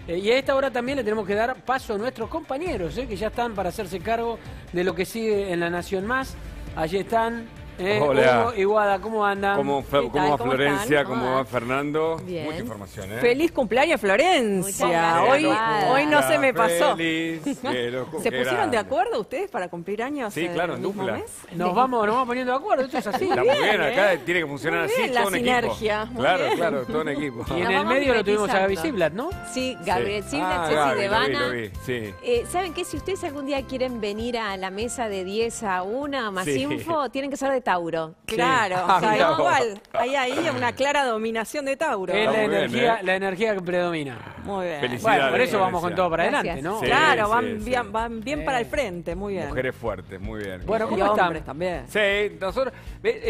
Y a esta hora también le tenemos que dar paso a nuestros compañeros, que ya están para hacerse cargo de lo que sigue en La Nación Más. Allí están. Hola. Hugo y Guada, ¿cómo andan? ¿Cómo va Florencia? ¿Están? ¿Cómo va Fernando? Bien. Mucha información, Feliz cumpleaños, Florencia. Hoy no se me pasó. Feliz. ¿Se pusieron de acuerdo ustedes para cumplir años? Sí, claro, en mismo dupla. mes? Nos vamos poniendo de acuerdo, esto es así. Está muy bien, acá tiene que funcionar Muy así, bien, todo la un sinergia, equipo. muy Claro, bien. claro, todo un equipo. Y en Nos el vamos medio lo tuvimos a Gaby mimetizando. Ziblatt, ¿no? Sí, Gabriel Ziblatt, Ceci Gaby, Devana. lo vi, sí. ¿Saben qué? Si ustedes algún día quieren venir a la mesa de 10 a 1, más Sí. info, tienen que ser de Tauro. Claro, Ah, tal mira vos. cual. Hay una clara dominación de Tauro. Es Está muy bien, la energía que predomina. Muy bien. Felicidades. Bueno, por eso vamos con Florencia. todo para Gracias. adelante, ¿no? Sí. Claro, sí. van bien para el frente, muy bien. Mujeres fuertes, muy bien. Bueno, Y ¿cómo están? hombres también. Sí, nosotros,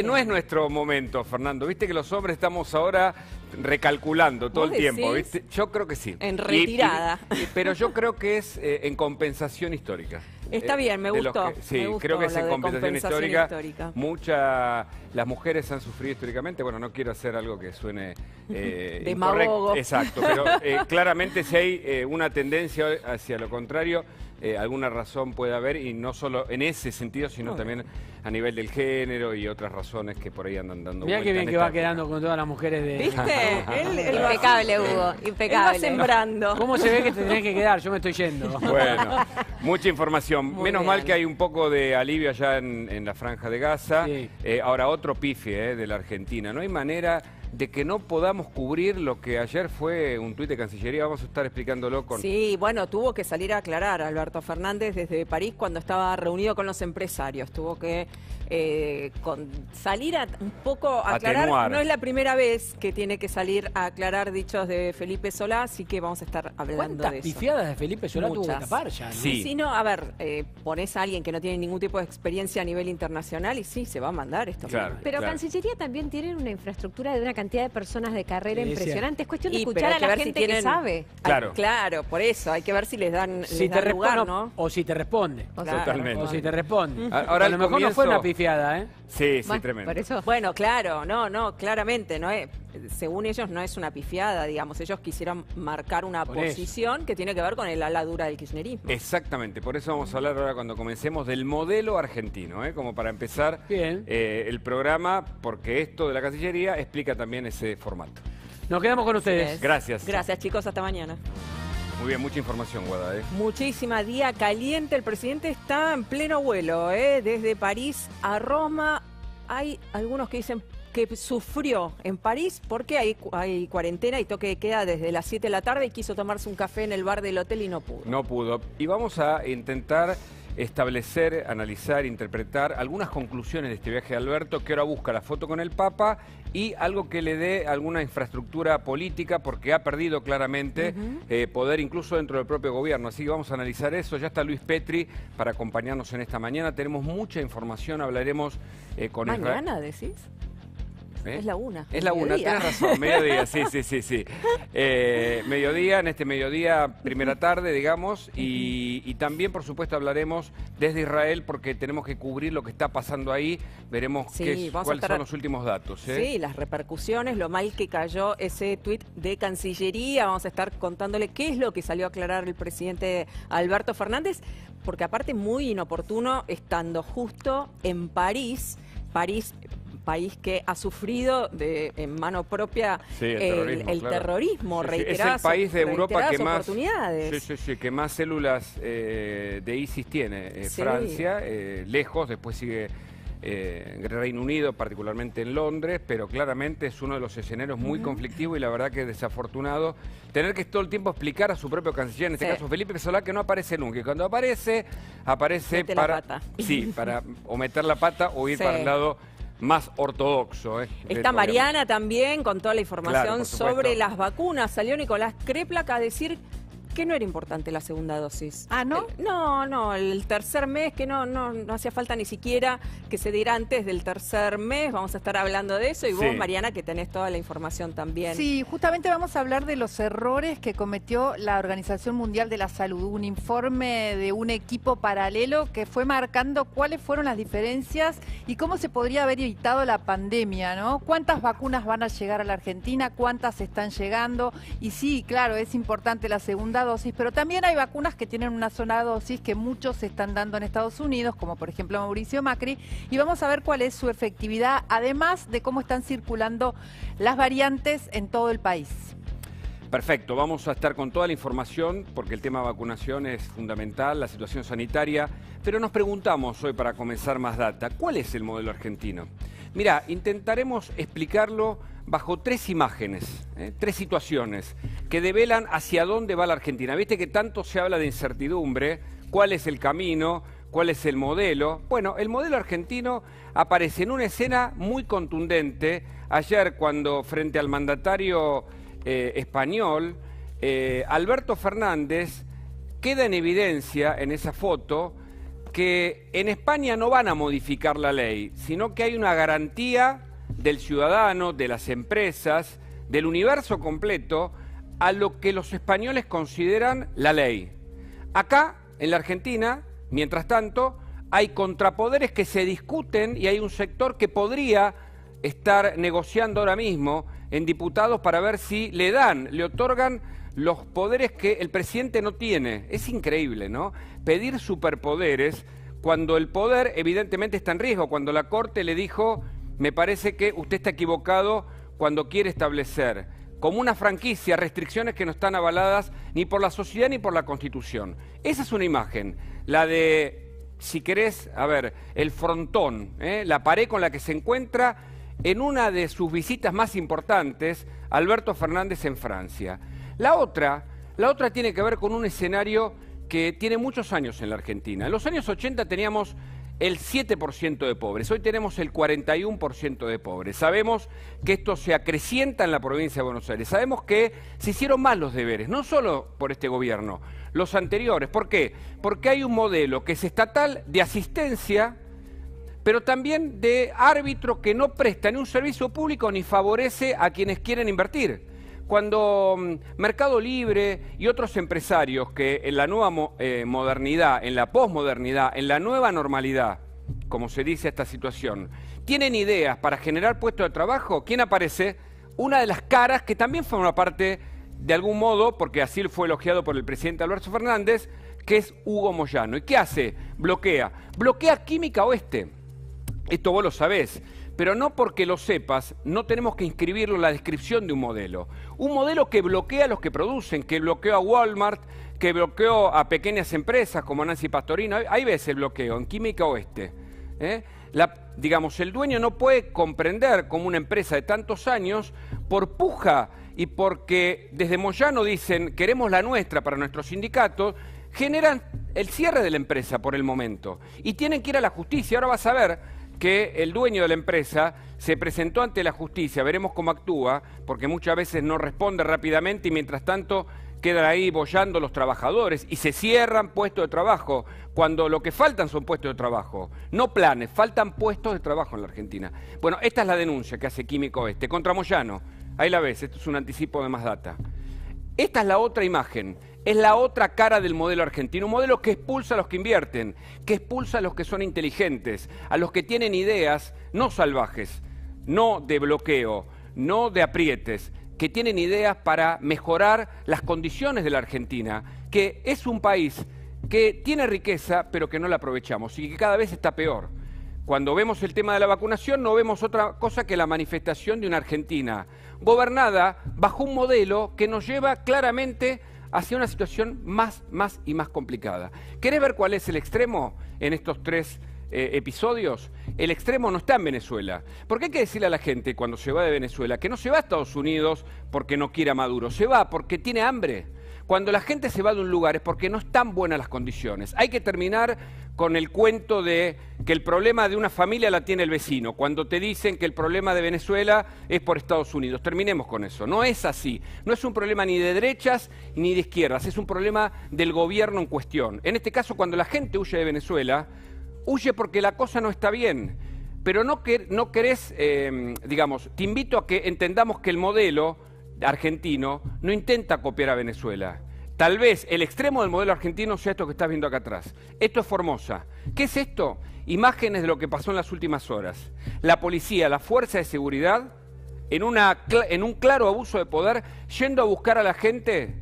no es nuestro momento, Fernando. Viste que los hombres estamos ahora recalculando todo ¿Vos el tiempo, decís? ¿viste? Yo creo que sí. En retirada. Pero yo creo que es en compensación histórica. Está bien, me de los gustó. sí, me gustó creo que es lo en de compensación compensación histórica. Las mujeres han sufrido históricamente. Bueno, no quiero hacer algo que suene Demagogo. incorrecto. Exacto, pero claramente si hay una tendencia hacia lo contrario, alguna razón puede haber, y no solo en ese sentido, sino también a nivel del género y otras razones que por ahí andan dando Mirá vuelta qué bien en que esta va época. quedando con todas las mujeres de... ¿Viste? Él va- Impecable, Hugo, él va impecable. sembrando. ¿Cómo se ve que te tenés que quedar? Yo me estoy yendo. Bueno, mucha información. Muy Menos bien. mal que hay un poco de alivio allá en la Franja de Gaza. Sí. Ahora otro pifie de la Argentina. No hay manera de que no podamos cubrir lo que ayer fue un tuit de Cancillería. Vamos a estar explicándolo con... Sí, bueno, tuvo que salir a aclarar Alberto Fernández desde París cuando estaba reunido con los empresarios. Tuvo que salir a un poco a aclarar. Atenuar. No es la primera vez que tiene que salir a aclarar dichos de Felipe Solá, así que vamos a estar hablando ¿Cuántas de eso. pifiadas de Felipe Solá tuvo que Muchas. tapar ya? ¿no? Sí. Sí, no, a ver, pones a alguien que no tiene ningún tipo de experiencia a nivel internacional y sí, se va a mandar esto. Claro. Pero Claro. Cancillería también tiene una infraestructura de una cantidad de personas de carrera Sí, impresionante. Es cuestión de Y, pero escuchar hay a que la ver si gente que tienen- sabe. Claro. Claro, por eso, hay que ver si les dan, Si les te dan lugar, responde ¿no? o si te responde. Claro. Totalmente. O si te responde. Ahora a lo al mejor no fue comienzo- una pifiada, ¿eh? Sí, sí, Bueno, tremendo. por eso. Bueno, claro, no, claramente, no es, según ellos no es una pifiada, digamos, ellos quisieron marcar una Por eso. posición que tiene que ver con el ala dura del kirchnerismo. Exactamente, por eso vamos a hablar ahora cuando comencemos del modelo argentino, como para empezar Bien. el programa, porque esto de la Cancillería explica también ese formato. Nos quedamos con Así ustedes. es. Gracias. Gracias, chicos, hasta mañana. Muy bien, mucha información, Guada. Muchísima día caliente, el presidente está en pleno vuelo, desde París a Roma. Hay algunos que dicen que sufrió en París porque hay cuarentena y toque de queda desde las 7 de la tarde y quiso tomarse un café en el bar del hotel y no pudo. No pudo. Y vamos a intentar establecer, analizar, interpretar algunas conclusiones de este viaje de Alberto, que ahora busca la foto con el Papa y algo que le dé alguna infraestructura política, porque ha perdido claramente poder incluso dentro del propio gobierno. Así que vamos a analizar eso. Ya está Luis Petri para acompañarnos en esta mañana. Tenemos mucha información, hablaremos con Israel. ¿Mañana decís? Es la una. Es la una, Mediodía. tienes razón, mediodía, sí. Mediodía, en este mediodía, primera tarde, digamos, y también, por supuesto, hablaremos desde Israel porque tenemos que cubrir lo que está pasando ahí, veremos Sí, vamos a cuáles estar- son los últimos datos. Sí, las repercusiones, lo mal que cayó ese tuit de Cancillería. Vamos a estar contándole qué es lo que salió a aclarar el presidente Alberto Fernández, porque aparte muy inoportuno estando justo en París, país que ha sufrido en mano propia Sí, el el terrorismo, Sí, sí. Es el reiteradas, país de Europa que más, oportunidades. que más células de ISIS tiene. Sí. Francia, lejos, después sigue Reino Unido, particularmente en Londres, pero claramente es uno de los escenarios muy conflictivos y la verdad que desafortunado tener que todo el tiempo explicar a su propio canciller, en este Sí. caso Felipe Solá, que no aparece nunca. Y cuando aparece Mete la para, pata. sí, para o meter la pata o ir Sí. para el lado más ortodoxo. Está Mariana también con toda la información Claro, por supuesto. sobre las vacunas. Salió Nicolás Kreplak a decir que no era importante la segunda dosis. Ah, ¿no? No, el tercer mes, que no hacía falta ni siquiera que se diera antes del tercer mes, vamos a estar hablando de eso, y vos, Mariana, que tenés toda la información también. Sí, justamente vamos a hablar de los errores que cometió la Organización Mundial de la Salud, un informe de un equipo paralelo que fue marcando cuáles fueron las diferencias y cómo se podría haber evitado la pandemia, ¿no? ¿Cuántas vacunas van a llegar a la Argentina? ¿Cuántas están llegando? Y sí, claro, es importante la segunda dosis, pero también hay vacunas que tienen una sola dosis que muchos están dando en Estados Unidos, como por ejemplo Mauricio Macri, y vamos a ver cuál es su efectividad, además de cómo están circulando las variantes en todo el país. Perfecto, vamos a estar con toda la información porque el tema de vacunación es fundamental, la situación sanitaria, pero nos preguntamos hoy para comenzar más data, ¿cuál es el modelo argentino? Mirá, intentaremos explicarlo bajo tres imágenes, tres situaciones que develan hacia dónde va la Argentina. Viste que tanto se habla de incertidumbre, cuál es el camino, cuál es el modelo. Bueno, el modelo argentino aparece en una escena muy contundente. Ayer, cuando frente al mandatario español, Alberto Fernández, queda en evidencia en esa foto que en España no van a modificar la ley, sino que hay una garantía del ciudadano, de las empresas, del universo completo, a lo que los españoles consideran la ley. Acá, en la Argentina, mientras tanto, hay contrapoderes que se discuten y hay un sector que podría estar negociando ahora mismo en diputados para ver si le otorgan los poderes que el presidente no tiene. Es increíble, ¿no? Pedir superpoderes cuando el poder evidentemente está en riesgo, cuando la Corte le dijo, me parece que usted está equivocado cuando quiere establecer como una franquicia restricciones que no están avaladas ni por la sociedad ni por la Constitución. Esa es una imagen, la de, si querés, a ver, el frontón, la pared con la que se encuentra en una de sus visitas más importantes, Alberto Fernández en Francia. La otra tiene que ver con un escenario que tiene muchos años en la Argentina. En los años 80 teníamos el 7% de pobres, hoy tenemos el 41% de pobres. Sabemos que esto se acrecienta en la provincia de Buenos Aires, sabemos que se hicieron mal los deberes, no solo por este gobierno, los anteriores. ¿Por qué? Porque hay un modelo que es estatal de asistencia, pero también de árbitro que no presta ni un servicio público ni favorece a quienes quieren invertir. Cuando Mercado Libre y otros empresarios que en la nueva modernidad, en la posmodernidad, en la nueva normalidad, como se dice esta situación, tienen ideas para generar puestos de trabajo, ¿quién aparece? Una de las caras que también forma parte, de algún modo, porque así fue elogiado por el presidente Alberto Fernández, que es Hugo Moyano. ¿Y qué hace? Bloquea Química Oeste. Esto vos lo sabés, pero no porque lo sepas, no tenemos que inscribirlo en la descripción de un modelo. Un modelo que bloquea a los que producen, que bloqueó a Walmart, que bloqueó a pequeñas empresas como Nancy Pastorino. Ahí ves el bloqueo, en Química Oeste. Digamos, el dueño no puede comprender cómo una empresa de tantos años, por puja y porque desde Moyano dicen, queremos la nuestra para nuestros sindicatos, generan el cierre de la empresa por el momento. Y tienen que ir a la justicia. Ahora vas a ver que el dueño de la empresa se presentó ante la justicia, veremos cómo actúa, porque muchas veces no responde rápidamente y mientras tanto quedan ahí boyando los trabajadores y se cierran puestos de trabajo, cuando lo que faltan son puestos de trabajo, no planes, faltan puestos de trabajo en la Argentina. Bueno, esta es la denuncia que hace Química Oeste contra Moyano, ahí la ves, esto es un anticipo de Más Data. Esta es la otra imagen, es la otra cara del modelo argentino, un modelo que expulsa a los que invierten, que expulsa a los que son inteligentes, a los que tienen ideas no salvajes, no de bloqueo, no de aprietes, que tienen ideas para mejorar las condiciones de la Argentina, que es un país que tiene riqueza pero que no la aprovechamos y que cada vez está peor. Cuando vemos el tema de la vacunación no vemos otra cosa que la manifestación de una Argentina gobernada bajo un modelo que nos lleva claramente hacia una situación más y más complicada. ¿Querés ver cuál es el extremo en estos tres episodios? El extremo no está en Venezuela. Porque hay que decirle a la gente cuando se va de Venezuela que no se va a Estados Unidos porque no quiera Maduro, se va porque tiene hambre. Cuando la gente se va de un lugar es porque no están buenas las condiciones. Hay que terminar con el cuento de que el problema de una familia la tiene el vecino, cuando te dicen que el problema de Venezuela es por Estados Unidos. Terminemos con eso. No es así. No es un problema ni de derechas ni de izquierdas, es un problema del gobierno en cuestión. En este caso, cuando la gente huye de Venezuela, huye porque la cosa no está bien. Pero no querés, digamos, te invito a que entendamos que el modelo argentino no intenta copiar a Venezuela. Tal vez el extremo del modelo argentino sea esto que estás viendo acá atrás. Esto es Formosa. ¿Qué es esto? Imágenes de lo que pasó en las últimas horas. La policía, la fuerza de seguridad, en un claro abuso de poder, yendo a buscar a la gente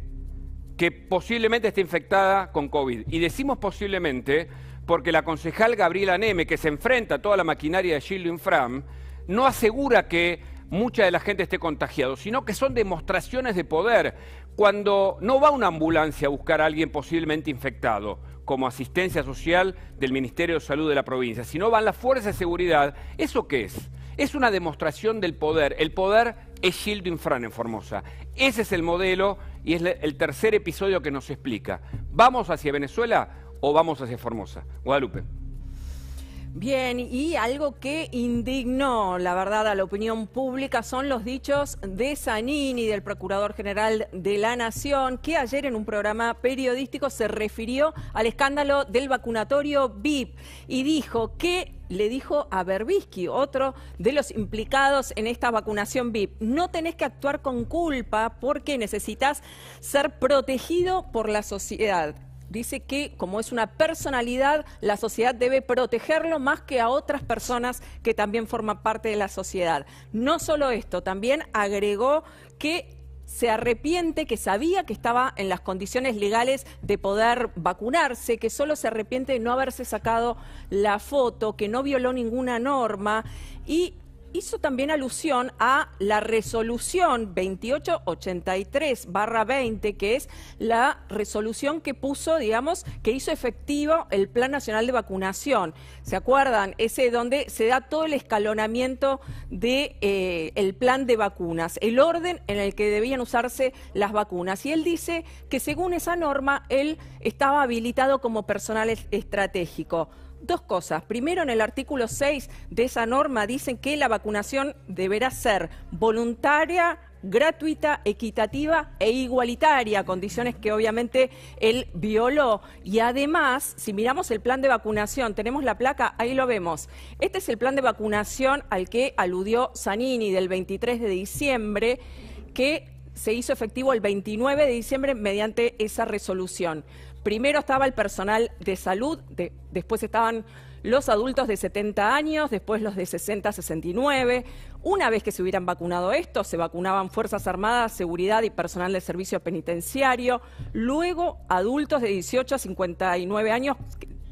que posiblemente esté infectada con COVID. Y decimos posiblemente porque la concejal Gabriela Neme, que se enfrenta a toda la maquinaria de Gildo Infram, no asegura que mucha de la gente esté contagiada, sino que son demostraciones de poder. Cuando no va una ambulancia a buscar a alguien posiblemente infectado, como asistencia social del Ministerio de Salud de la provincia, sino van las fuerzas de seguridad, ¿eso qué es? Es una demostración del poder. El poder es Gildo Infram en Formosa. Ese es el modelo y es el tercer episodio que nos explica. ¿Vamos hacia Venezuela o vamos hacia Formosa? Guadalupe. Bien, y algo que indignó, la verdad, a la opinión pública son los dichos de Zanini, del Procurador General de la Nación, que ayer en un programa periodístico se refirió al escándalo del vacunatorio VIP y dijo que le dijo a Berbisky, otro de los implicados en esta vacunación VIP, no tenés que actuar con culpa porque necesitas ser protegido por la sociedad. Dice que, como es una personalidad, la sociedad debe protegerlo más que a otras personas que también forman parte de la sociedad. No solo esto, también agregó que se arrepiente, que sabía que estaba en las condiciones legales de poder vacunarse, que solo se arrepiente de no haberse sacado la foto, que no violó ninguna norma y hizo también alusión a la resolución 2883/20, que es la resolución que puso, digamos, que hizo efectivo el Plan Nacional de Vacunación. ¿Se acuerdan? Ese donde se da todo el escalonamiento de el plan de vacunas, el orden en el que debían usarse las vacunas. Y él dice que según esa norma, él estaba habilitado como personal estratégico. Dos cosas. Primero, en el artículo 6 de esa norma dicen que la vacunación deberá ser voluntaria, gratuita, equitativa e igualitaria, condiciones que obviamente él violó. Y además, si miramos el plan de vacunación, tenemos la placa, ahí lo vemos. Este es el plan de vacunación al que aludió Zanini del 23 de diciembre, que se hizo efectivo el 29 de diciembre mediante esa resolución. Primero estaba el personal de salud, después estaban los adultos de 70 años, después los de 60 a 69. Una vez que se hubieran vacunado estos, se vacunaban Fuerzas Armadas, Seguridad y personal del servicio penitenciario. Luego, adultos de 18 a 59 años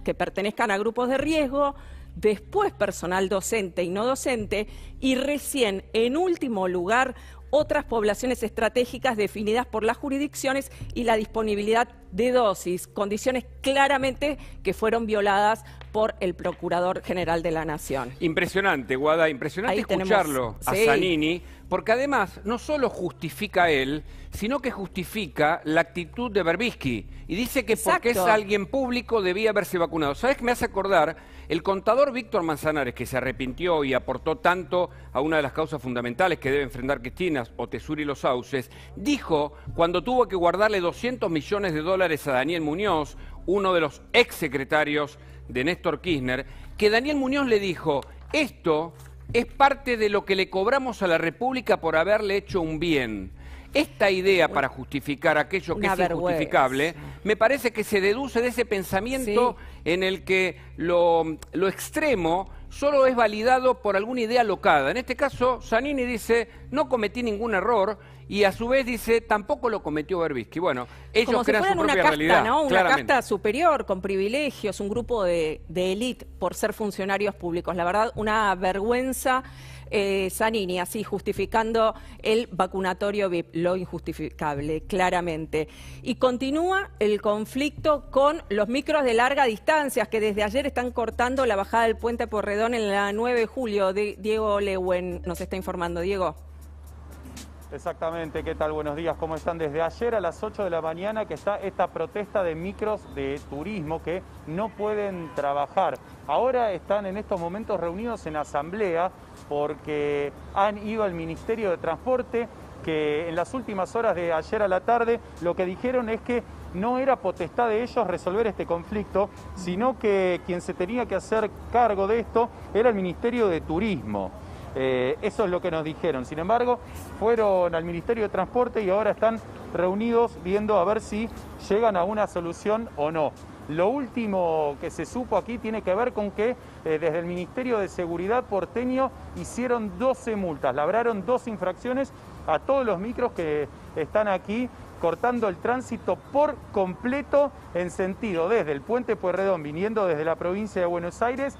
que pertenezcan a grupos de riesgo. Después, personal docente y no docente. Y recién, en último lugar, otras poblaciones estratégicas definidas por las jurisdicciones y la disponibilidad de dosis, condiciones claramente que fueron violadas por el Procurador General de la Nación. Impresionante, Guada, impresionante escucharlo a Zanini, porque además no solo justifica él, sino que justifica la actitud de Berbisky y dice que porque es alguien público debía haberse vacunado. ¿Sabes qué me hace acordar? El contador Víctor Manzanares, que se arrepintió y aportó tanto a una de las causas fundamentales que debe enfrentar Cristina, Otesur y los Sauces, dijo, cuando tuvo que guardarle $200 millones a Daniel Muñoz, uno de los exsecretarios de Néstor Kirchner, que Daniel Muñoz le dijo, esto es parte de lo que le cobramos a la República por haberle hecho un bien. Esta idea para justificar aquello que es injustificable, me parece que se deduce de ese pensamiento en el que lo extremo solo es validado por alguna idea locada. En este caso, Zanini dice, no cometí ningún error, y a su vez dice, tampoco lo cometió Berbisky. Bueno, ellos crean su propia realidad. ¿No? Una casta superior, con privilegios, un grupo de élite por ser funcionarios públicos. La verdad, una vergüenza. Zanini, así justificando el vacunatorio VIP, lo injustificable, claramente. Y continúa el conflicto con los micros de larga distancia, que desde ayer están cortando la bajada del puente Porredón en la 9 de julio. Diego Lewen nos está informando. Diego. Exactamente, ¿qué tal? Buenos días, ¿cómo están? Desde ayer a las 8 de la mañana que está esta protesta de micros de turismo que no pueden trabajar. Ahora están en estos momentos reunidos en asamblea porque han ido al Ministerio de Transporte, que en las últimas horas de ayer a la tarde lo que dijeron es que no era potestad de ellos resolver este conflicto, sino que quien se tenía que hacer cargo de esto era el Ministerio de Turismo. Eso es lo que nos dijeron. Sin embargo, fueron al Ministerio de Transporte y ahora están reunidos viendo a ver si llegan a una solución o no. Lo último que se supo aquí tiene que ver con que desde el Ministerio de Seguridad porteño hicieron 12 multas, labraron 2 infracciones a todos los micros que están aquí, cortando el tránsito por completo en sentido desde el Puente Pueyrredón, viniendo desde la provincia de Buenos Aires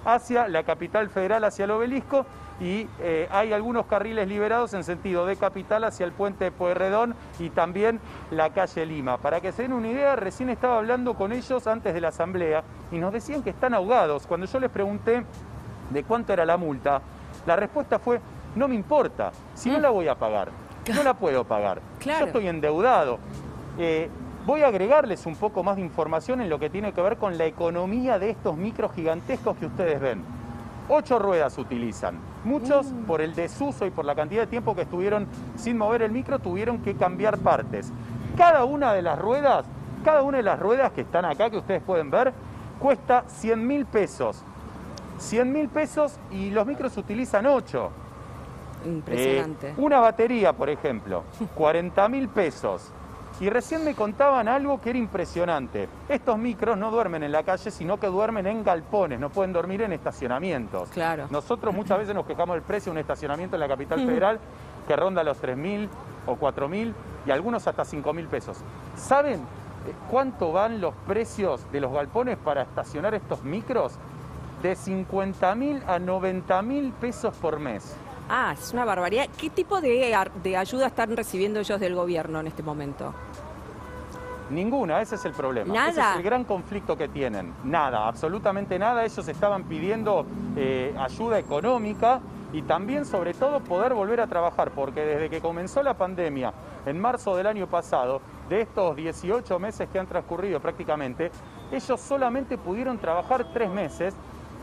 hacia la capital federal, hacia el Obelisco, y hay algunos carriles liberados en sentido de capital hacia el Puente Pueyrredón y también la calle Lima. Para que se den una idea, recién estaba hablando con ellos antes de la asamblea y nos decían que están ahogados. Cuando yo les pregunté de cuánto era la multa, la respuesta fue: no me importa, si no la voy a pagar, no la puedo pagar, Claro. yo estoy endeudado. Voy a agregarles un poco más de información en lo que tiene que ver con la economía de estos micros gigantescos que ustedes ven. 8 ruedas utilizan. Muchos, por el desuso y por la cantidad de tiempo que estuvieron sin mover el micro, tuvieron que cambiar partes. Cada una de las ruedas que están acá, que ustedes pueden ver, cuesta 100.000 pesos. 100.000 pesos y los micros utilizan 8. Impresionante. Una batería, por ejemplo, 40.000 pesos. Y recién me contaban algo que era impresionante. Estos micros no duermen en la calle, sino que duermen en galpones, no pueden dormir en estacionamientos. Claro. Nosotros muchas veces nos quejamos del precio de un estacionamiento en la capital federal que ronda los 3.000 o 4.000 y algunos hasta 5.000 pesos. ¿Saben cuánto van los precios de los galpones para estacionar estos micros? De 50.000 a 90.000 pesos por mes. Ah, es una barbaridad. ¿Qué tipo de ayuda están recibiendo ellos del gobierno en este momento? Ninguna, ese es el problema. Nada. Ese es el gran conflicto que tienen. Nada, absolutamente nada. Ellos estaban pidiendo ayuda económica y también, sobre todo, poder volver a trabajar, porque desde que comenzó la pandemia, en marzo del año pasado, de estos 18 meses que han transcurrido prácticamente, ellos solamente pudieron trabajar 3 meses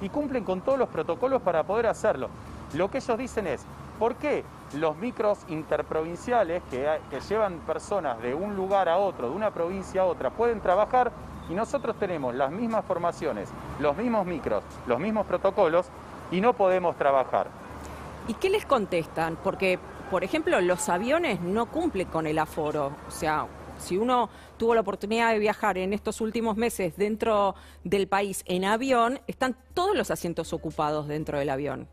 y cumplen con todos los protocolos para poder hacerlo. Lo que ellos dicen es: ¿por qué los micros interprovinciales que llevan personas de un lugar a otro, de una provincia a otra, pueden trabajar y nosotros tenemos las mismas formaciones, los mismos micros, los mismos protocolos y no podemos trabajar? ¿Y qué les contestan? Porque, por ejemplo, los aviones no cumplen con el aforo. O sea, si uno tuvo la oportunidad de viajar en estos últimos meses dentro del país en avión, están todos los asientos ocupados dentro del avión.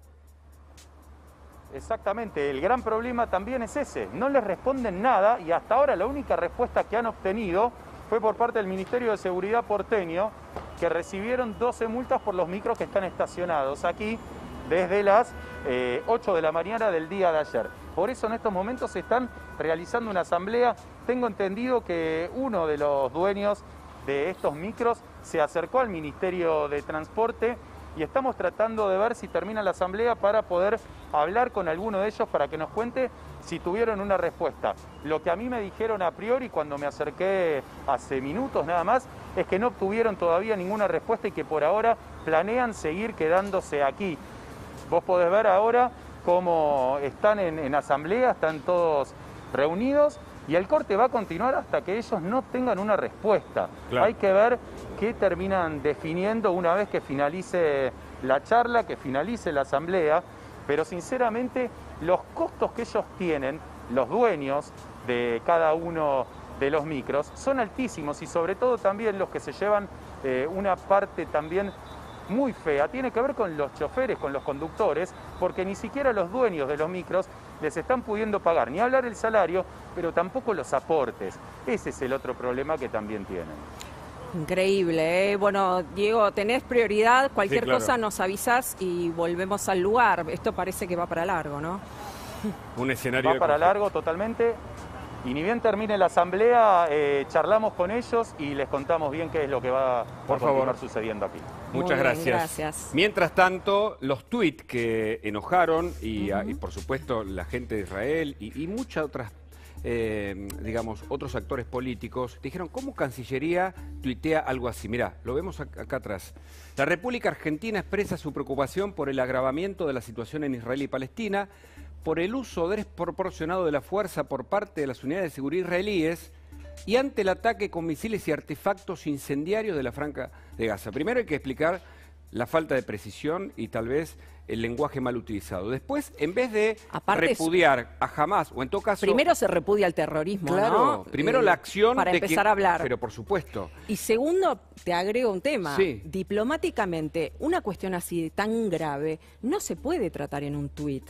Exactamente, el gran problema también es ese, no les responden nada y hasta ahora la única respuesta que han obtenido fue por parte del Ministerio de Seguridad porteño, que recibieron 12 multas por los micros que están estacionados aquí desde las 8 de la mañana del día de ayer. Por eso en estos momentos se están realizando una asamblea. Tengo entendido que uno de los dueños de estos micros se acercó al Ministerio de Transporte y estamos tratando de ver si termina la asamblea para poder hablar con alguno de ellos para que nos cuente si tuvieron una respuesta. Lo que a mí me dijeron a priori cuando me acerqué hace minutos nada más es que no obtuvieron todavía ninguna respuesta y que por ahora planean seguir quedándose aquí. Vos podés ver ahora cómo están en asamblea, están todos reunidos y el corte va a continuar hasta que ellos no tengan una respuesta. Claro. Hay que ver qué terminan definiendo una vez que finalice la charla, que finalice la asamblea, pero sinceramente los costos que ellos tienen, los dueños de cada uno de los micros, son altísimos y sobre todo también los que se llevan una parte también muy fea, tiene que ver con los choferes, con los conductores, porque ni siquiera los dueños de los micros les están pudiendo pagar, ni hablar el salario, pero tampoco los aportes. Ese es el otro problema que también tienen. Increíble, ¿eh? Bueno, Diego, tenés prioridad, cualquier sí, claro. cosa nos avisás y volvemos al lugar. Esto parece que va para largo, ¿no? Un escenario va para largo totalmente. Y ni bien termine la asamblea, charlamos con ellos y les contamos bien qué es lo que va a continuar sucediendo aquí. Muchas gracias. Mientras tanto, los tuits que enojaron y por supuesto la gente de Israel y muchas otras, digamos, otros actores políticos, dijeron, ¿cómo Cancillería tuitea algo así? Mirá, lo vemos acá atrás. La República Argentina expresa su preocupación por el agravamiento de la situación en Israel y Palestina, por el uso desproporcionado de la fuerza por parte de las unidades de seguridad israelíes y ante el ataque con misiles y artefactos incendiarios de la Franja de Gaza. Primero hay que explicar la falta de precisión y tal vez el lenguaje mal utilizado. Después, en vez de repudiar a Hamás, o en todo caso... Primero se repudia el terrorismo, claro, ¿no? Primero la acción para de empezar a hablar. Pero por supuesto. Y segundo, te agrego un tema. Sí. Diplomáticamente, una cuestión así tan grave no se puede tratar en un tuit.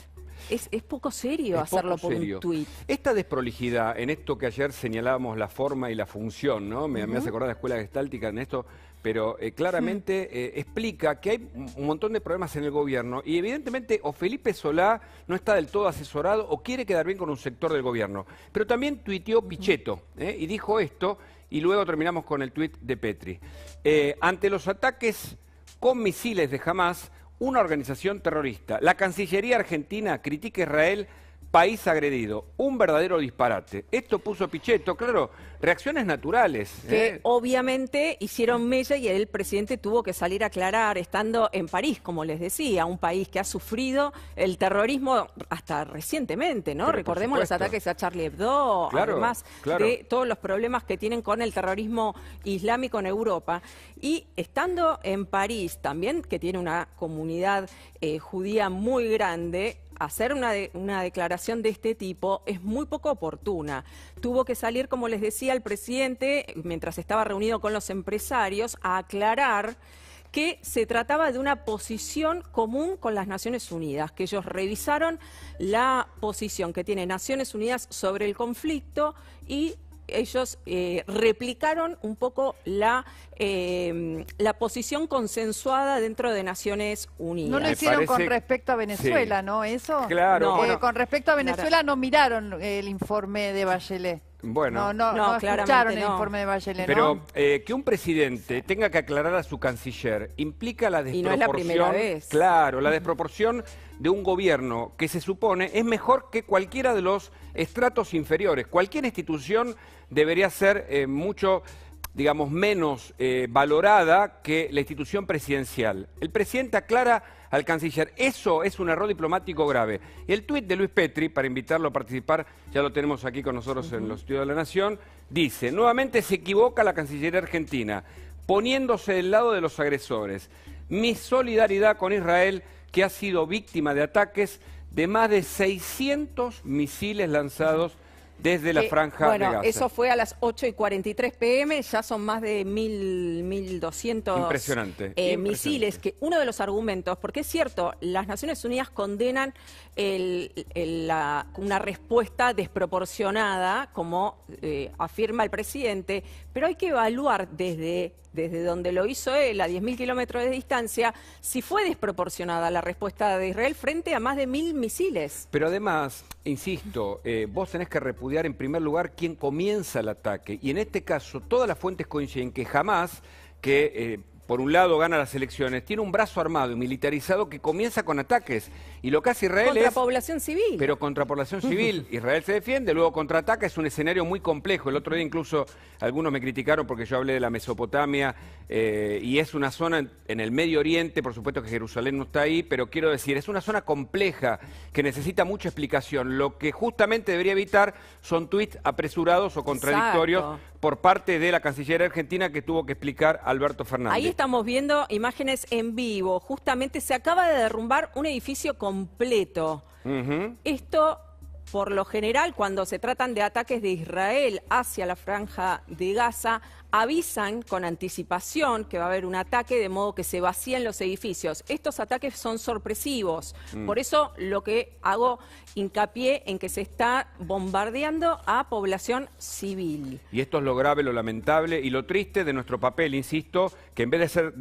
Es poco serio hacerlo por un tuit. Esta desprolijidad en esto que ayer señalábamos, la forma y la función, ¿no? Me hace acordar de la escuela gestáltica en esto, pero claramente explica que hay un montón de problemas en el gobierno y evidentemente o Felipe Solá no está del todo asesorado o quiere quedar bien con un sector del gobierno. Pero también tuiteó Pichetto y dijo esto y luego terminamos con el tuit de Petri. Ante los ataques con misiles de Hamás, una organización terrorista. La Cancillería Argentina critica a Israel, país agredido. Un verdadero disparate. Esto puso Pichetto, claro, reacciones naturales. Que obviamente hicieron mella y el presidente tuvo que salir a aclarar, estando en París, como les decía, un país que ha sufrido el terrorismo hasta recientemente, ¿no? Pero recordemos los ataques a Charlie Hebdo, además de todos los problemas que tienen con el terrorismo islámico en Europa. Y estando en París también, que tiene una comunidad judía muy grande, hacer una declaración de este tipo es muy poco oportuna. Tuvo que salir, como les decía, el presidente, mientras estaba reunido con los empresarios, a aclarar que se trataba de una posición común con las Naciones Unidas, que ellos revisaron la posición que tiene Naciones Unidas sobre el conflicto y ellos replicaron un poco la posición consensuada dentro de Naciones Unidas. No lo hicieron con respecto a Venezuela, ¿no? ¿Eso? Claro. Con respecto a Venezuela no miraron el informe de Bachelet. Bueno, no escucharon el informe de Bachelet, pero ¿no? Que un presidente tenga que aclarar a su canciller implica la desproporción. Y no es la primera vez. Claro, la desproporción de un gobierno que se supone es mejor que cualquiera de los estratos inferiores. Cualquier institución debería ser mucho, digamos, menos valorada que la institución presidencial. El presidente aclara al canciller, eso es un error diplomático grave. Y el tuit de Luis Petri, para invitarlo a participar, ya lo tenemos aquí con nosotros en los estudios de la Nación, dice, nuevamente se equivoca la Cancillería Argentina, poniéndose del lado de los agresores. Mi solidaridad con Israel, que ha sido víctima de ataques de más de 600 misiles lanzados desde la Franja de Gaza. Eso fue a las 8:43 p.m., ya son más de 1.200 Impresionante. Misiles, que uno de los argumentos, porque es cierto, las Naciones Unidas condenan una respuesta desproporcionada, como afirma el presidente, pero hay que evaluar desde donde lo hizo él, a 10.000 kilómetros de distancia, si fue desproporcionada la respuesta de Israel frente a más de 1.000 misiles. Pero además, insisto, vos tenés que repudiar en primer lugar quién comienza el ataque. Y en este caso, todas las fuentes coinciden que Hamás, que por un lado gana las elecciones, tiene un brazo armado y militarizado que comienza con ataques. Y lo que hace Israel contra población civil. Pero contra población civil. Israel se defiende, luego contraataca, es un escenario muy complejo. El otro día incluso algunos me criticaron porque yo hablé de la Mesopotamia y es una zona en el Medio Oriente, por supuesto que Jerusalén no está ahí, pero quiero decir, es una zona compleja que necesita mucha explicación. Lo que justamente debería evitar son tuits apresurados o contradictorios por parte de la Cancillería Argentina que tuvo que explicar Alberto Fernández. Ahí estamos viendo imágenes en vivo. Justamente se acaba de derrumbar un edificio completo. Esto, por lo general, cuando se tratan de ataques de Israel hacia la Franja de Gaza, avisan con anticipación que va a haber un ataque, de modo que se vacían los edificios. Estos ataques son sorpresivos. Por eso lo que hago hincapié en que se está bombardeando a población civil. Y esto es lo grave, lo lamentable y lo triste de nuestro papel, insisto, que en vez de ser,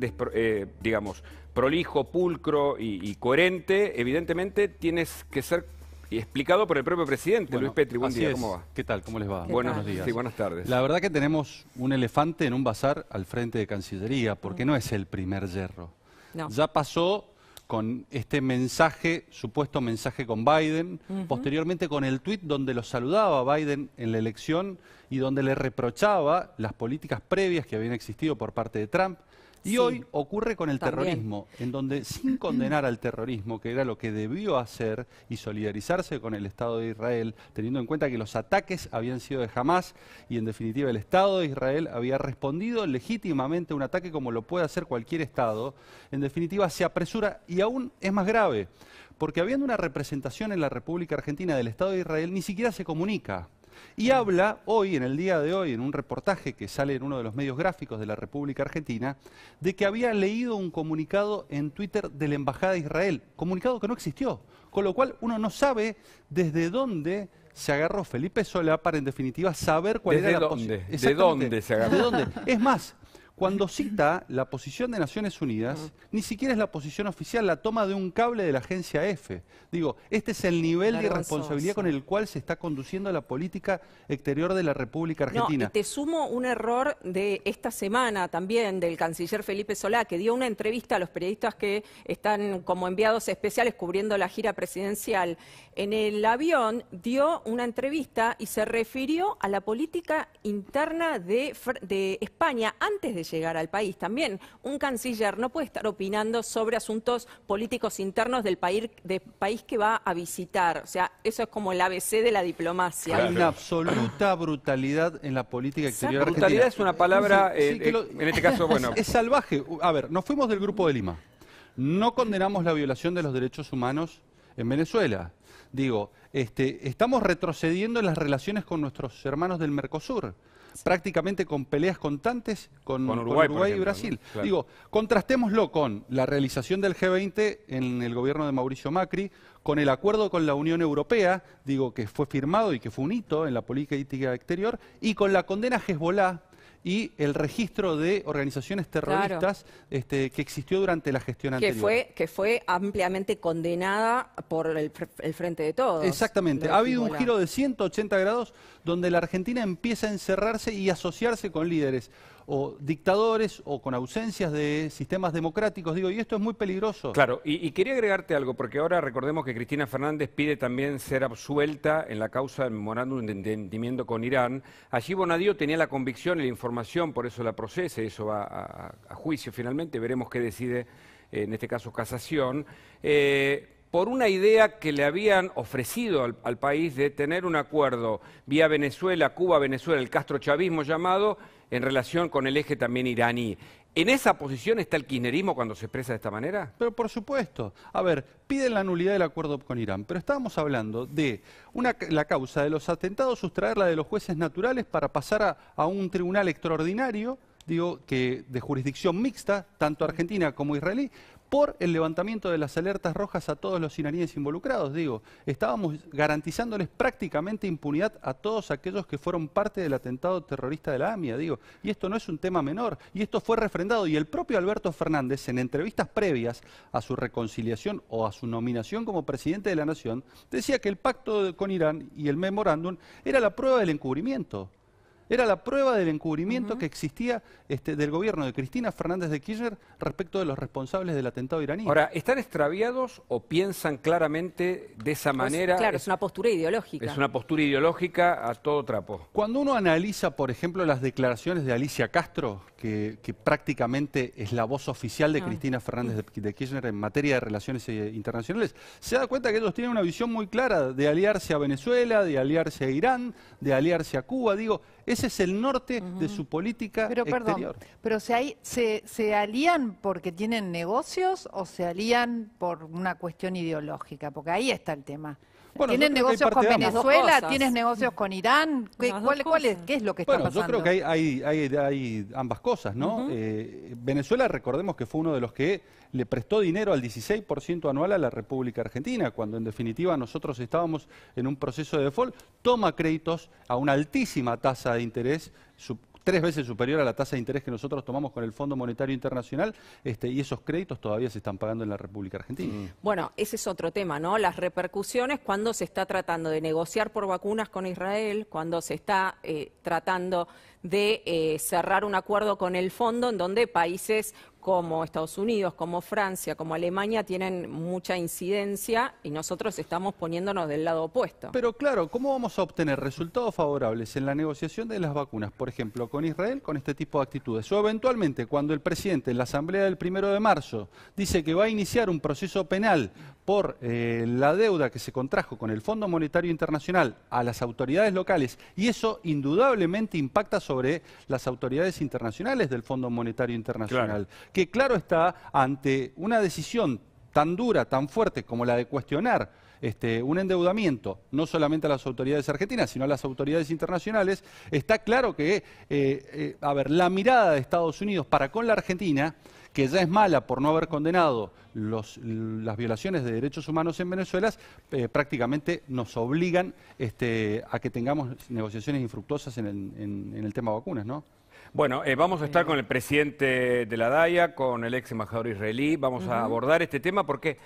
digamos, prolijo, pulcro y coherente, evidentemente tienes que ser Y explicado por el propio presidente, Bueno, Luis Petri. Buen así día, es. ¿cómo va? ¿Qué tal? ¿Cómo les va? Buenos días. Sí, buenas tardes. La verdad que tenemos un elefante en un bazar al frente de Cancillería, porque no es el primer yerro. No. Ya pasó con este mensaje, supuesto mensaje con Biden, posteriormente con el tuit donde lo saludaba a Biden en la elección y donde le reprochaba las políticas previas que habían existido por parte de Trump. Y Sí. hoy ocurre con el También. terrorismo, en donde sin condenar al terrorismo, que era lo que debió hacer, y solidarizarse con el Estado de Israel, teniendo en cuenta que los ataques habían sido de Hamás y en definitiva el Estado de Israel había respondido legítimamente a un ataque como lo puede hacer cualquier Estado, en definitiva se apresura y aún es más grave, porque habiendo una representación en la República Argentina del Estado de Israel, ni siquiera se comunica. Y habla hoy, en el día de hoy, en un reportaje que sale en uno de los medios gráficos de la República Argentina, de que había leído un comunicado en Twitter de la Embajada de Israel, comunicado que no existió, con lo cual uno no sabe desde dónde se agarró Felipe Solá para, en definitiva, saber cuál ¿Desde era la dónde? posición. ¿De dónde se agarró? ¿De dónde? Es más, cuando cita la posición de Naciones Unidas, ni siquiera es la posición oficial, la toma de un cable de la agencia EFE. Digo, este es el nivel de Vergonzoso. irresponsabilidad con el cual se está conduciendo la política exterior de la República Argentina. No, y te sumo un error de esta semana también del canciller Felipe Solá, que dio una entrevista a los periodistas que están como enviados especiales cubriendo la gira presidencial. En el avión dio una entrevista y se refirió a la política interna de España antes de llegar al país. También un canciller no puede estar opinando sobre asuntos políticos internos del país que va a visitar. O sea, eso es como el ABC de la diplomacia. Hay una absoluta brutalidad en la política exterior argentina. Brutalidad es una palabra, Sí, que en este caso, bueno. Es salvaje. A ver, nos fuimos del Grupo de Lima. No condenamos la violación de los derechos humanos en Venezuela. Digo, estamos retrocediendo en las relaciones con nuestros hermanos del Mercosur. Prácticamente con peleas constantes con Uruguay, por y ejemplo, Brasil. ¿no? Claro. Digo, contrastémoslo con la realización del G20 en el gobierno de Mauricio Macri, con el acuerdo con la Unión Europea, digo, que fue firmado y que fue un hito en la política exterior, y con la condena a Hezbollah y el registro de organizaciones terroristas que existió durante la gestión anterior. Que fue ampliamente condenada por el Frente de Todos. Exactamente. de Ha habido un Hezbollah. giro de 180 grados donde la Argentina empieza a encerrarse y asociarse con líderes o dictadores o con ausencias de sistemas democráticos. Digo, y esto es muy peligroso. Claro, y quería agregarte algo, porque ahora recordemos que Cristina Fernández pide también ser absuelta en la causa del memorándum de entendimiento con Irán. Allí Bonadío tenía la convicción y la información, por eso la procese, eso va a juicio finalmente, veremos qué decide, en este caso casación, por una idea que le habían ofrecido al país de tener un acuerdo vía Venezuela, Cuba-Venezuela, el castrochavismo llamado, en relación con el eje también iraní. ¿En esa posición está el kirchnerismo cuando se expresa de esta manera? Pero por supuesto. A ver, piden la nulidad del acuerdo con Irán, pero estábamos hablando de la causa de los atentados, sustraerla de los jueces naturales para pasar a un tribunal extraordinario, digo, que de jurisdicción mixta, tanto argentina como israelí, por el levantamiento de las alertas rojas a todos los iraníes involucrados. Digo, estábamos garantizándoles prácticamente impunidad a todos aquellos que fueron parte del atentado terrorista de la AMIA. Digo, y esto no es un tema menor, y esto fue refrendado. Y el propio Alberto Fernández, en entrevistas previas a su reconciliación o a su nominación como presidente de la Nación, decía que el pacto con Irán y el memorándum era la prueba del encubrimiento. Era la prueba del encubrimiento que existía del gobierno de Cristina Fernández de Kirchner respecto de los responsables del atentado iraní. Ahora, ¿están extraviados o piensan claramente de esa manera? Claro, es una postura ideológica. Es una postura ideológica a todo trapo. Cuando uno analiza, por ejemplo, las declaraciones de Alicia Castro, que prácticamente es la voz oficial de Cristina Fernández de Kirchner en materia de relaciones internacionales, se da cuenta que ellos tienen una visión muy clara de aliarse a Venezuela, de aliarse a Irán, de aliarse a Cuba. Digo, ese es el norte de su política exterior. Pero ¿se alían porque tienen negocios o se alían por una cuestión ideológica? Porque ahí está el tema. Bueno, ¿Tienen yo creo que hay negocios con parte de ambas. Venezuela? Las dos ¿Tienes cosas. negocios con Irán? ¿Qué es lo que está Bueno, pasando? yo creo que hay ambas cosas, ¿no? Venezuela, recordemos que fue uno de los que le prestó dinero al 16% anual a la República Argentina, cuando en definitiva nosotros estábamos en un proceso de default, toma créditos a una altísima tasa de interés, 3 veces superior a la tasa de interés que nosotros tomamos con el Fondo Monetario Internacional, y esos créditos todavía se están pagando en la República Argentina. Bueno, ese es otro tema, ¿no? Las repercusiones cuando se está tratando de negociar por vacunas con Israel, cuando se está tratando de cerrar un acuerdo con el fondo en donde países como Estados Unidos, como Francia, como Alemania tienen mucha incidencia y nosotros estamos poniéndonos del lado opuesto. Pero claro, ¿cómo vamos a obtener resultados favorables en la negociación de las vacunas, por ejemplo, con Israel, con este tipo de actitudes? O eventualmente, cuando el presidente en la asamblea del 1 de marzo dice que va a iniciar un proceso penal por la deuda que se contrajo con el Fondo Monetario Internacional a las autoridades locales, y eso indudablemente impacta sobre las autoridades internacionales del Fondo Monetario Internacional, que claro está, ante una decisión tan dura, tan fuerte como la de cuestionar un endeudamiento, no solamente a las autoridades argentinas, sino a las autoridades internacionales, está claro que, la mirada de Estados Unidos para con la Argentina, que ya es mala por no haber condenado las violaciones de derechos humanos en Venezuela, prácticamente nos obligan a que tengamos negociaciones infructuosas en el tema vacunas, ¿no? Bueno, vamos a estar con el presidente de la DAIA, con el ex embajador israelí, vamos a abordar este tema porque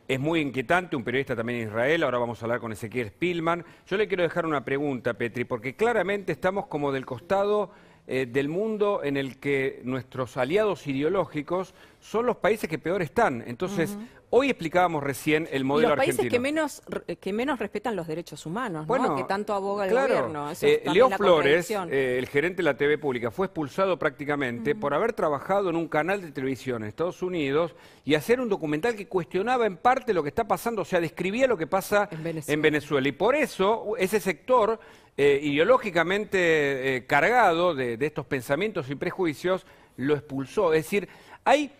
es muy inquietante, un periodista también en Israel, ahora vamos a hablar con Ezequiel Spilman. Yo le quiero dejar una pregunta, Petri, porque claramente estamos como del costado del mundo en el que nuestros aliados ideológicos son los países que peor están. Entonces, hoy explicábamos recién el modelo argentino. Y los países que menos respetan los derechos humanos, bueno, ¿no? Que tanto aboga el claro, gobierno. Eso es Leo la Flores, el gerente de la TV pública, fue expulsado prácticamente por haber trabajado en un canal de televisión en Estados Unidos y hacer un documental que cuestionaba en parte lo que está pasando, o sea, describía lo que pasa en Venezuela. Y por eso ese sector ideológicamente cargado de estos pensamientos y prejuicios lo expulsó. Es decir, hay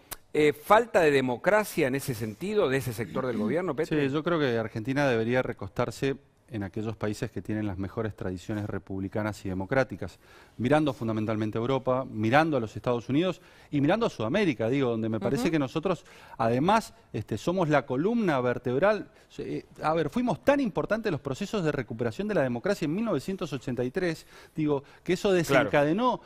falta de democracia en ese sentido de ese sector del gobierno, Petri. Sí, yo creo que Argentina debería recostarse en aquellos países que tienen las mejores tradiciones republicanas y democráticas, mirando fundamentalmente a Europa, mirando a los Estados Unidos y mirando a Sudamérica, donde me parece que nosotros, además, somos la columna vertebral. Fuimos tan importantes en los procesos de recuperación de la democracia en 1983, que eso desencadenó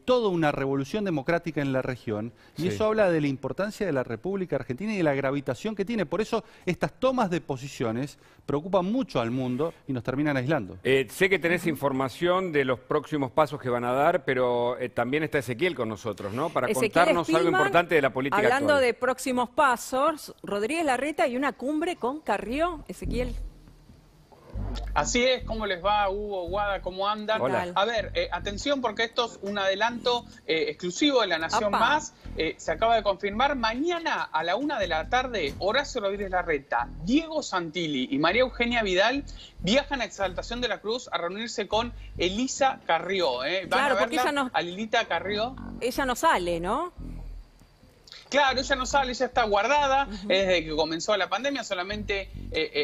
toda una revolución democrática en la región, y eso habla de la importancia de la República Argentina y de la gravitación que tiene. Por eso estas tomas de posiciones preocupan mucho al mundo y nos terminan aislando. Sé que tenés información de los próximos pasos que van a dar, pero también está Ezequiel con nosotros, ¿no? Para contarnos Spilman, algo importante de la política hablando actual. De próximos pasos, Rodríguez Larreta y una cumbre con Carrió. Ezequiel. Así es, ¿cómo les va, Hugo, Guada? ¿Cómo andan? Hola. A ver, atención porque esto es un adelanto exclusivo de La Nación Más. Se acaba de confirmar mañana a la 1 de la tarde, Horacio Rodríguez Larreta, Diego Santilli y María Eugenia Vidal viajan a Exaltación de la Cruz a reunirse con Elisa Carrió. Van a verla a Lilita Carrió. Ella no sale, ¿no? Claro, ella no sale, ella está guardada desde que comenzó la pandemia, solamente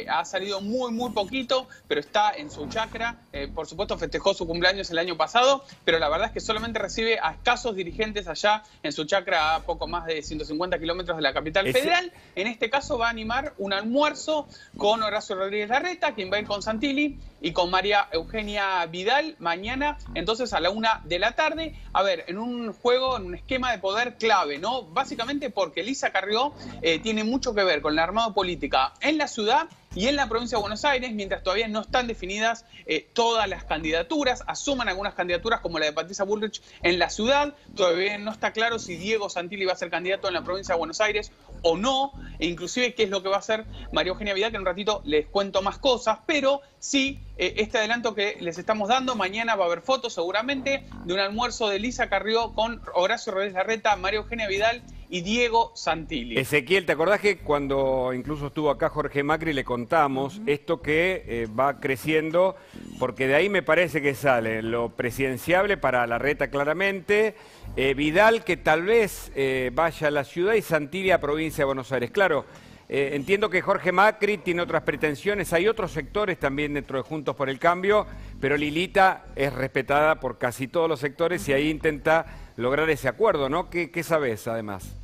ha salido muy poquito, pero está en su chacra. Por supuesto festejó su cumpleaños el año pasado, pero la verdad es que solamente recibe a escasos dirigentes allá en su chacra a poco más de 150 kilómetros de la capital federal. En este caso va a animar un almuerzo con Horacio Rodríguez Larreta, quien va a ir con Santilli, y con María Eugenia Vidal mañana, entonces a la 1 de la tarde. A ver, en un juego, en un esquema de poder clave, ¿no? Básicamente porque Elisa Carrió tiene mucho que ver con la armado política en la ciudad y en la provincia de Buenos Aires, mientras todavía no están definidas todas las candidaturas. Asuman algunas candidaturas como la de Patricia Bullrich en la ciudad. Todavía no está claro si Diego Santilli va a ser candidato en la provincia de Buenos Aires o no, e inclusive qué es lo que va a hacer María Eugenia Vidal, que en un ratito les cuento más cosas, pero sí, este adelanto que les estamos dando, mañana va a haber fotos seguramente de un almuerzo de Elisa Carrió con Horacio Rodríguez Larreta, María Eugenia Vidal y Diego Santilli. Ezequiel, ¿te acordás que cuando incluso estuvo acá Jorge Macri le contamos esto que va creciendo? Porque de ahí me parece que sale lo presidenciable para Larreta claramente, Vidal que tal vez vaya a la ciudad y Santilli a provincia de Buenos Aires. Claro, entiendo que Jorge Macri tiene otras pretensiones, hay otros sectores también dentro de Juntos por el Cambio, pero Lilita es respetada por casi todos los sectores y ahí intenta lograr ese acuerdo, ¿no? ¿Qué sabés además?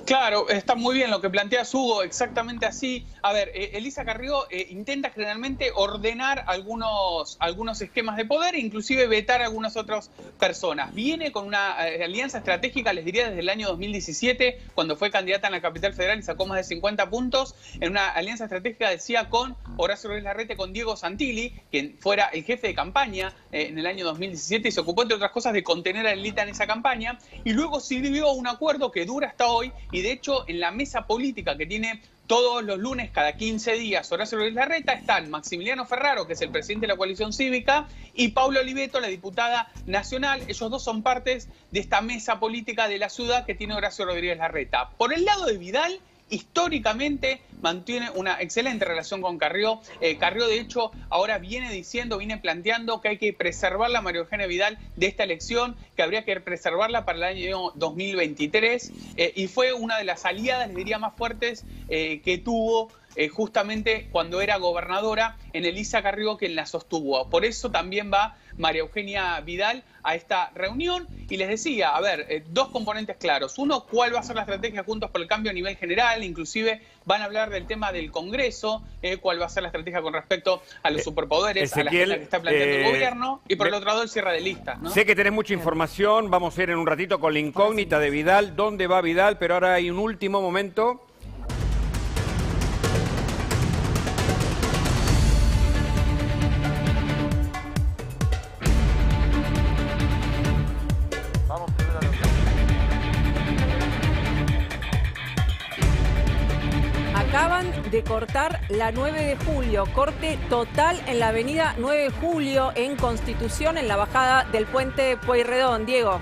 Claro, está muy bien lo que planteas, Hugo, exactamente así. A ver, Elisa Carrió intenta generalmente ordenar algunos esquemas de poder e inclusive vetar a algunas otras personas. Viene con una alianza estratégica, les diría, desde el año 2017, cuando fue candidata en la capital federal y sacó más de 50 puntos, en una alianza estratégica, decía, con Horacio Rodríguez Larreta, con Diego Santilli, quien fuera el jefe de campaña en el año 2017 y se ocupó, entre otras cosas, de contener a Lilita en esa campaña. Y luego sirvió un acuerdo que dura hasta hoy. Y de hecho, en la mesa política que tiene todos los lunes, cada 15 días, Horacio Rodríguez Larreta, están Maximiliano Ferraro, que es el presidente de la coalición cívica, y Paula Oliveto, la diputada nacional. Ellos dos son partes de esta mesa política de la ciudad que tiene Horacio Rodríguez Larreta. Por el lado de Vidal, históricamente mantiene una excelente relación con Carrió. Carrió, de hecho, ahora viene planteando que hay que preservarla, María Eugenia Vidal, de esta elección, que habría que preservarla para el año 2023, y fue una de las aliadas, les diría, más fuertes que tuvo justamente cuando era gobernadora en Elisa Carrió, quien la sostuvo. Por eso también va María Eugenia Vidal a esta reunión y les decía, a ver, dos componentes claros. Uno, cuál va a ser la estrategia Juntos por el Cambio a nivel general, inclusive van a hablar del tema del Congreso, cuál va a ser la estrategia con respecto a los superpoderes, Ezequiel, a la agenda que está planteando el gobierno, y por el otro lado el cierre de listas, ¿no? Sé que tenés mucha información, vamos a ir en un ratito con la incógnita de Vidal, dónde va Vidal, pero ahora hay un último momento. Acaban de cortar la 9 de julio, corte total en la avenida 9 de julio en Constitución, en la bajada del puente Pueyrredón. Diego.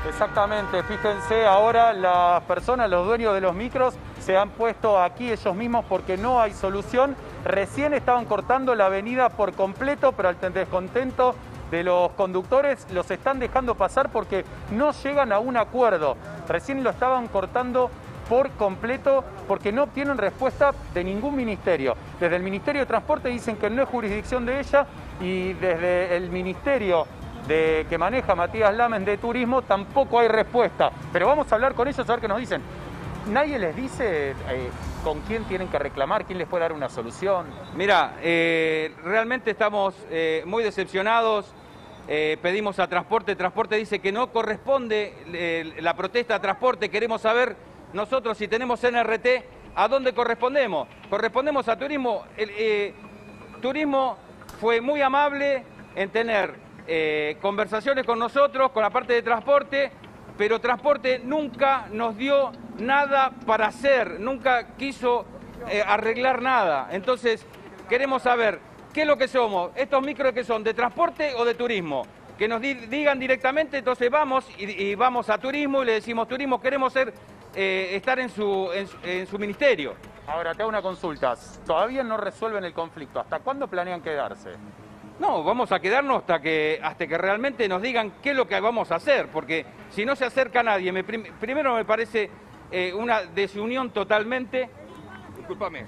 Exactamente, fíjense, ahora las personas, los dueños de los micros, se han puesto aquí ellos mismos porque no hay solución. Recién estaban cortando la avenida por completo, pero al descontento de los conductores los están dejando pasar porque no llegan a un acuerdo. Recién lo estaban cortando por completo porque no obtienen respuesta de ningún ministerio. Desde el Ministerio de Transporte dicen que no es jurisdicción de ella y desde el Ministerio que maneja Matías Lamen de Turismo tampoco hay respuesta. Pero vamos a hablar con ellos a ver qué nos dicen. ¿Nadie les dice con quién tienen que reclamar, quién les puede dar una solución? Mira, realmente estamos muy decepcionados. Pedimos a Transporte dice que no corresponde la protesta a Transporte. Queremos saber nosotros, si tenemos NRT, ¿a dónde correspondemos? Correspondemos a Turismo. Turismo fue muy amable en tener conversaciones con nosotros, con la parte de Transporte, pero Transporte nunca nos dio nada para hacer, nunca quiso arreglar nada. Entonces, queremos saber qué es lo que somos, estos micros que son, ¿de Transporte o de Turismo? Que nos digan directamente, entonces vamos y vamos a Turismo y le decimos, Turismo, queremos estar en su ministerio. Ahora, te hago una consulta. Todavía no resuelven el conflicto. ¿Hasta cuándo planean quedarse? No, vamos a quedarnos hasta que realmente nos digan qué es lo que vamos a hacer, porque si no se acerca nadie, primero me parece una desunión totalmente. Discúlpame,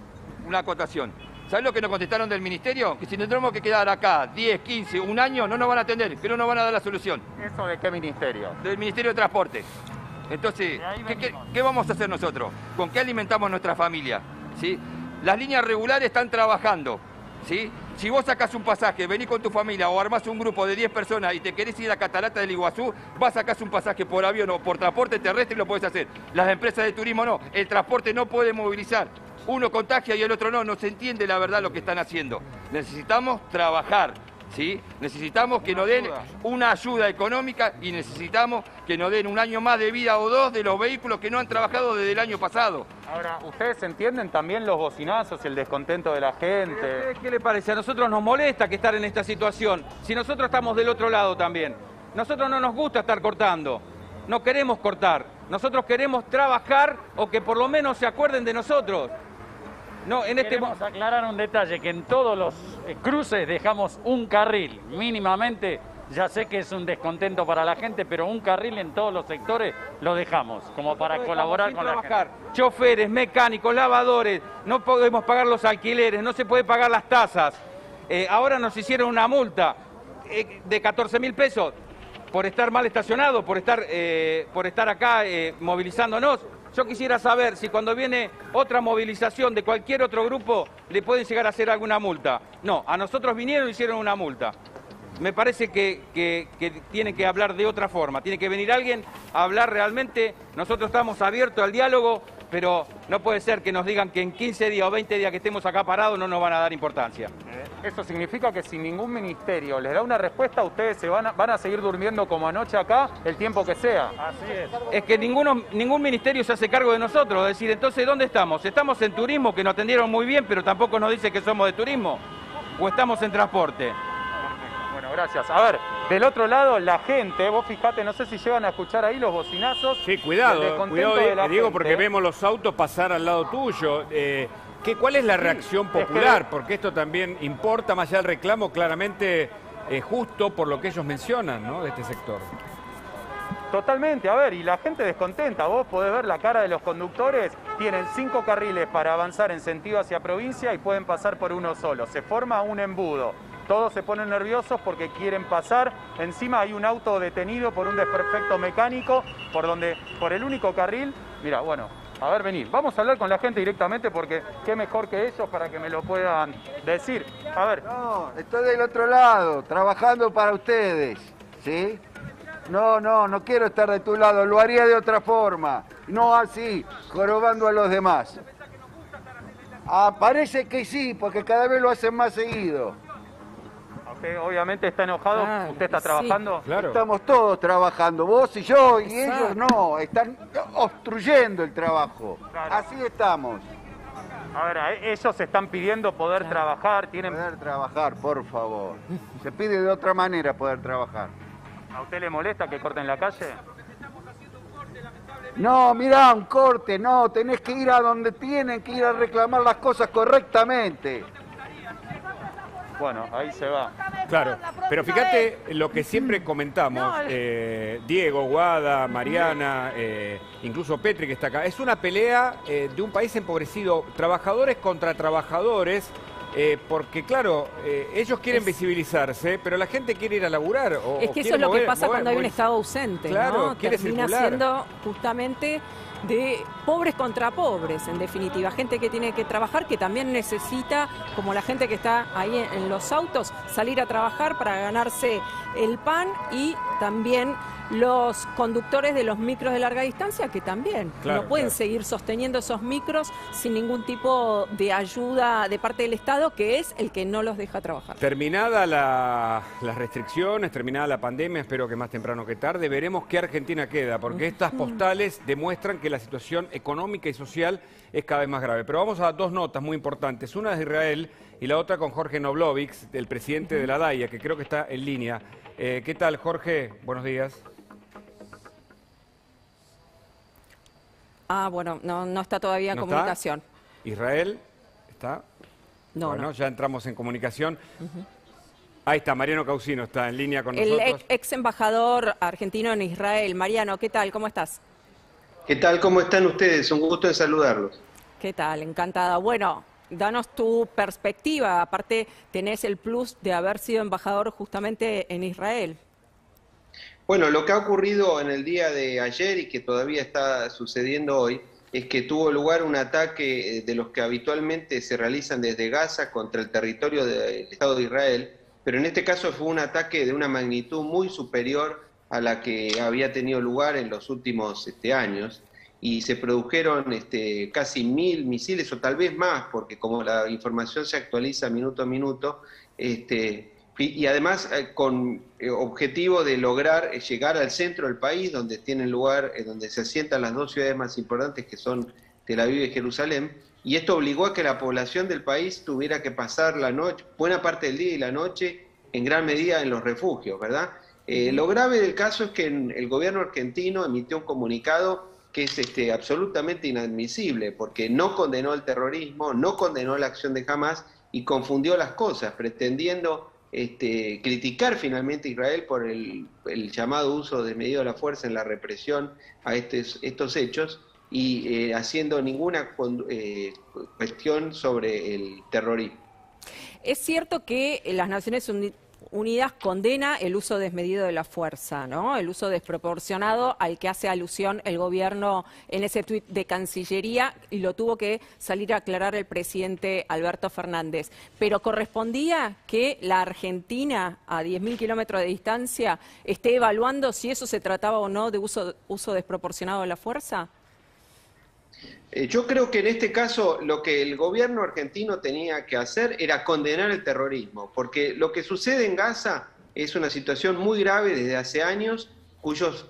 una acotación. ¿Sabes lo que nos contestaron del ministerio? Que si nos tenemos que quedar acá 10, 15, un año, no nos van a atender, que no nos van a dar la solución. ¿Eso de qué ministerio? Del Ministerio de Transporte. Entonces, ¿qué vamos a hacer nosotros? ¿Con qué alimentamos nuestra familia? ¿Sí? Las líneas regulares están trabajando. ¿Sí? Si vos sacás un pasaje, venís con tu familia o armás un grupo de 10 personas y te querés ir a Catarata del Iguazú, vas a sacar un pasaje por avión o por transporte terrestre y lo podés hacer. Las empresas de turismo no. El transporte no puede movilizar. Uno contagia y el otro no. No se entiende la verdad lo que están haciendo. Necesitamos trabajar. ¿Sí? Necesitamos que nos den una ayuda económica y necesitamos que nos den un año más de vida o dos de los vehículos que no han trabajado desde el año pasado. Ahora, ¿ustedes entienden también los bocinazos y el descontento de la gente? ¿Qué le parece? A nosotros nos molesta que estar en esta situación. Si nosotros estamos del otro lado también. Nosotros no nos gusta estar cortando. No queremos cortar. Nosotros queremos trabajar o que por lo menos se acuerden de nosotros. No, queremos aclarar un detalle, que en todos los cruces dejamos un carril, mínimamente. Ya sé que es un descontento para la gente, pero un carril en todos los sectores lo dejamos, como para colaborar con la gente. Choferes, mecánicos, lavadores, no podemos pagar los alquileres, no se puede pagar las tasas. Ahora nos hicieron una multa de 14.000 pesos. por estar mal estacionado, por estar acá movilizándonos. Yo quisiera saber si cuando viene otra movilización de cualquier otro grupo le pueden llegar a hacer alguna multa. No, a nosotros vinieron y hicieron una multa. Me parece que tiene que hablar de otra forma. Tiene que venir alguien a hablar realmente. Nosotros estamos abiertos al diálogo, pero no puede ser que nos digan que en 15 días o 20 días que estemos acá parados no nos van a dar importancia. Eso significa que si ningún ministerio les da una respuesta, ustedes van a seguir durmiendo como anoche acá el tiempo que sea. Así es. Es que ningún ministerio se hace cargo de nosotros. Es decir, entonces, ¿dónde estamos? ¿Estamos en turismo, que nos atendieron muy bien, pero tampoco nos dice que somos de turismo? ¿O estamos en transporte? Bueno, gracias. A ver, del otro lado, la gente, vos fijate, no sé si llegan a escuchar ahí los bocinazos. Sí, cuidado, de Diego, gente, porque vemos los autos pasar al lado tuyo. ¿Cuál es la reacción popular? Porque esto también importa, más allá del reclamo, claramente justo por lo que ellos mencionan, ¿no?, de este sector. Totalmente, a ver, y la gente descontenta. Vos podés ver la cara de los conductores. Tienen 5 carriles para avanzar en sentido hacia provincia y pueden pasar por uno solo. Se forma un embudo. Todos se ponen nerviosos porque quieren pasar. Encima hay un auto detenido por un desperfecto mecánico por el único carril. Mira, bueno, a ver, vení. Vamos a hablar con la gente directamente porque qué mejor que ellos para que me lo puedan decir. A ver. No, estoy del otro lado, trabajando para ustedes, ¿sí? No quiero estar de tu lado, lo haría de otra forma, no así, jorobando a los demás. Parece que sí, porque cada vez lo hacen más seguido. Usted obviamente está enojado, ¿usted está trabajando? Sí, claro. Estamos todos trabajando, vos y yo, y ellos no, están obstruyendo el trabajo. Claro. Así estamos. A ver, ellos están pidiendo poder trabajar, Poder trabajar, por favor. Se pide de otra manera poder trabajar. ¿A usted le molesta que corten la calle? No, mirá, un corte, no, tenés que ir a donde tienen que ir a reclamar las cosas correctamente. Bueno, ahí se va. Claro, pero fíjate lo que siempre comentamos, Diego, Guada, Mariana, incluso Petri que está acá, es una pelea de un país empobrecido, trabajadores contra trabajadores, porque claro, ellos quieren visibilizarse, pero la gente quiere ir a laburar. Es que eso es lo que pasa cuando hay un Estado ausente, claro, ¿no? Quiere Termina circular. siendo justamente de pobres contra pobres, en definitiva. Gente que tiene que trabajar, que también necesita, como la gente que está ahí en los autos, salir a trabajar para ganarse el pan, y también los conductores de los micros de larga distancia, que también no pueden seguir sosteniendo esos micros sin ningún tipo de ayuda de parte del Estado, que es el que no los deja trabajar. Terminada las restricciones, terminada la pandemia, espero que más temprano que tarde, veremos qué Argentina queda, porque estas postales demuestran que la situación económica y social es cada vez más grave. Pero vamos a dos notas muy importantes, una de Israel y la otra con Jorge Noblovic, el presidente de la DAIA, que creo que está en línea. ¿Qué tal, Jorge? Buenos días. Bueno, no está todavía en comunicación. ¿Israel está? No, bueno, ya entramos en comunicación. Ahí está, Mariano Causino está en línea con nosotros. El ex embajador argentino en Israel. Mariano, ¿qué tal? ¿Cómo estás? ¿Qué tal? ¿Cómo están ustedes? Un gusto de saludarlos. ¿Qué tal? Encantada. Bueno, danos tu perspectiva. Aparte, tenés el plus de haber sido embajador justamente en Israel. Bueno, lo que ha ocurrido en el día de ayer y que todavía está sucediendo hoy es que tuvo lugar un ataque de los que habitualmente se realizan desde Gaza contra el territorio del Estado de Israel, pero en este caso fue un ataque de una magnitud muy superior a la que había tenido lugar en los últimos años, y se produjeron casi 1000 misiles o tal vez más, porque como la información se actualiza minuto a minuto, y además con objetivo de lograr llegar al centro del país, donde tienen lugar, donde se asientan las dos ciudades más importantes, que son Tel Aviv y Jerusalén, y esto obligó a que la población del país tuviera que pasar la noche, buena parte del día y la noche, en gran medida en los refugios, ¿verdad? Lo grave del caso es que el gobierno argentino emitió un comunicado que es absolutamente inadmisible, porque no condenó el terrorismo, no condenó la acción de Hamás y confundió las cosas, pretendiendo criticar finalmente a Israel por el llamado uso desmedido de la fuerza en la represión a estos hechos, y haciendo ninguna cuestión sobre el terrorismo. Es cierto que las Naciones Unidas condena el uso desmedido de la fuerza, ¿no? El uso desproporcionado al que hace alusión el gobierno en ese tuit de Cancillería, y lo tuvo que salir a aclarar el presidente Alberto Fernández. Pero ¿correspondía que la Argentina, a 10.000 kilómetros de distancia, esté evaluando si eso se trataba o no de uso desproporcionado de la fuerza? Yo creo que en este caso lo que el gobierno argentino tenía que hacer era condenar el terrorismo, porque lo que sucede en Gaza es una situación muy grave desde hace años, los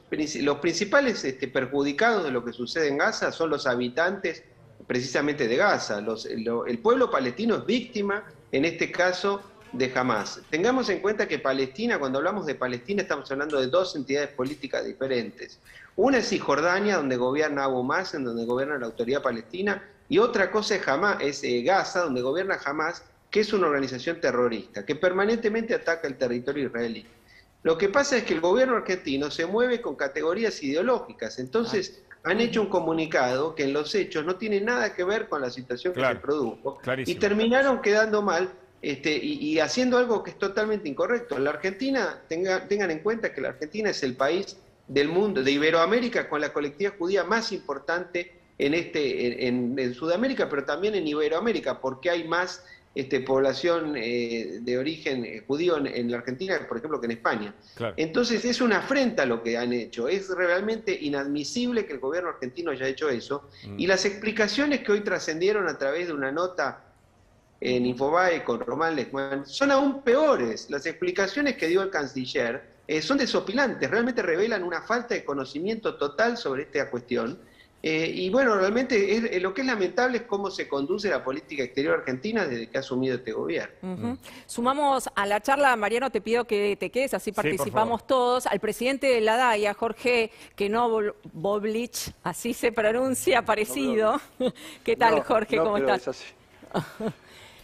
principales perjudicados de lo que sucede en Gaza son los habitantes precisamente de Gaza. El pueblo palestino es víctima, en este caso, de Hamás. Tengamos en cuenta que Palestina, cuando hablamos de Palestina, estamos hablando de dos entidades políticas diferentes. Una es Cisjordania, donde gobierna Abu Mazen, donde gobierna la autoridad palestina, y otra cosa es Gaza, donde gobierna Hamás, que es una organización terrorista, que permanentemente ataca el territorio israelí. Lo que pasa es que el gobierno argentino se mueve con categorías ideológicas, entonces han hecho un comunicado que en los hechos no tiene nada que ver con la situación que se produjo, y terminaron quedando mal y haciendo algo que es totalmente incorrecto. La Argentina, tengan en cuenta que la Argentina es el país del mundo, de Iberoamérica, con la colectividad judía más importante en Sudamérica, pero también en Iberoamérica, porque hay más población de origen judío en la Argentina, por ejemplo, que en España. Claro. Entonces es una afrenta lo que han hecho, es realmente inadmisible que el gobierno argentino haya hecho eso, y las explicaciones que hoy trascendieron a través de una nota en Infobae con Román Lechmann son aún peores. Las explicaciones que dio el canciller son desopilantes, realmente revelan una falta de conocimiento total sobre esta cuestión. Y bueno, realmente lo que es lamentable es cómo se conduce la política exterior argentina desde que ha asumido este gobierno. Sumamos a la charla, Mariano, te pido que te quedes, así participamos todos, al presidente de la DAIA, Jorge Knoblauch, así se pronuncia, parecido. ¿Qué tal, Jorge? ¿Cómo estás?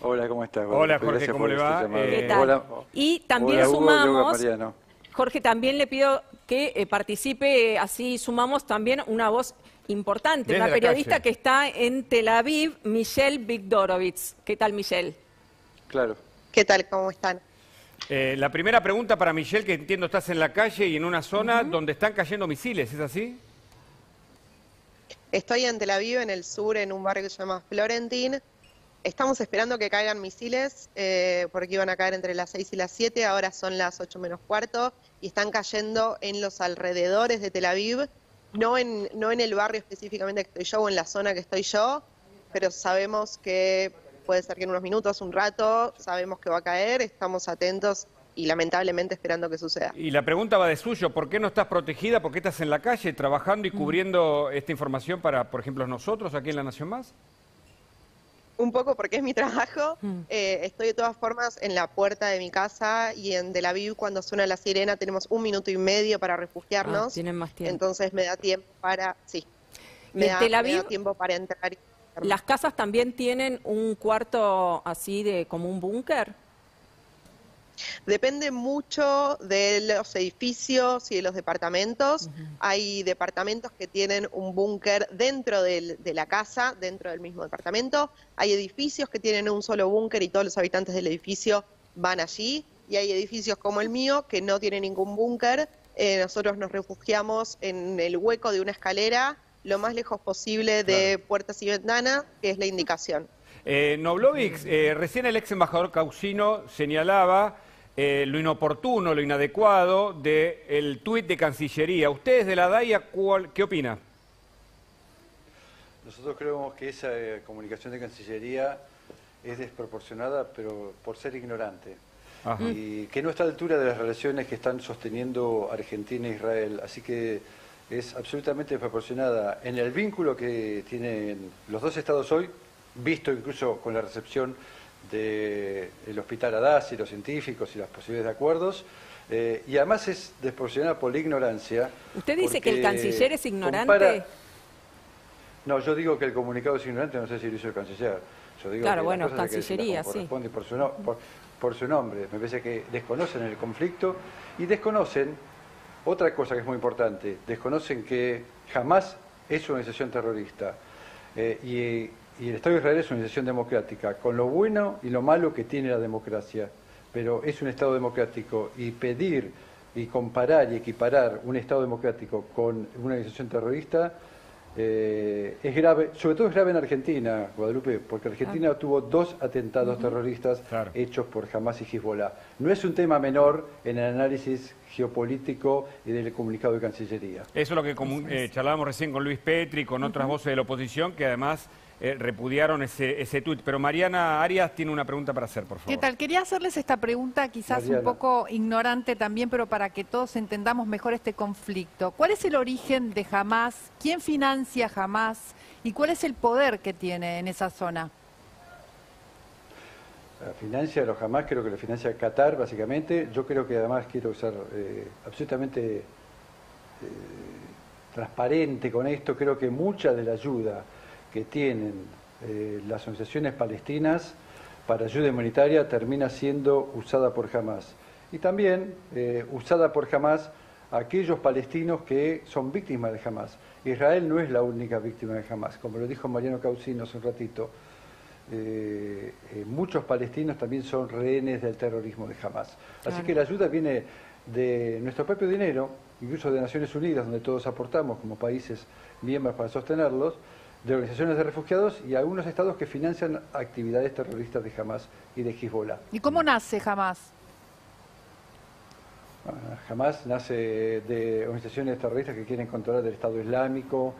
Hola, ¿cómo estás? Hola, Jorge, ¿cómo le va? ¿Qué tal? Hola. Y también Hola, Hugo, sumamos... Mariano. Jorge, también le pido que participe, así sumamos también una voz importante, desde una periodista que está en Tel Aviv, Michelle Vigdorovich. ¿Qué tal, Michelle? Claro. ¿Qué tal? ¿Cómo están? La primera pregunta para Michelle, que entiendo estás en la calle y en una zona donde están cayendo misiles, ¿es así? Estoy en Tel Aviv, en el sur, en un barrio que se llama Florentin. Estamos esperando que caigan misiles, porque iban a caer entre las 6 y las 7, ahora son las 8 menos cuarto, y están cayendo en los alrededores de Tel Aviv, no en el barrio específicamente que estoy yo o en la zona que estoy yo, pero sabemos que puede ser que en unos minutos, un rato, sabemos que va a caer, estamos atentos y lamentablemente esperando que suceda. Y la pregunta va de suyo, ¿por qué no estás protegida? ¿Por qué estás en la calle trabajando y cubriendo esta información para, por ejemplo, nosotros aquí en La Nación Más? Un poco porque es mi trabajo. Estoy de todas formas en la puerta de mi casa y en Tel Aviv cuando suena la sirena tenemos 1 minuto y medio para refugiarnos. Tienen más tiempo. Entonces me da tiempo para... Sí, me da tiempo para entrar. ¿Las casas también tienen un cuarto así de como un búnker? Depende mucho de los edificios y de los departamentos. Hay departamentos que tienen un búnker dentro de la casa, dentro del mismo departamento. Hay edificios que tienen un solo búnker y todos los habitantes del edificio van allí. Y hay edificios como el mío que no tienen ningún búnker. Nosotros nos refugiamos en el hueco de una escalera, lo más lejos posible de puertas y ventanas, que es la indicación. Knoblauch, recién el ex embajador Causino señalaba lo inoportuno, lo inadecuado del tuit de Cancillería. ¿Ustedes de la DAIA qué opina? Nosotros creemos que esa comunicación de Cancillería es desproporcionada, pero por ser ignorante. Ajá. Y que no está a la altura de las relaciones que están sosteniendo Argentina e Israel. Así que es absolutamente desproporcionada en el vínculo que tienen los dos estados hoy, visto incluso con la recepción del Hospital Adás y los científicos y las posibilidades de acuerdos, y además es desproporcionada por la ignorancia. ¿Usted dice que el canciller es ignorante? No, yo digo que el comunicado es ignorante, no sé si lo hizo el canciller. Yo digo claro, que bueno, Cancillería, sí. Corresponde por su nombre. Me parece que desconocen el conflicto y desconocen otra cosa que es muy importante. Desconocen que jamás es una organización terrorista. Y el Estado de Israel es una organización democrática, con lo bueno y lo malo que tiene la democracia. pero es un Estado democrático, y pedir y comparar y equiparar un Estado democrático con una organización terrorista es grave. Sobre todo es grave en Argentina, Guadalupe, porque Argentina tuvo 2 atentados terroristas hechos por Hamás y Hezbollah. No es un tema menor en el análisis geopolítico y del comunicado de Cancillería. Eso es lo que charlábamos recién con Luis Petri, con otras voces de la oposición, que además repudiaron ese tuit. Pero Mariana Arias tiene una pregunta para hacer, por favor. ¿Qué tal? Quería hacerles esta pregunta, quizás Mariana, un poco ignorante también, pero para que todos entendamos mejor este conflicto. ¿Cuál es el origen de Hamás? ¿Quién financia Hamás? ¿Y cuál es el poder que tiene en esa zona? La financia los Hamás, creo que lo financia Qatar, básicamente. Yo creo que además quiero ser absolutamente transparente con esto. Creo que mucha de la ayuda que tienen las organizaciones palestinas para ayuda humanitaria termina siendo usada por Hamás. Y también usada por Hamás a aquellos palestinos que son víctimas de Hamás. Israel no es la única víctima de Hamás. Como lo dijo Mariano Causino hace un ratito, muchos palestinos también son rehenes del terrorismo de Hamás. Así que la ayuda viene de nuestro propio dinero, incluso de Naciones Unidas, donde todos aportamos como países miembros para sostenerlos, de organizaciones de refugiados y algunos estados que financian actividades terroristas de Hamás y de Hezbollah. ¿Y cómo nace Hamás? Hamás nace de organizaciones terroristas que quieren controlar el Estado Islámico,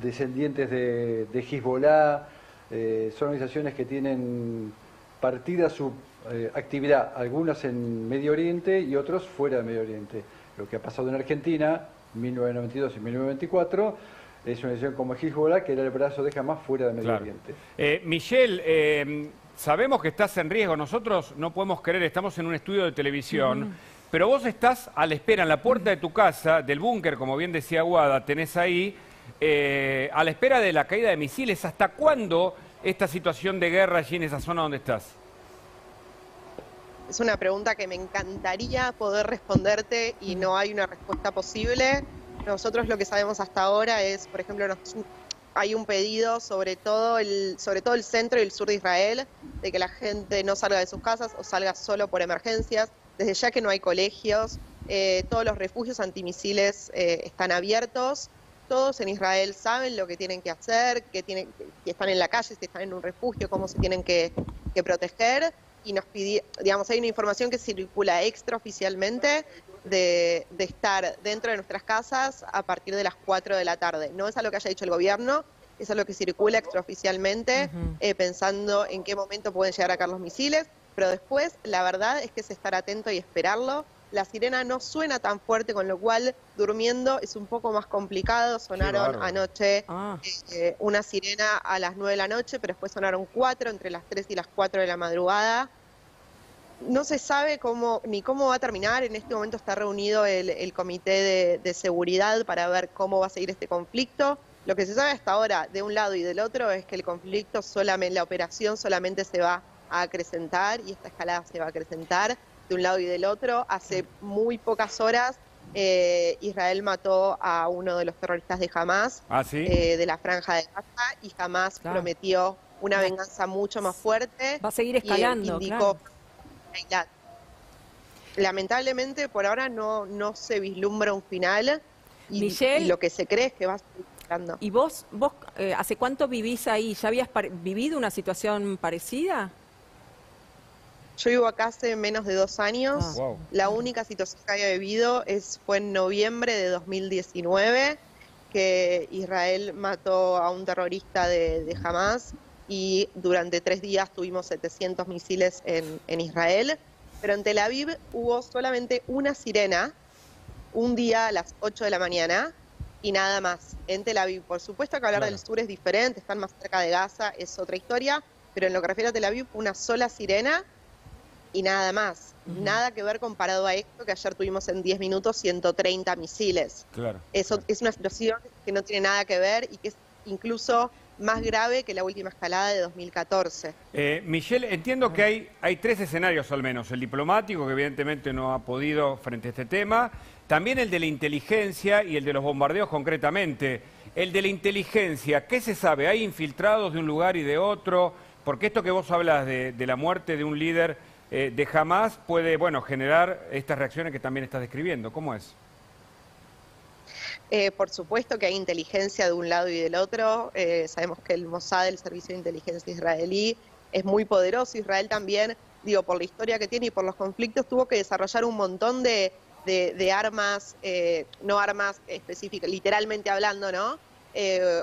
descendientes de Hezbollah, son organizaciones que tienen partida su actividad, algunas en Medio Oriente y otros fuera de Medio Oriente. Lo que ha pasado en Argentina, 1992 y 1994, es una organización como Hezbollah, que era el brazo de Hamás fuera de Medio Oriente. Michelle, sabemos que estás en riesgo. Nosotros no podemos creer, estamos en un estudio de televisión, pero vos estás a la espera, en la puerta de tu casa, del búnker, como bien decía Guada, tenés ahí, a la espera de la caída de misiles. ¿Hasta cuándo esta situación de guerra allí en esa zona donde estás? Es una pregunta que me encantaría poder responderte y no hay una respuesta posible. Nosotros lo que sabemos hasta ahora es, por ejemplo, hay un pedido sobre todo el centro y el sur de Israel, de que la gente no salga de sus casas o salga solo por emergencias, desde ya que no hay colegios, todos los refugios antimisiles están abiertos, todos en Israel saben lo que tienen que hacer, que están en la calle, si están en un refugio, cómo se tienen que proteger, y nos digamos, hay una información que circula extraoficialmente de estar dentro de nuestras casas a partir de las 4 de la tarde. No es algo que haya dicho el gobierno, es algo que circula extraoficialmente, pensando en qué momento pueden llegar a caer los misiles, pero después la verdad es que es estar atento y esperarlo. La sirena no suena tan fuerte, con lo cual durmiendo es un poco más complicado. Sonaron anoche una sirena a las 9 de la noche, pero después sonaron 4 entre las 3 y las 4 de la madrugada. No se sabe ni cómo va a terminar. En este momento está reunido el comité de seguridad para ver cómo va a seguir este conflicto. Lo que se sabe hasta ahora de un lado y del otro es que el conflicto, la operación solamente se va a acrecentar, y esta escalada se va a acrecentar de un lado y del otro. Hace muy pocas horas Israel mató a uno de los terroristas de Hamás, de la Franja de Gaza, y Hamás prometió una venganza mucho más fuerte. Va a seguir escalando, indicó, lamentablemente por ahora no se vislumbra un final, y lo que se cree es que va a seguir escalando. ¿Y vos hace cuánto vivís ahí? ¿Ya habías vivido una situación parecida? Yo vivo acá hace menos de 2 años. La única situación que había vivido fue en noviembre de 2019, que Israel mató a un terrorista de Hamás, y durante 3 días tuvimos 700 misiles en Israel. Pero en Tel Aviv hubo solamente una sirena, un día a las 8 de la mañana, y nada más. En Tel Aviv, por supuesto que hablar del sur es diferente, están más cerca de Gaza, es otra historia, pero en lo que refiere a Tel Aviv, una sola sirena y nada más. Nada que ver comparado a esto, que ayer tuvimos en 10 minutos 130 misiles. Eso es una situación que no tiene nada que ver y que es incluso más grave que la última escalada de 2014. Michelle, entiendo que hay 3 escenarios al menos. El diplomático, que evidentemente no ha podido frente a este tema. También el de la inteligencia y el de los bombardeos concretamente. El de la inteligencia, ¿qué se sabe? ¿Hay infiltrados de un lugar y de otro? Porque esto que vos hablas de la muerte de un líder de Hamás puede, bueno, generar estas reacciones que también estás describiendo. ¿Cómo es? Por supuesto que hay inteligencia de un lado y del otro. Sabemos que el Mossad, el servicio de inteligencia israelí, es muy poderoso. Israel también, digo, por la historia que tiene y por los conflictos, tuvo que desarrollar un montón de armas, no armas específicas, literalmente hablando, ¿no?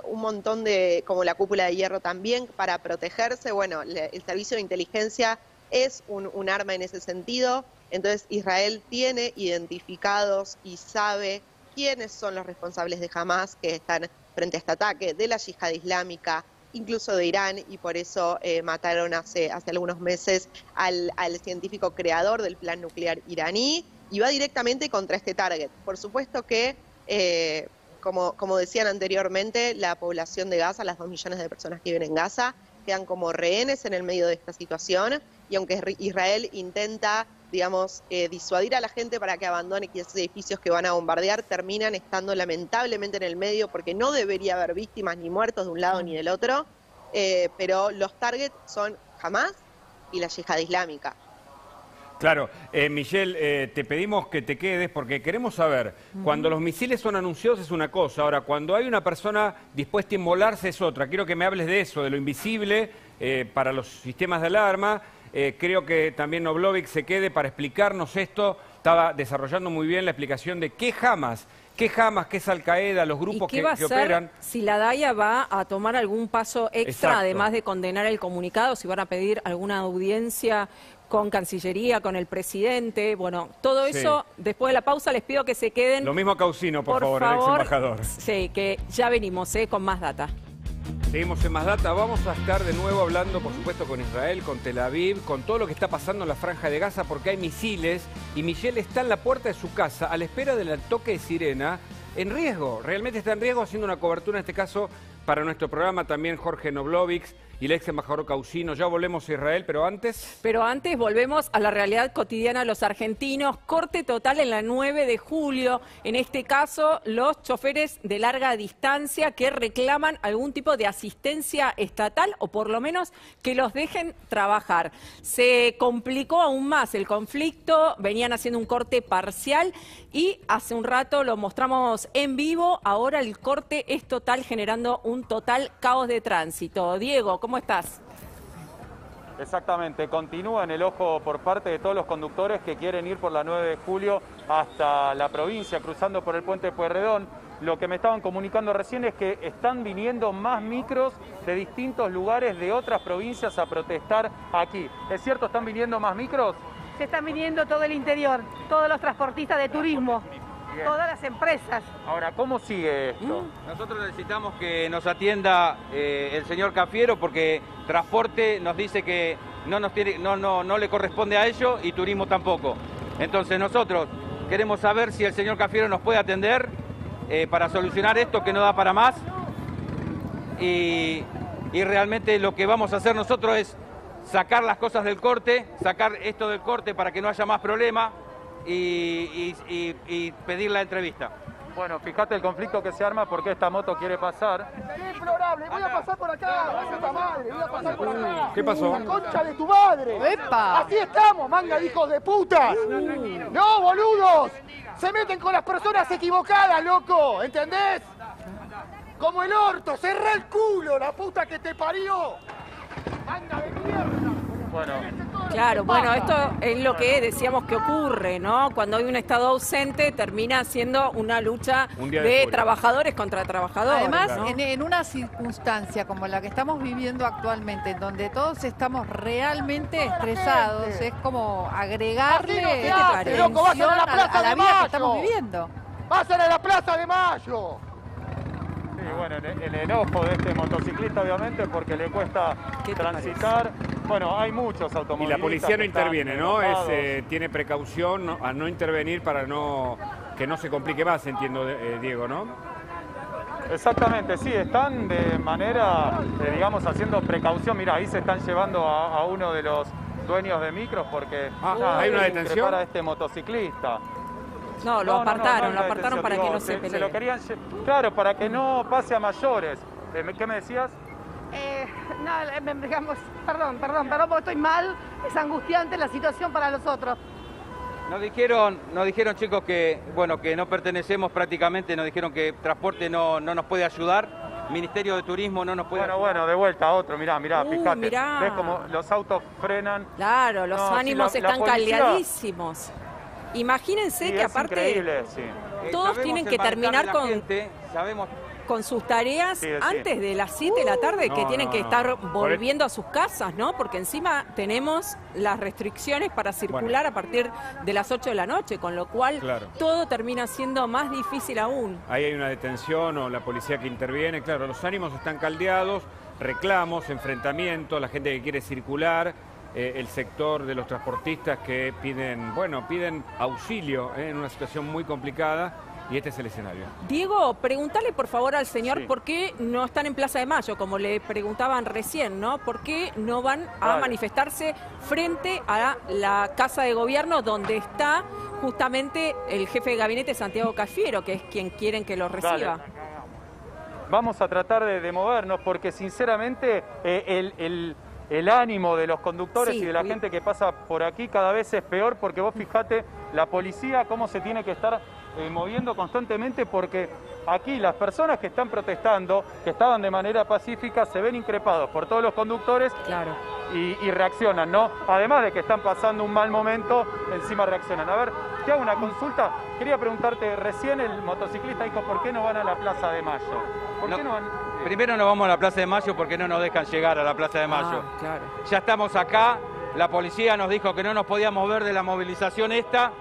Un montón de, como la cúpula de hierro también, para protegerse. Bueno, el servicio de inteligencia es un arma en ese sentido. Entonces Israel tiene identificados y sabe quiénes son los responsables de Hamás que están frente a este ataque, de la yihad islámica, incluso de Irán, y por eso mataron hace algunos meses al científico creador del plan nuclear iraní, y va directamente contra este target. Por supuesto que, como decían anteriormente, la población de Gaza, las 2 millones de personas que viven en Gaza, quedan como rehenes en el medio de esta situación, y aunque Israel intenta, digamos, disuadir a la gente para que abandone esos edificios que van a bombardear, terminan estando lamentablemente en el medio, porque no debería haber víctimas ni muertos de un lado ni del otro, pero los targets son Hamás y la yihad islámica. Claro, Michelle, te pedimos que te quedes porque queremos saber, cuando los misiles son anunciados es una cosa, ahora cuando hay una persona dispuesta a inmolarse es otra. Quiero que me hables de eso, de lo invisible para los sistemas de alarma. Creo que también Noblovic se quede para explicarnos esto. Estaba desarrollando muy bien la explicación de qué Hamás, qué es Al Qaeda, los grupos que operan. Si la DAIA va a tomar algún paso extra, Exacto. Además de condenar el comunicado, si van a pedir alguna audiencia con Cancillería, con el presidente, bueno, todo eso, después de la pausa les pido que se queden. Lo mismo a Causino, por favor, el ex embajador. Sí, que ya venimos con más data. Seguimos en Más Data, vamos a estar de nuevo hablando, por supuesto, con Israel, con Tel Aviv, con todo lo que está pasando en la Franja de Gaza, porque hay misiles y Michelle está en la puerta de su casa a la espera del toque de sirena, en riesgo, realmente está en riesgo, haciendo una cobertura, en este caso, para nuestro programa, también Jorge Noblovic y el ex embajador Causino. Ya volvemos a Israel, pero antes... Pero antes volvemos a la realidad cotidiana de los argentinos. Corte total en la 9 de julio. En este caso, los choferes de larga distancia que reclaman algún tipo de asistencia estatal o por lo menos que los dejen trabajar. Se complicó aún más el conflicto. Venían haciendo un corte parcial y hace un rato lo mostramos en vivo. Ahora el corte es total, generando un total caos de tránsito. Diego, ¿cómo estás? Exactamente, continúa en el ojo por parte de todos los conductores que quieren ir por la 9 de julio hasta la provincia, cruzando por el puente de Pueyrredón. Lo que me estaban comunicando recién es que están viniendo más micros de distintos lugares de otras provincias a protestar aquí. ¿Es cierto, están viniendo más micros? Se están viniendo todo el interior, todos los transportistas de turismo. Bien. Todas las empresas. Ahora, ¿cómo sigue esto? Nosotros necesitamos que nos atienda el señor Cafiero porque transporte nos dice que no le corresponde a ello y turismo tampoco. Entonces nosotros queremos saber si el señor Cafiero nos puede atender para solucionar esto que no da para más y realmente lo que vamos a hacer nosotros es sacar las cosas del corte, sacar esto del corte para que no haya más problema. Y pedir la entrevista. Bueno, fíjate el conflicto que se arma porque esta moto quiere pasar. Es deplorable, voy a pasar por acá, puta madre, voy a pasar por acá. ¿Qué pasó? La concha de tu madre. ¡Epa! Así estamos, manga de hijos de puta. No, boludos. Se meten con las personas equivocadas, loco, ¿entendés? Como el orto, cerrá el culo, la puta que te parió. Manga de mierda. Bueno. Claro, bueno, esto es lo que decíamos que ocurre, ¿no? Cuando hay un Estado ausente termina siendo una lucha de trabajadores contra trabajadores. Además, ¿no? en una circunstancia como la que estamos viviendo actualmente, en donde todos estamos realmente estresados, es como agregarle tensión a la vida que estamos viviendo. ¡Pasen a la Plaza de Mayo! Sí, bueno, el enojo de este motociclista, obviamente, porque le cuesta transitar. Bueno, hay muchos automovilistas. Y la policía no interviene, ¿no? Tiene precaución a no intervenir para que no se complique más, entiendo, Diego, ¿no? Exactamente, sí, están de manera, digamos, haciendo precaución. Mirá, ahí se están llevando a uno de los dueños de micros porque ¿hay una detención para este motociclista. No, lo apartaron para que no se pelee. Se lo querían, claro, para que no pase a mayores. ¿Qué me decías? Digamos, perdón, porque estoy mal, es angustiante la situación para nosotros. Nos dijeron chicos que, bueno, que no pertenecemos prácticamente, nos dijeron que transporte no nos puede ayudar, Ministerio de Turismo no nos puede ayudar. Bueno, de vuelta a otro, mirá, fíjate, mirá. ves cómo los autos frenan. Claro, los ánimos están policía... caldeadísimos. Imagínense que aparte increíble, sí. todos tienen que terminar sabemos con sus tareas antes de las 7 de la tarde, que tienen que estar volviendo a sus casas, ¿no? Porque encima tenemos las restricciones para circular a partir de las 8 de la noche, con lo cual todo termina siendo más difícil aún. Ahí hay una detención o la policía que interviene, claro, los ánimos están caldeados, reclamos, enfrentamientos, la gente que quiere circular, el sector de los transportistas que piden auxilio en una situación muy complicada. Y este es el escenario. Diego, pregúntale por favor al señor por qué no están en Plaza de Mayo, como le preguntaban recién, ¿no? ¿Por qué no van a manifestarse frente a la Casa de Gobierno, donde está justamente el jefe de gabinete, Santiago Cafiero, que es quien quieren que lo reciba? Vamos a tratar de movernos, porque sinceramente el ánimo de los conductores y de la gente que pasa por aquí cada vez es peor, porque vos fijate la policía cómo se tiene que estar moviendo constantemente, porque aquí las personas que están protestando, que estaban de manera pacífica, se ven increpados por todos los conductores y reaccionan, ¿no? Además de que están pasando un mal momento, encima reaccionan. A ver, te hago una consulta. Quería preguntarte, recién el motociclista dijo, ¿por qué no van a la Plaza de Mayo? ¿Por qué no van? Primero no vamos a la Plaza de Mayo porque no nos dejan llegar a la Plaza de Mayo. Ya estamos acá, la policía nos dijo que no nos podíamos ver de la movilización esta,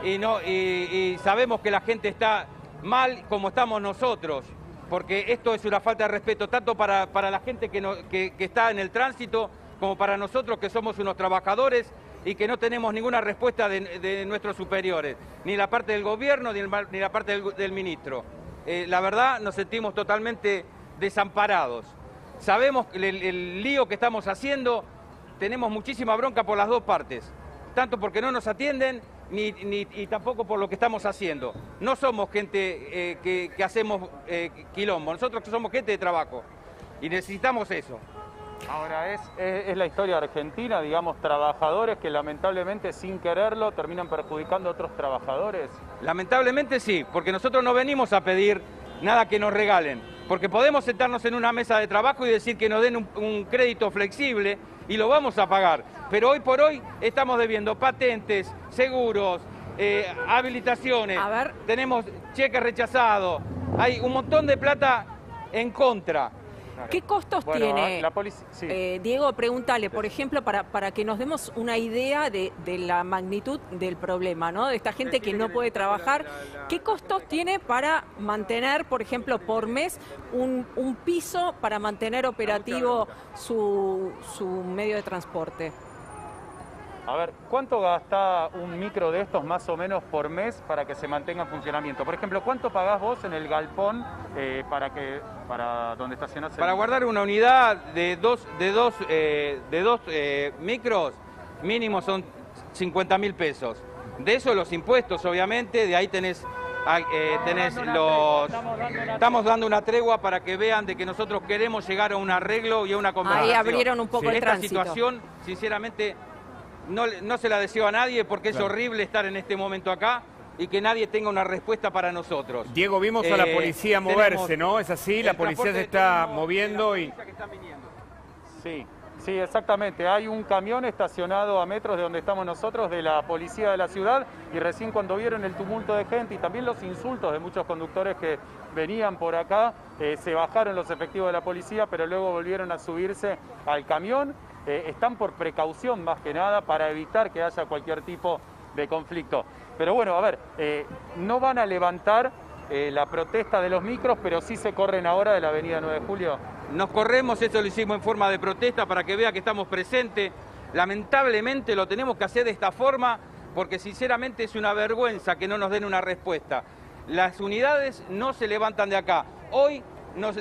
y sabemos que la gente está mal como estamos nosotros, porque esto es una falta de respeto tanto para la gente que está en el tránsito como para nosotros que somos unos trabajadores y que no tenemos ninguna respuesta de nuestros superiores, ni la parte del gobierno ni la parte del ministro. La verdad nos sentimos totalmente desamparados. Sabemos el lío que estamos haciendo, tenemos muchísima bronca por las dos partes, tanto porque no nos atienden y tampoco por lo que estamos haciendo. No somos gente que hacemos quilombo, nosotros somos gente de trabajo y necesitamos eso. Ahora es la historia argentina, digamos, trabajadores que lamentablemente sin quererlo terminan perjudicando a otros trabajadores. Lamentablemente sí, porque nosotros no venimos a pedir nada que nos regalen, porque podemos sentarnos en una mesa de trabajo y decir que nos den un crédito flexible y lo vamos a pagar, pero hoy por hoy estamos debiendo patentes, seguros, habilitaciones, tenemos cheques rechazados, hay un montón de plata en contra. ¿Qué costos tiene? Diego, pregúntale, por ejemplo, para que nos demos una idea de la magnitud del problema, ¿no? De esta gente que no puede trabajar. ¿Qué costos tiene para mantener, por ejemplo, por mes un piso para mantener operativo su medio de transporte? A ver, ¿cuánto gasta un micro de estos más o menos por mes para que se mantenga en funcionamiento? Por ejemplo, ¿cuánto pagás vos en el galpón para donde estacionás? Para guardar una unidad de dos micros, mínimo son 50.000 pesos. De eso los impuestos, obviamente, de ahí tenés estamos dando una tregua para que vean de que nosotros queremos llegar a un arreglo y a una conversación. Ahí abrieron un poco el tránsito. Esta situación, sinceramente, no se la deseo a nadie porque es horrible estar en este momento acá y que nadie tenga una respuesta para nosotros. Diego, vimos a la policía moverse, ¿no? ¿Es así? La policía se está moviendo y... Sí, exactamente. Hay un camión estacionado a metros de donde estamos nosotros, de la policía de la ciudad, y recién cuando vieron el tumulto de gente y también los insultos de muchos conductores que venían por acá, se bajaron los efectivos de la policía, pero luego volvieron a subirse al camión. Están por precaución más que nada para evitar que haya cualquier tipo de conflicto. Pero bueno, a ver, no van a levantar la protesta de los micros, pero sí se corren ahora de la avenida 9 de Julio. Nos corremos, eso lo hicimos en forma de protesta para que vea que estamos presentes. Lamentablemente lo tenemos que hacer de esta forma porque sinceramente es una vergüenza que no nos den una respuesta. Las unidades no se levantan de acá. Hoy nos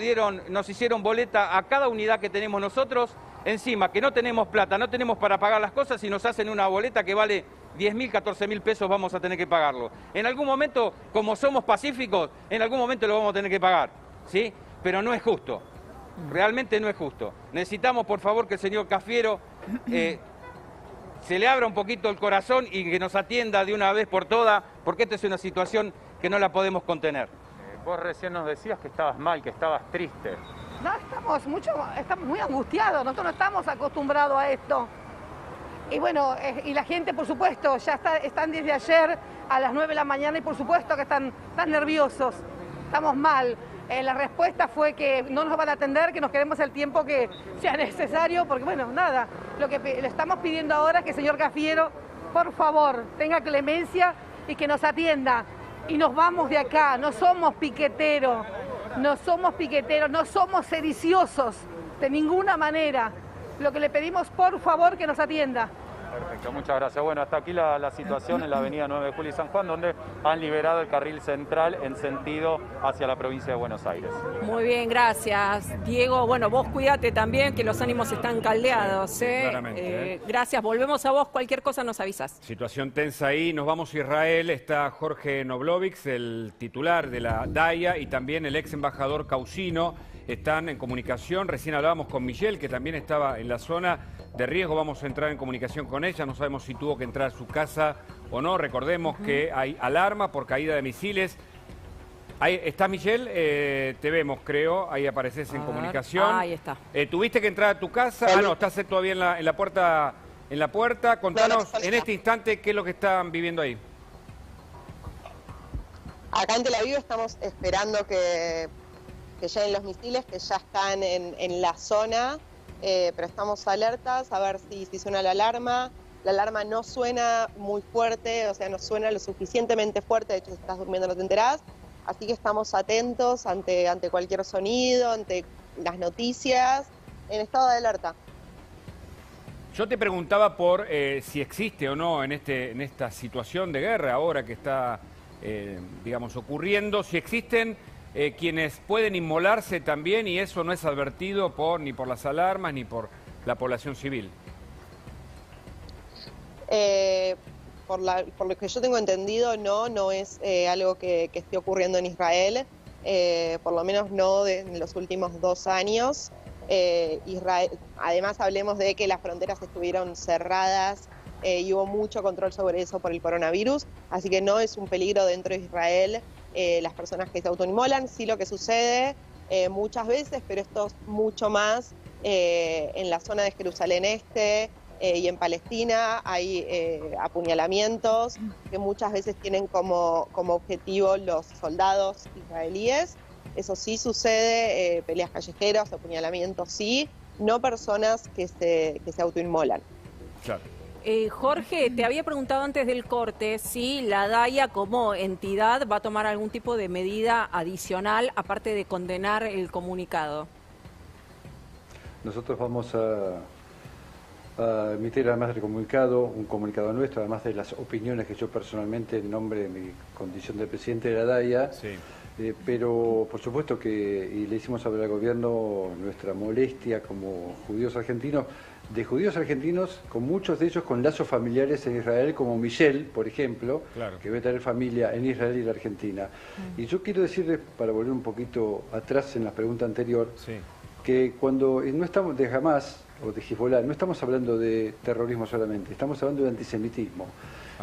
hicieron boleta a cada unidad que tenemos nosotros. Encima, que no tenemos plata, no tenemos para pagar las cosas y nos hacen una boleta que vale 10.000, 14.000 pesos, vamos a tener que pagarlo. En algún momento, como somos pacíficos, en algún momento lo vamos a tener que pagar, ¿sí? Pero no es justo. Realmente no es justo. Necesitamos, por favor, que el señor Cafiero se le abra un poquito el corazón y que nos atienda de una vez por todas, porque esta es una situación que no la podemos contener. Vos recién nos decías que estabas mal, que estabas triste. No, estamos muy angustiados, nosotros no estamos acostumbrados a esto. Y bueno, y la gente, por supuesto, ya están desde ayer a las 9 de la mañana y por supuesto que están nerviosos, estamos mal. La respuesta fue que no nos van a atender, que nos queremos el tiempo que sea necesario, porque bueno, nada, lo que le estamos pidiendo ahora es que el señor Cafiero, por favor, tenga clemencia y que nos atienda. Y nos vamos de acá, no somos piqueteros, no somos sediciosos, de ninguna manera. Lo que le pedimos, por favor, que nos atienda. Perfecto, muchas gracias. Bueno, hasta aquí la situación en la avenida 9 de Julio y San Juan, donde han liberado el carril central en sentido hacia la provincia de Buenos Aires. Muy bien, gracias, Diego. Bueno, vos cuídate también, que los ánimos están caldeados. Claramente, Gracias, volvemos a vos. Cualquier cosa nos avisas. Situación tensa ahí. Nos vamos a Israel. Está Jorge Noblovic, el titular de la DAIA, y también el ex embajador Causino. Están en comunicación. Recién hablábamos con Michelle, que también estaba en la zona de riesgo. Vamos a entrar en comunicación con ella. No sabemos si tuvo que entrar a su casa o no. Recordemos que hay alarma por caída de misiles. Ahí está Michelle, te vemos, creo. Ahí apareces en comunicación. Ahí está. ¿Tuviste que entrar a tu casa? Ah, no, estás todavía en la puerta. Contanos en este instante qué es lo que están viviendo ahí. Acá en Tel Aviv estamos esperando que lleguen los misiles, que ya están en la zona, pero estamos alertas a ver si suena la alarma. La alarma no suena muy fuerte, o sea, no suena lo suficientemente fuerte, de hecho si estás durmiendo no te enterás, así que estamos atentos ante cualquier sonido, ante las noticias, en estado de alerta. Yo te preguntaba por si existe o no en esta situación de guerra ahora que está, digamos, ocurriendo, si existen quienes pueden inmolarse también y eso no es advertido ni por las alarmas ni por la población civil. Por lo que yo tengo entendido, no es algo que esté ocurriendo en Israel, por lo menos no en los últimos 2 años. Israel, además hablemos de que las fronteras estuvieron cerradas y hubo mucho control sobre eso por el coronavirus, así que no es un peligro dentro de Israel las personas que se autoinmolan. Sí, lo que sucede muchas veces, pero esto es mucho más en la zona de Jerusalén Este y en Palestina hay apuñalamientos que muchas veces tienen como objetivo los soldados israelíes. Eso sí sucede, peleas callejeras, apuñalamientos sí, no personas que se autoinmolan. Claro. Jorge, te había preguntado antes del corte si la DAIA como entidad va a tomar algún tipo de medida adicional, aparte de condenar el comunicado. Nosotros vamos a emitir, además del comunicado, un comunicado nuestro, además de las opiniones que yo personalmente, en nombre de mi condición de presidente de la DAIA, pero por supuesto y le hicimos saber al gobierno nuestra molestia como judíos argentinos, con muchos de ellos con lazos familiares en Israel, como Michelle, por ejemplo, que debe tener familia en Israel y en Argentina. Y yo quiero decirles, para volver un poquito atrás en la pregunta anterior, que cuando no estamos de Hamas o de Hezbollah, no estamos hablando de terrorismo solamente, estamos hablando de antisemitismo.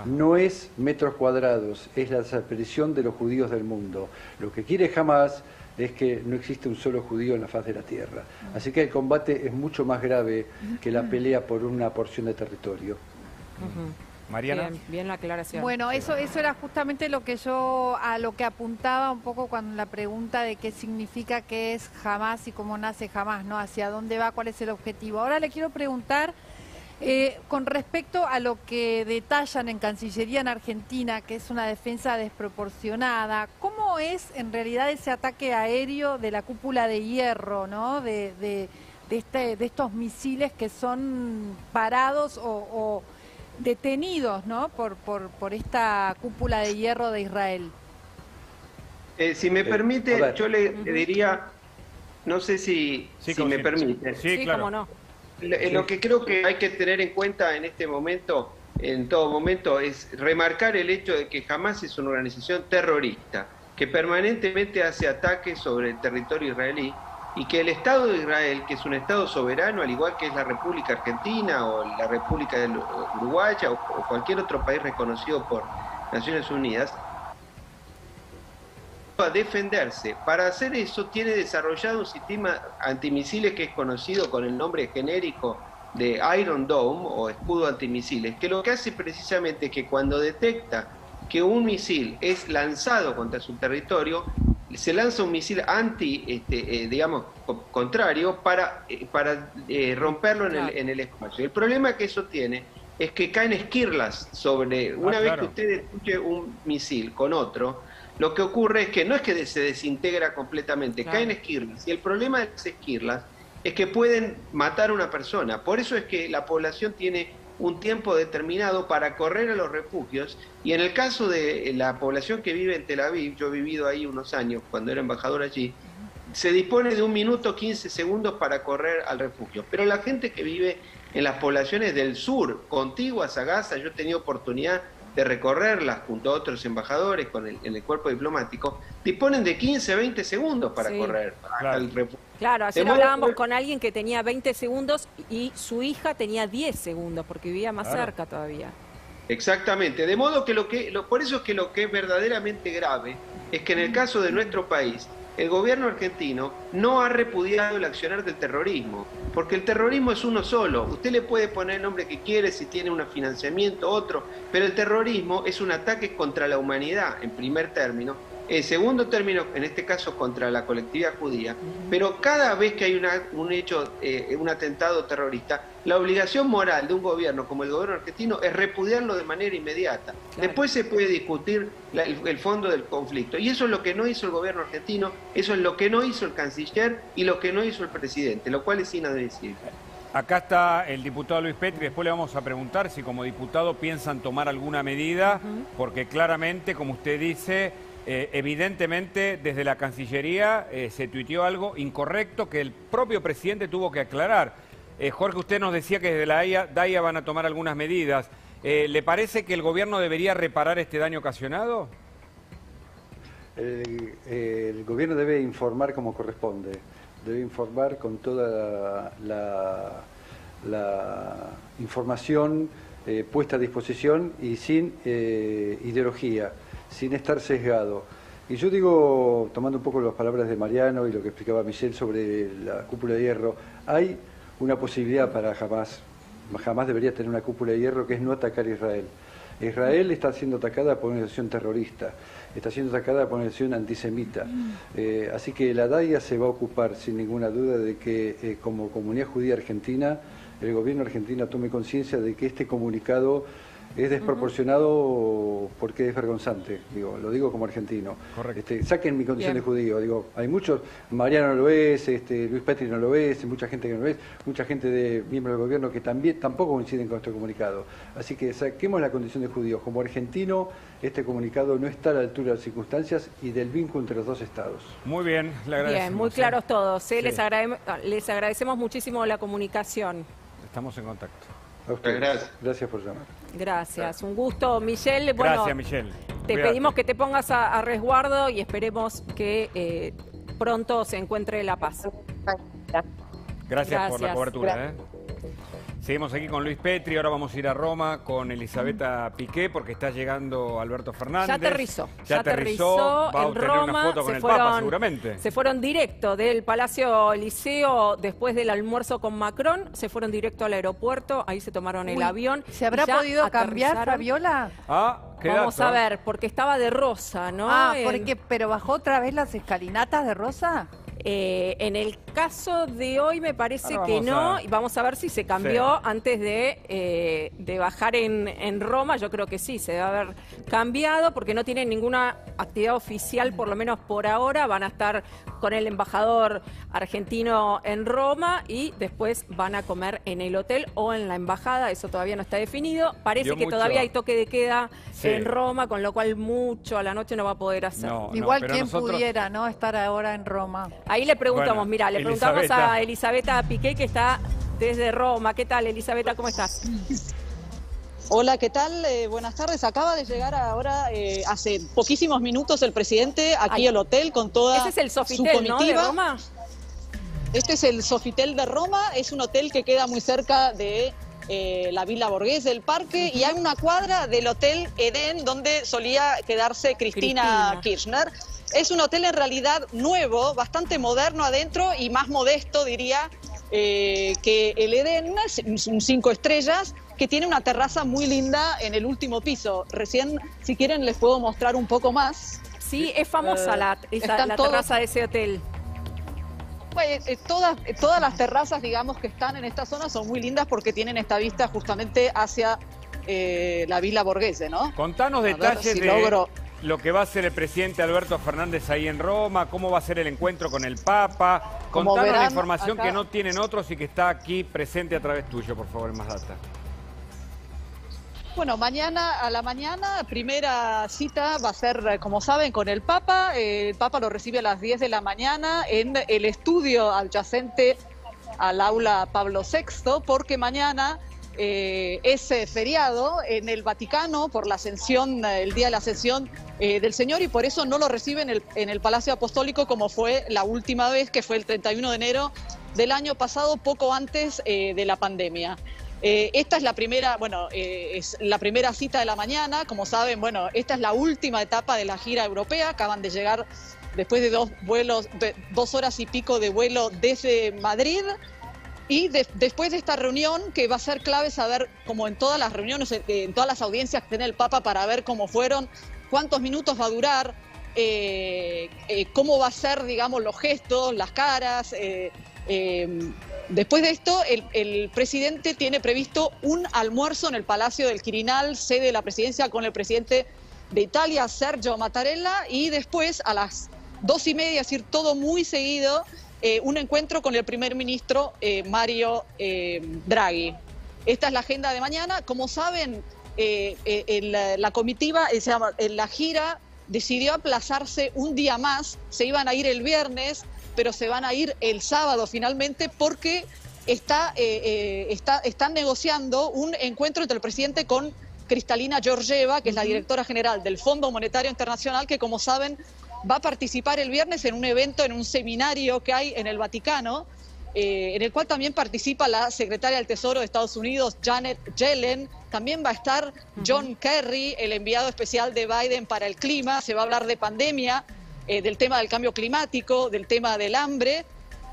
No es metros cuadrados, es la desaparición de los judíos del mundo. Lo que quiere Hamas es que no existe un solo judío en la faz de la tierra. Así que el combate es mucho más grave que la pelea por una porción de territorio. Mariana. Bien la aclaración. Bueno, eso era justamente lo que a lo que apuntaba un poco con la pregunta de qué significa, qué es Hamas y cómo nace Hamas, ¿no? Hacia dónde va, cuál es el objetivo. Ahora le quiero preguntar con respecto a lo que detallan en Cancillería en Argentina, que es una defensa desproporcionada. ¿Cómo es en realidad ese ataque aéreo de la cúpula de hierro, ¿no? de estos misiles que son parados o detenidos, ¿no? por esta cúpula de hierro de Israel? Si me permite, yo le diría, no sé si me permite. Sí, claro. Cómo no. Lo que creo que hay que tener en cuenta en este momento, en todo momento, es remarcar el hecho de que Hamas es una organización terrorista que permanentemente hace ataques sobre el territorio israelí y que el Estado de Israel, que es un Estado soberano, al igual que es la República Argentina o la República Uruguaya o cualquier otro país reconocido por Naciones Unidas, a defenderse. Para hacer eso tiene desarrollado un sistema antimisiles que es conocido con el nombre genérico de Iron Dome o escudo antimisiles, que lo que hace precisamente es que cuando detecta que un misil es lanzado contra su territorio, se lanza un misil digamos, contrario para romperlo en el espacio. El problema que eso tiene es que caen esquirlas sobre, una vez que usted destruye un misil con otro, lo que ocurre es que no es que se desintegra completamente, caen esquirlas. Y el problema de las esquirlas es que pueden matar a una persona. Por eso es que la población tiene un tiempo determinado para correr a los refugios, y en el caso de la población que vive en Tel Aviv, yo he vivido ahí unos años cuando era embajador allí, se dispone de 1 minuto 15 segundos para correr al refugio. Pero la gente que vive en las poblaciones del sur, contiguas a Gaza, yo he tenido oportunidad de recorrerlas junto a otros embajadores en el cuerpo diplomático, disponen de 15, 20 segundos para correr al refugio. Claro, ayer hablábamos con alguien que tenía 20 segundos y su hija tenía 10 segundos porque vivía más cerca todavía. Exactamente, de modo que por eso es que lo que es verdaderamente grave es que en el caso de nuestro país, el gobierno argentino no ha repudiado el accionar del terrorismo, porque el terrorismo es uno solo. Usted le puede poner el nombre que quiere, si tiene un financiamiento, otro, pero el terrorismo es un ataque contra la humanidad, en primer término. En segundo término, en este caso, contra la colectividad judía. Pero cada vez que hay un hecho, un atentado terrorista, la obligación moral de un gobierno como el gobierno argentino es repudiarlo de manera inmediata. Después se puede discutir el fondo del conflicto. Y eso es lo que no hizo el gobierno argentino, eso es lo que no hizo el canciller y lo que no hizo el presidente, lo cual es inadmisible. Acá está el diputado Luis Petri, después le vamos a preguntar si como diputado piensan tomar alguna medida, porque claramente, como usted dice, evidentemente desde la Cancillería se tuiteó algo incorrecto que el propio presidente tuvo que aclarar. Jorge, usted nos decía que desde la DAIA van a tomar algunas medidas. ¿Le parece que el gobierno debería reparar este daño ocasionado? El gobierno debe informar como corresponde, debe informar con toda la información puesta a disposición y sin ideología, sin estar sesgado. Y yo digo, tomando un poco las palabras de Mariano y lo que explicaba Michelle sobre la cúpula de hierro, hay una posibilidad para Hamás debería tener una cúpula de hierro, que es no atacar a Israel. Israel está siendo atacada por una organización terrorista, está siendo atacada por una organización antisemita. Así que la DAIA se va a ocupar sin ninguna duda de que como comunidad judía argentina, el gobierno argentino tome conciencia de que este comunicado es desproporcionado porque es vergonzante, lo digo como argentino. Saquen mi condición de judío, hay muchos, Mariano no lo es, Luis Petri no lo es, mucha gente que no lo es, mucha gente de miembros del gobierno que tampoco coinciden con este comunicado. Así que saquemos la condición de judío. Como argentino, este comunicado no está a la altura de las circunstancias y del vínculo entre los dos estados. Muy bien, le agradecemos. Bien, muy claros todos. Sí. Les agradecemos muchísimo la comunicación. Estamos en contacto. A ustedes. Gracias por llamar. Gracias, un gusto, Michelle. Bueno, gracias, Michelle. Te pedimos que te pongas a resguardo y esperemos que pronto se encuentre la paz. Gracias por la cobertura. Seguimos aquí con Luis Petri, ahora vamos a ir a Roma con Elisabetta Piqué porque está llegando Alberto Fernández. Ya aterrizó va a en obtener Roma. una foto con el Papa, seguramente. Se fueron directo del Palacio Eliseo después del almuerzo con Macron, se fueron directo al aeropuerto, ahí se tomaron el avión. ¿Se habrá podido cambiar, Fabiola? Vamos a ver, porque estaba de rosa, ¿no? ¿Pero bajó otra vez las escalinatas de rosa? En el caso de hoy me parece que no, y vamos a ver si se cambió antes de bajar en Roma. Yo creo que sí, se debe haber cambiado porque no tienen ninguna actividad oficial, por lo menos por ahora. Van a estar con el embajador argentino en Roma y después van a comer en el hotel o en la embajada, eso todavía no está definido. Parece que todavía hay toque de queda en Roma, con lo cual mucho a la noche no va a poder hacer. Igual quien pudiera, ¿no?, estar ahora en Roma. Ahí le preguntamos, le preguntamos a Elisabetta Piqué, que está desde Roma. ¿Qué tal, Elisabetta? ¿Cómo estás? Hola, ¿qué tal? Buenas tardes. Acaba de llegar ahora, hace poquísimos minutos, el presidente aquí al hotel con toda Ese es el su Sofitel, comitiva. ¿no?, de Roma. Este es el Sofitel de Roma, es un hotel que queda muy cerca de la Villa Borghese del Parque, y hay una cuadra del Hotel Edén donde solía quedarse Cristina Kirchner. Es un hotel en realidad nuevo, bastante moderno adentro y más modesto, diría, que el Edén. Es un 5 estrellas que tiene una terraza muy linda en el último piso. Recién, si quieren, les puedo mostrar un poco más. Sí, es famosa la terraza de ese hotel. Pues, todas las terrazas, digamos, que están en esta zona son muy lindas porque tienen esta vista justamente hacia la Villa Borghese, ¿no? Contanos detalles de lo que va a hacer el presidente Alberto Fernández ahí en Roma, cómo va a ser el encuentro con el Papa. Contanos la información que no tienen otros y que está aquí presente a través tuyo, por favor, más data. Bueno, mañana a la mañana, primera cita va a ser, como saben, con el Papa. El Papa lo recibe a las 10 de la mañana en el estudio adyacente al aula Pablo VI, porque mañana es feriado en el Vaticano por la ascensión, el día de la ascensión del Señor, y por eso no lo reciben en el Palacio Apostólico como fue la última vez, que fue el 31 de enero del año pasado, poco antes de la pandemia. Esta es la primera, es la primera cita de la mañana. Como saben, esta es la última etapa de la gira europea. Acaban de llegar después de 2 horas y pico de vuelo desde Madrid. Y después de esta reunión, que va a ser clave saber, como en todas las reuniones, en todas las audiencias que tiene el Papa, para ver cómo fueron, cuántos minutos va a durar, cómo va a ser, digamos, los gestos, las caras. Después de esto, el presidente tiene previsto un almuerzo en el Palacio del Quirinal, sede de la presidencia, con el presidente de Italia, Sergio Mattarella, y después a las 2:30, es decir, todo muy seguido, un encuentro con el primer ministro Mario Draghi. Esta es la agenda de mañana. Como saben, la comitiva, la gira decidió aplazarse un día más. Se iban a ir el viernes, pero se van a ir el sábado finalmente, porque están negociando un encuentro entre el presidente con Kristalina Georgieva, que es la directora general del Fondo Monetario Internacional, que, como saben, va a participar el viernes en un evento, en un seminario que hay en el Vaticano, en el cual también participa la secretaria del Tesoro de Estados Unidos, Janet Yellen. También va a estar John Kerry, el enviado especial de Biden para el clima. Se va a hablar de pandemia, del tema del cambio climático, del tema del hambre,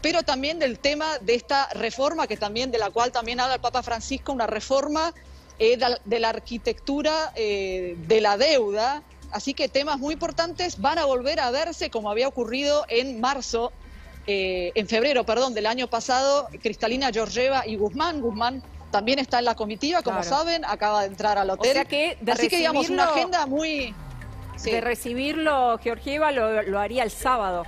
pero también del tema de esta reforma, de la cual también habla el Papa Francisco, una reforma de la arquitectura de la deuda. Así que temas muy importantes van a volver a verse, como había ocurrido en febrero del año pasado. Kristalina Georgieva y Guzmán también está en la comitiva, como saben, acaba de entrar al hotel. O sea que así que, digamos, una agenda muy... Sí. De recibirlo, Georgieva lo haría el sábado.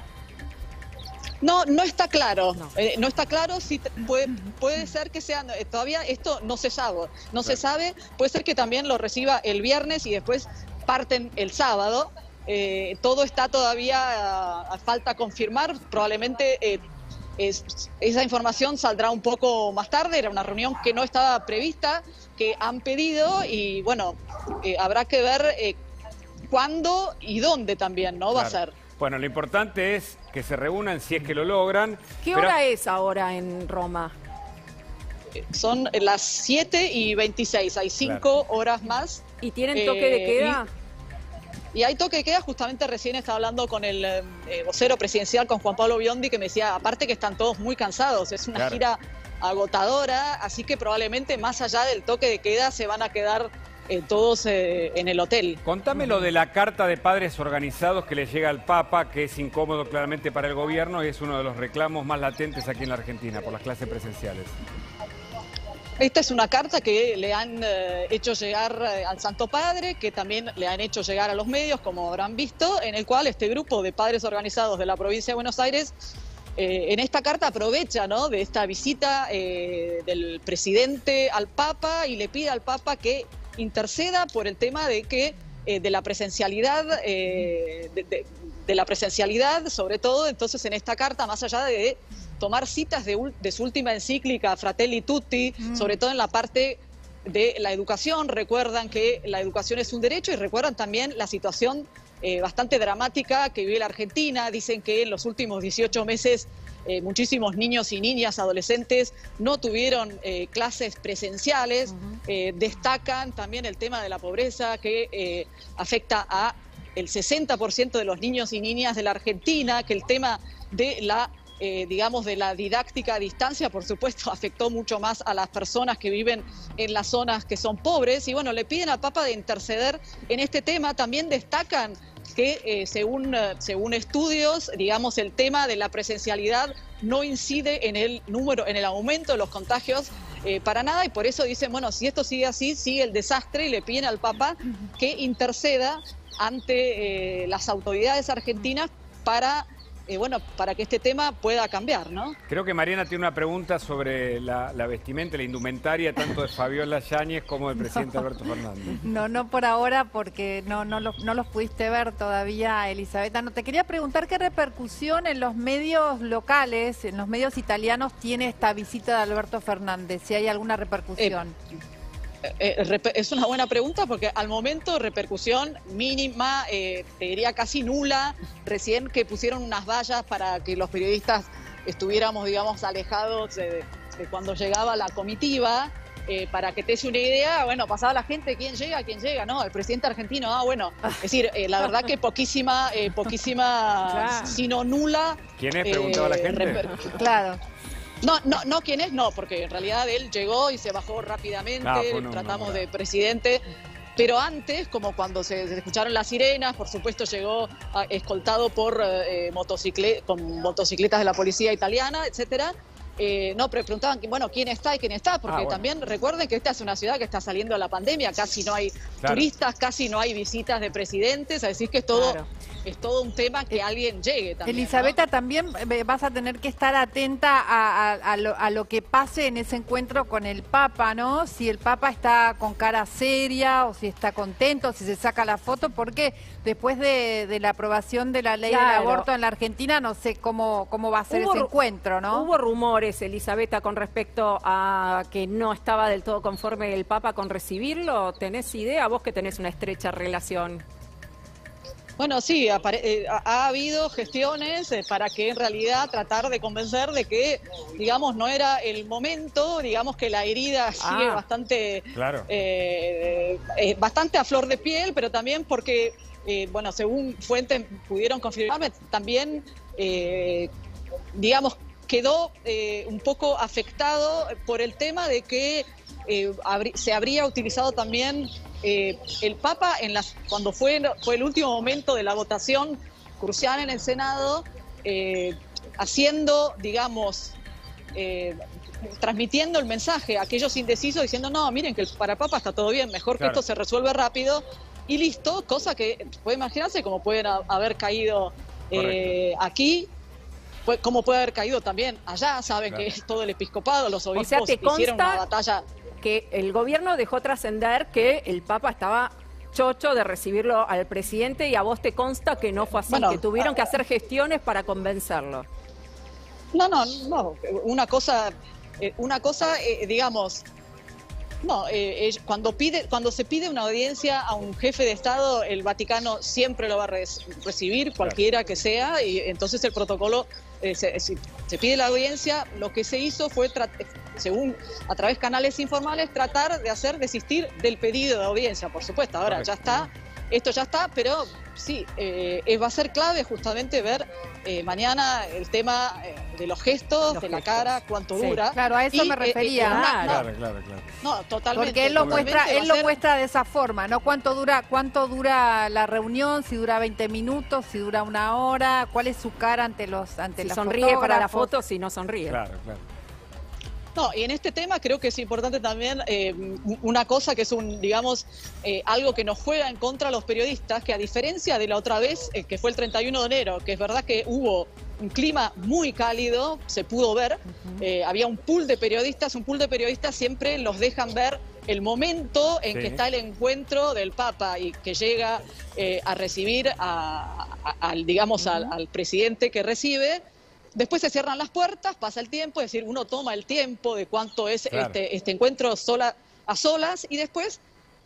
No está claro. No está claro si puede ser que sea, todavía esto no se sabe. Se sabe, puede ser que también lo reciba el viernes y después parten el sábado. Todo está todavía a falta confirmar. Probablemente esa información saldrá un poco más tarde. Era una reunión que no estaba prevista, que han pedido, y habrá que ver cuándo y dónde también, ¿no? Va a ser. Bueno, lo importante es que se reúnan, si es que lo logran. ¿Qué hora es ahora en Roma? Son las 7:26, hay 5 horas más. ¿Y tienen toque de queda? Y hay toque de queda. Justamente recién estaba hablando con el vocero presidencial, con Juan Pablo Biondi, que me decía, aparte que están todos muy cansados, es una gira agotadora, así que probablemente más allá del toque de queda se van a quedar todos en el hotel. Contame lo de la carta de padres organizados que le llega al Papa, que es incómodo claramente para el gobierno y es uno de los reclamos más latentes aquí en la Argentina por las clases presenciales. Esta es una carta que le han hecho llegar al Santo Padre, que también le han hecho llegar a los medios, como habrán visto, en el cual este grupo de padres organizados de la provincia de Buenos Aires, en esta carta aprovecha, ¿no?, de esta visita del presidente al Papa, y le pide al Papa que interceda por el tema de que de la presencialidad, de la presencialidad, sobre todo. Entonces, en esta carta, más allá de tomar citas de su última encíclica, Fratelli Tutti, sobre todo en la parte de la educación, recuerdan que la educación es un derecho, y recuerdan también la situación bastante dramática que vive la Argentina. Dicen que en los últimos 18 meses muchísimos niños y niñas, adolescentes, no tuvieron clases presenciales. Destacan también el tema de la pobreza que afecta a el 60% de los niños y niñas de la Argentina, que el tema de la digamos, de la didáctica a distancia, por supuesto, afectó mucho más a las personas que viven en las zonas que son pobres. Y bueno, le piden al Papa de interceder en este tema. También destacan que según estudios, digamos, el tema de la presencialidad no incide en el número, en el aumento de los contagios para nada, y por eso dicen, bueno, si esto sigue así, sigue el desastre, y le piden al Papa que interceda ante las autoridades argentinas para para que este tema pueda cambiar, ¿no? Creo que Mariana tiene una pregunta sobre la vestimenta, la indumentaria, tanto de Fabiola Yáñez como del presidente Alberto Fernández. No por ahora, porque no los pudiste ver todavía, Elisabetta. No, te quería preguntar qué repercusión en los medios locales, en los medios italianos, tiene esta visita de Alberto Fernández, si hay alguna repercusión. Es una buena pregunta, porque al momento repercusión mínima, te diría casi nula. Recién que pusieron unas vallas para que los periodistas estuviéramos, digamos, alejados de cuando llegaba la comitiva. Para que te des una idea, bueno, pasaba la gente, ¿quién llega? No, el presidente argentino, bueno. Es decir, la verdad que poquísima, claro, sino nula. ¿Quién es? Preguntaba la gente. Claro. No, ¿quién es? No, porque en realidad él llegó y se bajó rápidamente, tratamos de presidente, pero antes, como cuando se escucharon las sirenas, por supuesto llegó escoltado por con motocicletas de la policía italiana, etcétera. Pero preguntaban, bueno, ¿quién está y quién está? Porque también recuerden que esta es una ciudad que está saliendo de la pandemia, casi no hay turistas, casi no hay visitas de presidentes, así que es todo un tema que alguien llegue también. Elisabetta, ¿no? También vas a tener que estar atenta a lo que pase en ese encuentro con el Papa, ¿no? Si el Papa está con cara seria o si está contento, si se saca la foto, porque después de la aprobación de la ley del aborto en la Argentina, no sé cómo va a ser ese encuentro, ¿no? Hubo rumores, Elisabetta, con respecto a que no estaba del todo conforme el Papa con recibirlo. ¿Tenés idea? Vos que tenés una estrecha relación. Bueno, sí, ha habido gestiones para que en realidad tratar de convencer de que, digamos, no era el momento, digamos que la herida sigue bastante, bastante a flor de piel, pero también porque, según fuentes pudieron confirmarme, también, digamos, quedó un poco afectado por el tema de que se habría utilizado también el Papa cuando fue el último momento de la votación crucial en el Senado, haciendo, digamos, transmitiendo el mensaje a aquellos indecisos, diciendo, no, miren que para el Papa está todo bien, mejor que esto se resuelve rápido y listo, cosa que puede imaginarse como pueden haber caído aquí, como puede haber caído también allá. Saben que es todo el episcopado, los obispos hicieron una batalla. Que el gobierno dejó trascender que el Papa estaba chocho de recibirlo al presidente, y a vos te consta que no fue así, que tuvieron que hacer gestiones para convencerlo. No. Una cosa, digamos, cuando se pide una audiencia a un jefe de Estado, el Vaticano siempre lo va a recibir, cualquiera que sea, y entonces el protocolo, se pide la audiencia. Lo que se hizo fue, según a través de canales informales, tratar de hacer desistir del pedido de audiencia, por supuesto. Ahora ya está, esto ya está, pero sí, va a ser clave justamente ver mañana el tema de los gestos, de la cara, cuánto dura. Claro, a eso me refería. Claro. No, totalmente. Porque él lo muestra de esa forma, ¿no? ¿Cuánto dura la reunión? Si dura 20 minutos, si dura una hora, ¿cuál es su cara ante las sonríe para la foto, si no sonríe. Claro. No, y en este tema creo que es importante también una cosa que es algo que nos juega en contra a los periodistas, que a diferencia de la otra vez, que fue el 31 de enero, que es verdad que hubo un clima muy cálido, se pudo ver, había un pool de periodistas siempre los dejan ver el momento en que está el encuentro del Papa y que llega a recibir al presidente que recibe. Después se cierran las puertas, pasa el tiempo, es decir, uno toma el tiempo de cuánto es este encuentro a solas, y después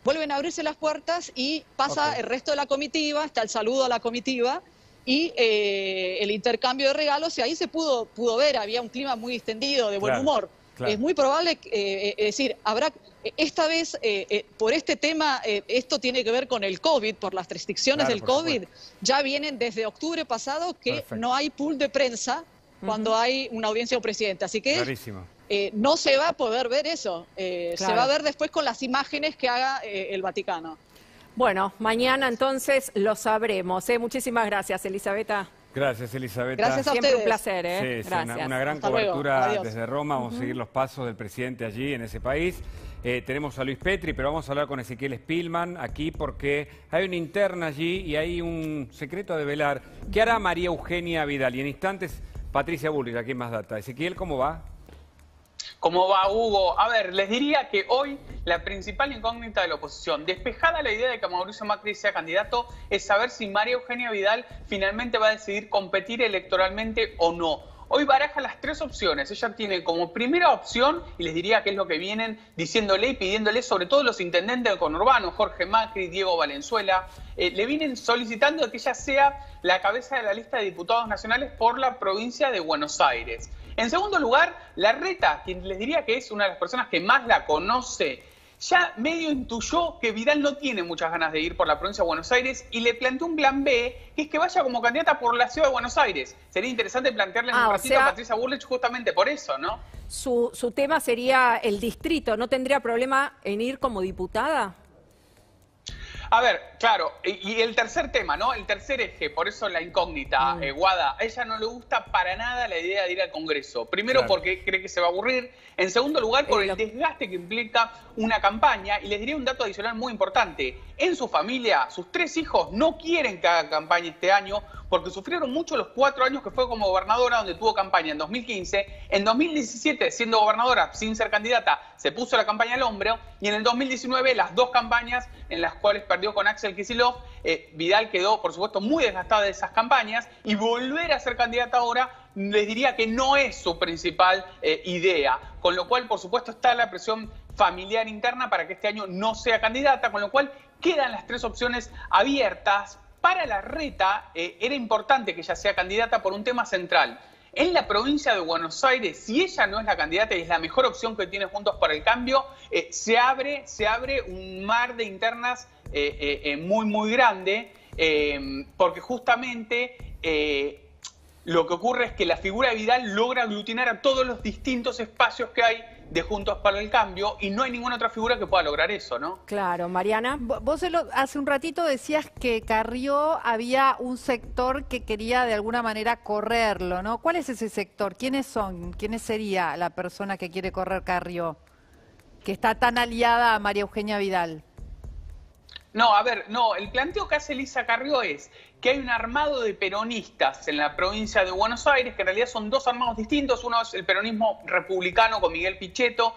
vuelven a abrirse las puertas y pasa el resto de la comitiva, está el saludo a la comitiva y el intercambio de regalos, y ahí se pudo ver, había un clima muy distendido, de buen humor. Claro. Es muy probable, es decir, habrá esta vez, por este tema, esto tiene que ver con el COVID, por las restricciones del COVID, ya vienen desde octubre pasado que no hay pool de prensa cuando hay una audiencia de un presidente. Así que no se va a poder ver eso, se va a ver después con las imágenes que haga el Vaticano. Bueno, mañana entonces lo sabremos. Muchísimas gracias, Elisabetta. Gracias, Elisabetta. Gracias a ustedes. Siempre un placer, Sí, gracias. Una gran cobertura desde Roma. Vamos a seguir los pasos del presidente allí, en ese país. Tenemos a Luis Petri, pero vamos a hablar con Ezequiel Spillman aquí porque hay una interna allí y hay un secreto a develar. ¿Qué hará María Eugenia Vidal? Y en instantes, Patricia Bullrich, aquí en Más Data. Ezequiel, ¿cómo va? ¿Cómo va, Hugo? A ver, les diría que hoy la principal incógnita de la oposición, despejada la idea de que Mauricio Macri sea candidato, es saber si María Eugenia Vidal finalmente va a decidir competir electoralmente o no. Hoy baraja las tres opciones. Ella tiene como primera opción, y les diría que es lo que vienen diciéndole y pidiéndole sobre todo los intendentes del conurbano, Jorge Macri, Diego Valenzuela, le vienen solicitando que ella sea la cabeza de la lista de diputados nacionales por la provincia de Buenos Aires. En segundo lugar, Larreta, quien les diría que es una de las personas que más la conoce, ya medio intuyó que Vidal no tiene muchas ganas de ir por la provincia de Buenos Aires y le planteó un plan B, que es que vaya como candidata por la ciudad de Buenos Aires. Sería interesante plantearle en un ratito a Patricia Bullrich justamente por eso, ¿no? Su tema sería el distrito, ¿no tendría problema en ir como diputada? A ver, claro, y el tercer tema, ¿no? El tercer eje, por eso la incógnita, Guada, a ella no le gusta para nada la idea de ir al Congreso. Primero porque cree que se va a aburrir, en segundo lugar por el desgaste que implica una campaña, y les diría un dato adicional muy importante. En su familia, sus 3 hijos no quieren que haga campaña este año porque sufrieron mucho los 4 años que fue como gobernadora, donde tuvo campaña en 2015, en 2017, siendo gobernadora sin ser candidata, se puso la campaña al hombro, y en el 2019 las 2 campañas en las cuales perdió con Axel Kicillof, Vidal quedó, por supuesto, muy desgastada de esas campañas, y volver a ser candidata ahora les diría que no es su principal idea, con lo cual, por supuesto, está la presión familiar interna para que este año no sea candidata, con lo cual quedan las 3 opciones abiertas. Para Larreta era importante que ella sea candidata por un tema central. En la provincia de Buenos Aires, si ella no es la candidata y es la mejor opción que tiene Juntos por el Cambio, se abre un mar de internas muy, muy grande, porque justamente lo que ocurre es que la figura de Vidal logra aglutinar a todos los distintos espacios que hay de Juntos para el Cambio, y no hay ninguna otra figura que pueda lograr eso, ¿no? Claro, Mariana. Vos hace un ratito decías que Carrió había un sector que quería de alguna manera correrlo, ¿no? ¿Cuál es ese sector? ¿Quiénes son? ¿Quiénes sería la persona que quiere correr Carrió, que está tan aliada a María Eugenia Vidal? No, a ver, no, el planteo que hace Elisa Carrió es que hay un armado de peronistas en la provincia de Buenos Aires, que en realidad son 2 armados distintos. Uno es el peronismo republicano con Miguel Pichetto,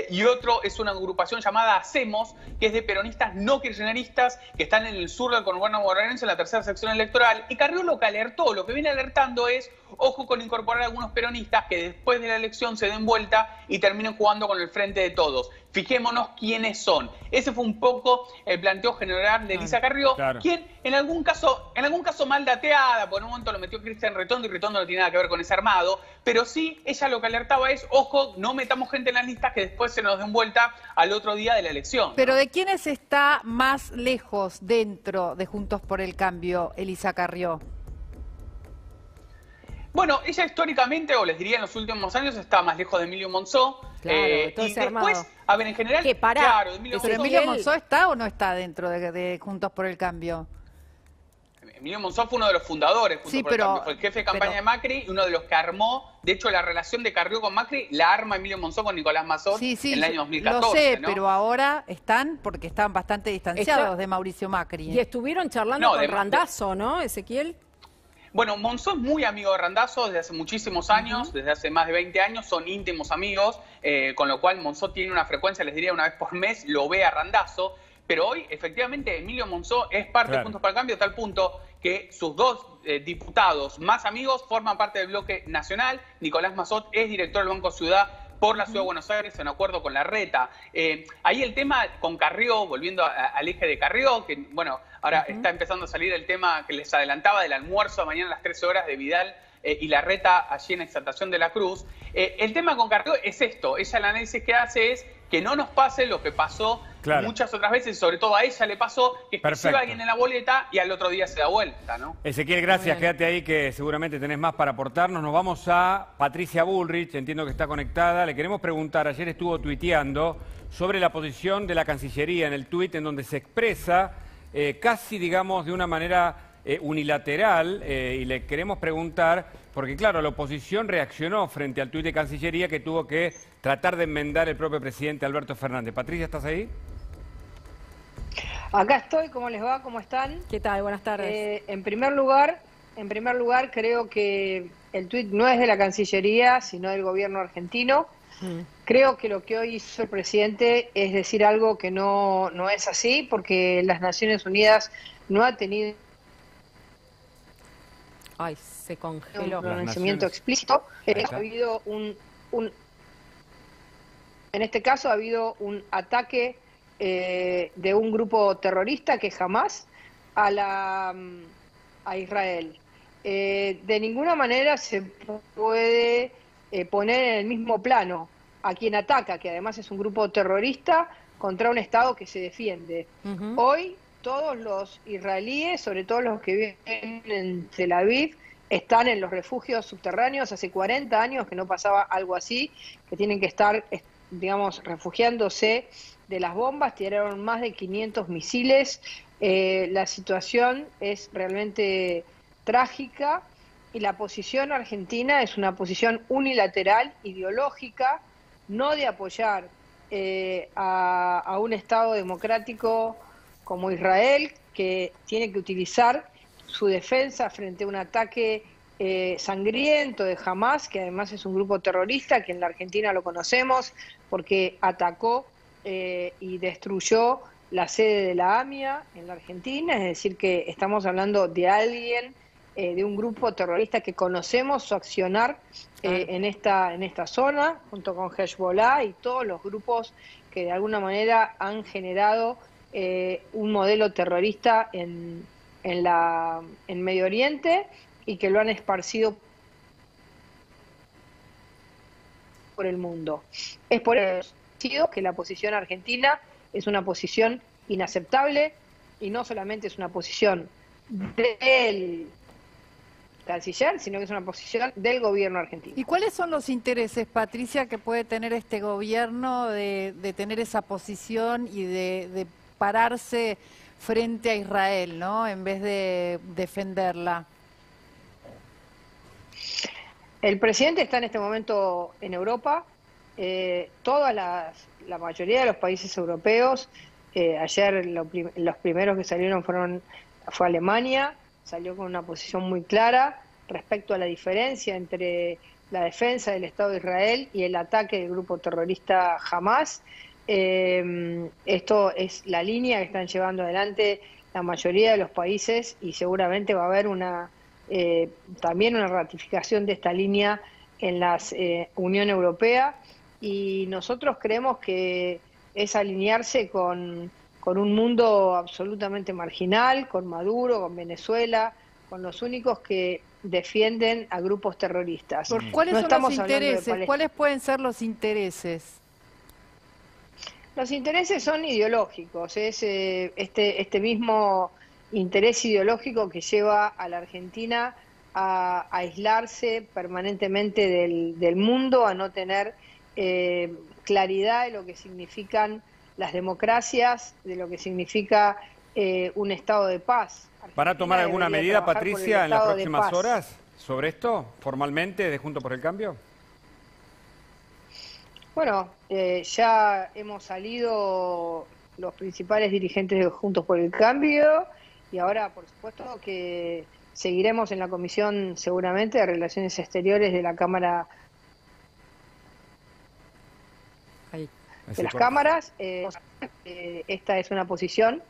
y otro es una agrupación llamada Hacemos, que es de peronistas no kirchneristas que están en el sur del conurbano bonaerense en la tercera sección electoral. Y Carrió lo que alertó, lo que viene alertando es, ojo con incorporar a algunos peronistas que después de la elección se den vuelta y terminen jugando con el Frente de Todos. Fijémonos quiénes son. Ese fue un poco el planteo general de Elisa Carrió, quien en algún caso mal dateada, por un momento lo metió Cristian Ritondo, y Ritondo no tiene nada que ver con ese armado, pero sí, ella lo que alertaba es, ojo, no metamos gente en las listas que después se nos den vuelta al otro día de la elección. Pero ¿de quiénes está más lejos dentro de Juntos por el Cambio, Elisa Carrió? Bueno, ella históricamente, o les diría en los últimos años, está más lejos de Emilio Monzó. Claro, y después, a ver, en general... Claro, ¿Emilio Monzó está o no está dentro de Juntos por el Cambio? Emilio Monzó fue uno de los fundadores, fue el jefe de campaña de Macri, y uno de los que armó, de hecho la relación de Carrió con Macri la arma Emilio Monzó con Nicolás Mazot en el año 2014. Lo sé, ¿no? Pero ahora están, porque están bastante distanciados de Mauricio Macri. Y estuvieron charlando con Randazzo, ¿no, Ezequiel? Bueno, Monzó es muy amigo de Randazzo desde hace muchísimos años, desde hace más de 20 años, son íntimos amigos, con lo cual Monzó tiene una frecuencia, les diría una vez por mes, lo ve a Randazzo. Pero hoy, efectivamente, Emilio Monzó es parte de Juntos por el Cambio, a tal punto que sus 2 diputados más amigos forman parte del bloque nacional. Nicolás Mazot es director del Banco Ciudad por la Ciudad de Buenos Aires en acuerdo con Larreta. Ahí el tema con Carrió, volviendo al eje de Carrió, que bueno, ahora está empezando a salir el tema que les adelantaba del almuerzo mañana a las 13 horas de Vidal y Larreta allí en Exaltación de la Cruz. El tema con Carrió es esto, ella el análisis que hace es que no nos pase lo que pasó muchas otras veces, y sobre todo a ella le pasó, que lleva alguien en la boleta y al otro día se da vuelta, ¿no? Ezequiel, gracias, quédate ahí que seguramente tenés más para aportarnos. Nos vamos a Patricia Bullrich, entiendo que está conectada. Le queremos preguntar, ayer estuvo tuiteando sobre la posición de la Cancillería en el tuit en donde se expresa casi, digamos, de una manera unilateral, y le queremos preguntar, porque claro, la oposición reaccionó frente al tuit de Cancillería que tuvo que tratar de enmendar el propio presidente Alberto Fernández. Patricia, ¿estás ahí? Acá estoy, ¿cómo les va? ¿Cómo están? ¿Qué tal? Buenas tardes. En primer lugar, creo que el tuit no es de la Cancillería, sino del gobierno argentino. Creo que lo que hoy hizo el presidente es decir algo que no es así, porque las Naciones Unidas no ha tenido se congeló. un pronunciamiento explícito. Ha habido en este caso ha habido un ataque de un grupo terrorista que jamás a Israel. De ninguna manera se puede poner en el mismo plano a quien ataca, que además es un grupo terrorista, contra un Estado que se defiende. Hoy todos los israelíes, sobre todo los que viven en Tel Aviv, están en los refugios subterráneos. Hace 40 años que no pasaba algo así, que tienen que estar, digamos, refugiándose de las bombas. Tiraron más de 500 misiles. La situación es realmente trágica y la posición argentina es una posición unilateral, ideológica, no de apoyar a un Estado democrático como Israel, que tiene que utilizar su defensa frente a un ataque sangriento de Hamas, que además es un grupo terrorista, que en la Argentina lo conocemos porque atacó y destruyó la sede de la AMIA en la Argentina. Es decir, que estamos hablando de alguien, de un grupo terrorista que conocemos su accionar en esta zona, junto con Hezbollah y todos los grupos que de alguna manera han generado un modelo terrorista en Medio Oriente y que lo han esparcido por el mundo. Es por eso que la posición argentina es una posición inaceptable, y no solamente es una posición del canciller, sino que es una posición del gobierno argentino. ¿Y cuáles son los intereses, Patricia, que puede tener este gobierno de tener esa posición y de pararse frente a Israel, ¿no?, en vez de defenderla? El presidente está en este momento en Europa. La mayoría de los países europeos, ayer los primeros que salieron fue Alemania, salió con una posición muy clara respecto a la diferencia entre la defensa del Estado de Israel y el ataque del grupo terrorista Hamas. Esto es la línea que están llevando adelante la mayoría de los países, y seguramente va a haber también una ratificación de esta línea en la Unión Europea, y nosotros creemos que es alinearse con un mundo absolutamente marginal, con Maduro, con Venezuela, con los únicos que defienden a grupos terroristas. ¿Cuáles son los intereses? ¿Cuáles pueden ser los intereses? Los intereses son ideológicos. Es este mismo interés ideológico que lleva a la Argentina a aislarse permanentemente del mundo, a no tener claridad de lo que significan las democracias, de lo que significa un estado de paz. ¿Van a tomar alguna medida, Patricia, en las próximas horas sobre esto, formalmente, de Juntos por el Cambio? Bueno, ya hemos salido los principales dirigentes de Juntos por el Cambio, y ahora, por supuesto, que seguiremos en la Comisión, seguramente, de Relaciones Exteriores de la Cámara de las cámaras. Esta es una posición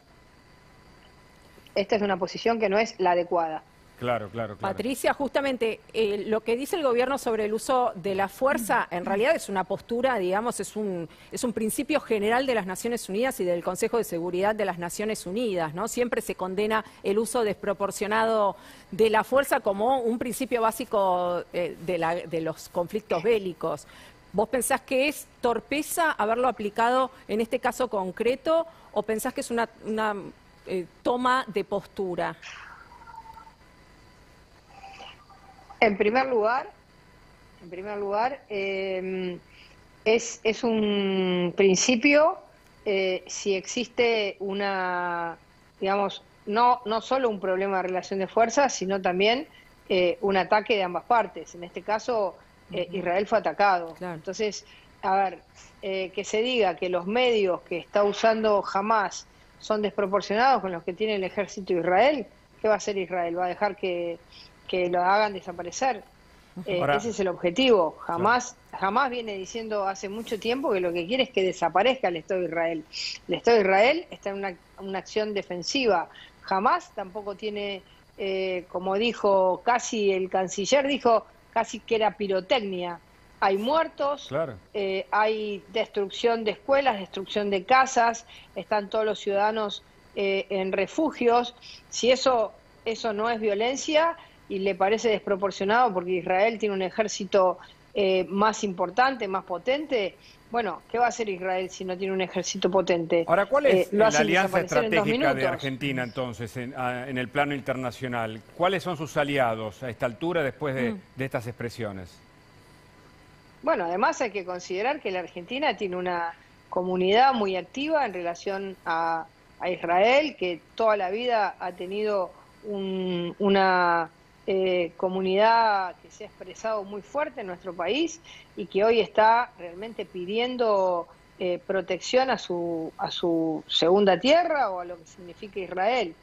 que no es la adecuada. Claro. Patricia, justamente lo que dice el gobierno sobre el uso de la fuerza, en realidad es una postura, digamos, es un principio general de las Naciones Unidas y del Consejo de Seguridad de las Naciones Unidas, ¿no? Siempre se condena el uso desproporcionado de la fuerza como un principio básico de los conflictos bélicos. ¿Vos pensás que es torpeza haberlo aplicado en este caso concreto o pensás que es una toma de postura? En primer lugar, es un principio si existe una, digamos, no solo un problema de relación de fuerzas, sino también un ataque de ambas partes. En este caso, Israel fue atacado. Claro. Entonces, a ver, que se diga que los medios que está usando Hamás son desproporcionados con los que tiene el ejército de Israel, ¿qué va a hacer Israel? ¿Va a dejar que lo hagan desaparecer? Ese es el objetivo. Jamás viene diciendo hace mucho tiempo que lo que quiere es que desaparezca el Estado de Israel. El Estado de Israel está en una acción defensiva. Jamás tampoco tiene, como dijo casi el canciller, dijo casi que era pirotecnia. Hay muertos, claro. Hay destrucción de escuelas, destrucción de casas, están todos los ciudadanos en refugios. Si eso no es violencia y le parece desproporcionado porque Israel tiene un ejército más importante, más potente, bueno, ¿qué va a hacer Israel si no tiene un ejército potente? Ahora, ¿cuál es la alianza estratégica de Argentina entonces en el plano internacional? ¿Cuáles son sus aliados a esta altura después de estas expresiones? Bueno, además hay que considerar que la Argentina tiene una comunidad muy activa en relación a Israel, que toda la vida ha tenido una comunidad que se ha expresado muy fuerte en nuestro país y que hoy está realmente pidiendo protección a su segunda tierra o a lo que significa Israel.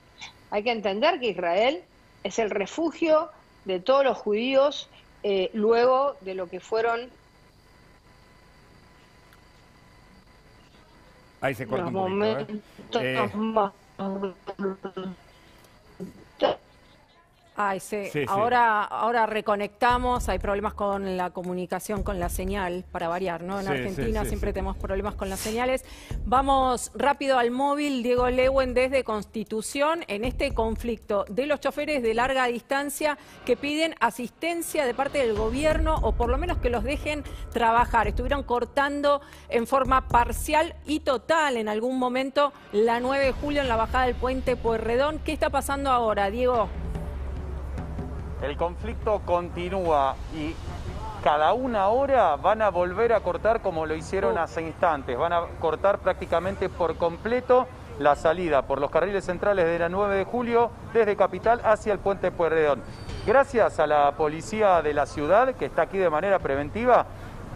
Hay que entender que Israel es el refugio de todos los judíos luego de lo que fueron ahí se corta los un poquito, Ay, sí. Sí. Ahora reconectamos, hay problemas con la comunicación, con la señal, para variar, ¿no? En Argentina siempre tenemos problemas con las señales. Vamos rápido al móvil, Diego Leuen desde Constitución, en este conflicto de los choferes de larga distancia que piden asistencia de parte del gobierno o por lo menos que los dejen trabajar. Estuvieron cortando en forma parcial y total en algún momento la 9 de julio en la bajada del puente Pueyrredón. ¿Qué está pasando ahora, Diego? El conflicto continúa y cada una hora van a volver a cortar como lo hicieron hace instantes. Van a cortar prácticamente por completo la salida por los carriles centrales de la 9 de julio desde Capital hacia el puente Pueyrredón. Gracias a la policía de la ciudad, que está aquí de manera preventiva,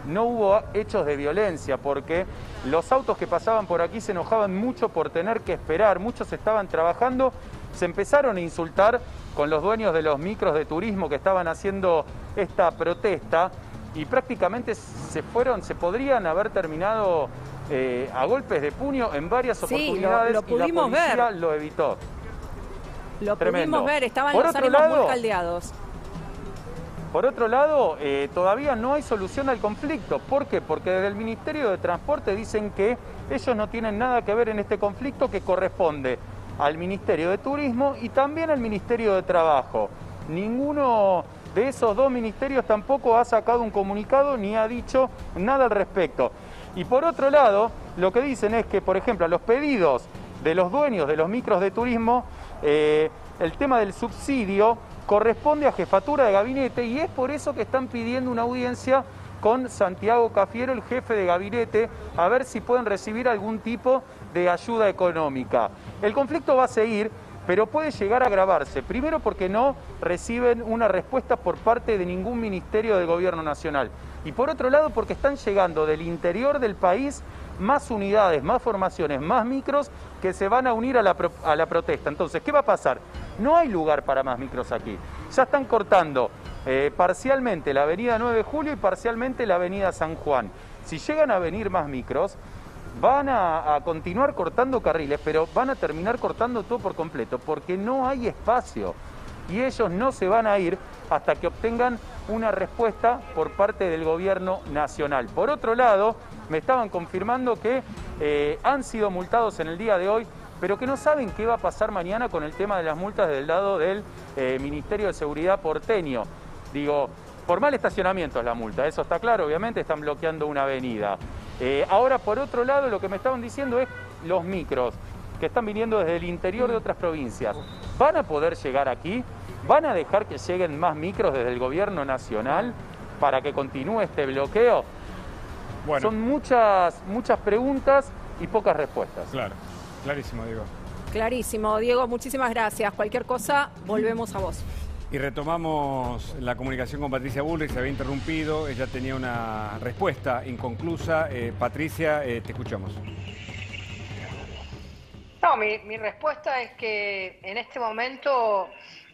no hubo hechos de violencia porque los autos que pasaban por aquí se enojaban mucho por tener que esperar. Muchos estaban trabajando, se empezaron a insultar con los dueños de los micros de turismo que estaban haciendo esta protesta y prácticamente se podrían haber terminado a golpes de puño en varias oportunidades lo pudimos y la policía ver. Lo evitó. Lo Tremendo. pudimos ver, estaban Por los otro ánimos lado, muy caldeados. Por otro lado, todavía no hay solución al conflicto. ¿Por qué? Porque desde el Ministerio de Transporte dicen que ellos no tienen nada que ver en este conflicto, que corresponde al Ministerio de Turismo y también al Ministerio de Trabajo. Ninguno de esos dos ministerios tampoco ha sacado un comunicado ni ha dicho nada al respecto. Y por otro lado, lo que dicen es que, por ejemplo, a los pedidos de los dueños de los micros de turismo, el tema del subsidio corresponde a jefatura de gabinete y es por eso que están pidiendo una audiencia con Santiago Cafiero, el jefe de gabinete, a ver si pueden recibir algún tipo de ayuda económica. El conflicto va a seguir, pero puede llegar a agravarse. Primero porque no reciben una respuesta por parte de ningún ministerio del gobierno nacional. Y por otro lado porque están llegando del interior del país más unidades, más formaciones, más micros que se van a unir a la protesta. Entonces, ¿qué va a pasar? No hay lugar para más micros aquí. Ya están cortando parcialmente la avenida 9 de Julio y parcialmente la avenida San Juan. Si llegan a venir más micros, van a continuar cortando carriles, pero van a terminar cortando todo por completo, porque no hay espacio. y ellos no se van a ir hasta que obtengan una respuesta por parte del gobierno nacional. Por otro lado, me estaban confirmando que han sido multados en el día de hoy, pero que no saben qué va a pasar mañana con el tema de las multas del lado del Ministerio de Seguridad porteño. Digo, por mal estacionamiento es la multa, eso está claro, obviamente están bloqueando una avenida. Ahora, por otro lado, lo que me estaban diciendo es los micros que están viniendo desde el interior de otras provincias. ¿Van a poder llegar aquí? ¿Van a dejar que lleguen más micros desde el gobierno nacional para que continúe este bloqueo? Bueno. Son muchas preguntas y pocas respuestas. Claro, clarísimo, Diego. Clarísimo, Diego, muchísimas gracias. Cualquier cosa, volvemos a vos. Y retomamos la comunicación con Patricia Bullrich, se había interrumpido, ella tenía una respuesta inconclusa. Patricia, te escuchamos. No, mi respuesta es que en este momento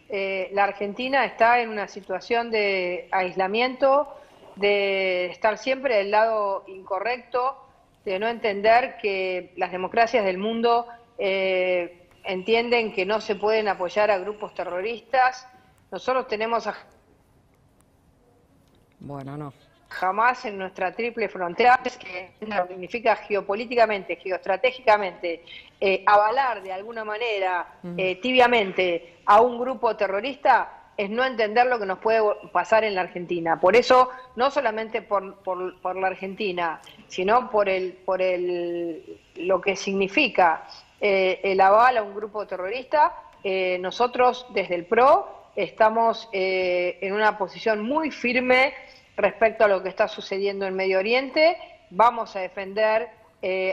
la Argentina está en una situación de aislamiento, de estar siempre del lado incorrecto, de no entender que las democracias del mundo entienden que no se pueden apoyar a grupos terroristas. Nosotros tenemos a Hamás en nuestra triple frontera, que significa geopolíticamente, geoestratégicamente, avalar de alguna manera, tibiamente, a un grupo terrorista, es no entender lo que nos puede pasar en la Argentina. Por eso, no solamente por la Argentina, sino por lo que significa el aval a un grupo terrorista, nosotros desde el PRO estamos en una posición muy firme respecto a lo que está sucediendo en Medio Oriente. Vamos a defender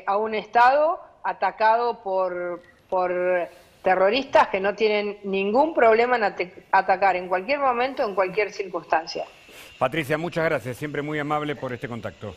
a un Estado atacado por terroristas que no tienen ningún problema en atacar en cualquier momento, en cualquier circunstancia. Patricia, muchas gracias, siempre muy amable por este contacto.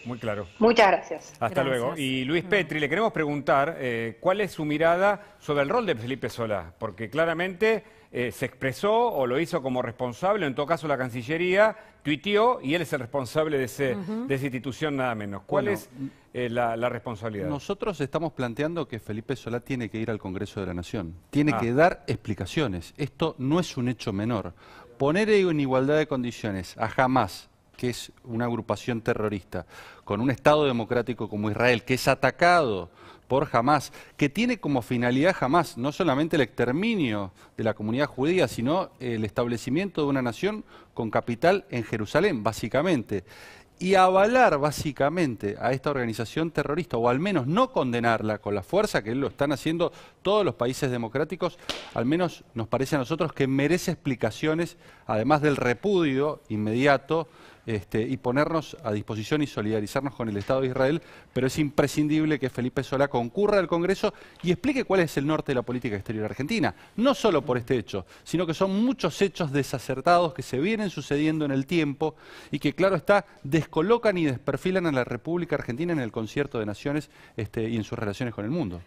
Muy claro. Muchas gracias. Hasta luego. Y Luis Petri, le queremos preguntar cuál es su mirada sobre el rol de Felipe Solá, porque claramente se expresó o lo hizo como responsable, en todo caso la Cancillería tuiteó y él es el responsable de esa institución nada menos. ¿Cuál es la responsabilidad? Nosotros estamos planteando que Felipe Solá tiene que ir al Congreso de la Nación, tiene que dar explicaciones. Esto no es un hecho menor. Poner en igualdad de condiciones a Hamás, que es una agrupación terrorista, con un Estado democrático como Israel, que es atacado por Hamás, que tiene como finalidad Hamás no solamente el exterminio de la comunidad judía, sino el establecimiento de una nación con capital en Jerusalén, básicamente. Y avalar básicamente a esta organización terrorista, o al menos no condenarla con la fuerza que lo están haciendo todos los países democráticos, al menos nos parece a nosotros que merece explicaciones, además del repudio inmediato, y ponernos a disposición y solidarizarnos con el Estado de Israel, pero es imprescindible que Felipe Solá concurra al Congreso y explique cuál es el norte de la política exterior argentina, no solo por este hecho, sino que son muchos hechos desacertados que se vienen sucediendo en el tiempo y que, claro está, descolocan y desperfilan a la República Argentina en el concierto de naciones y en sus relaciones con el mundo.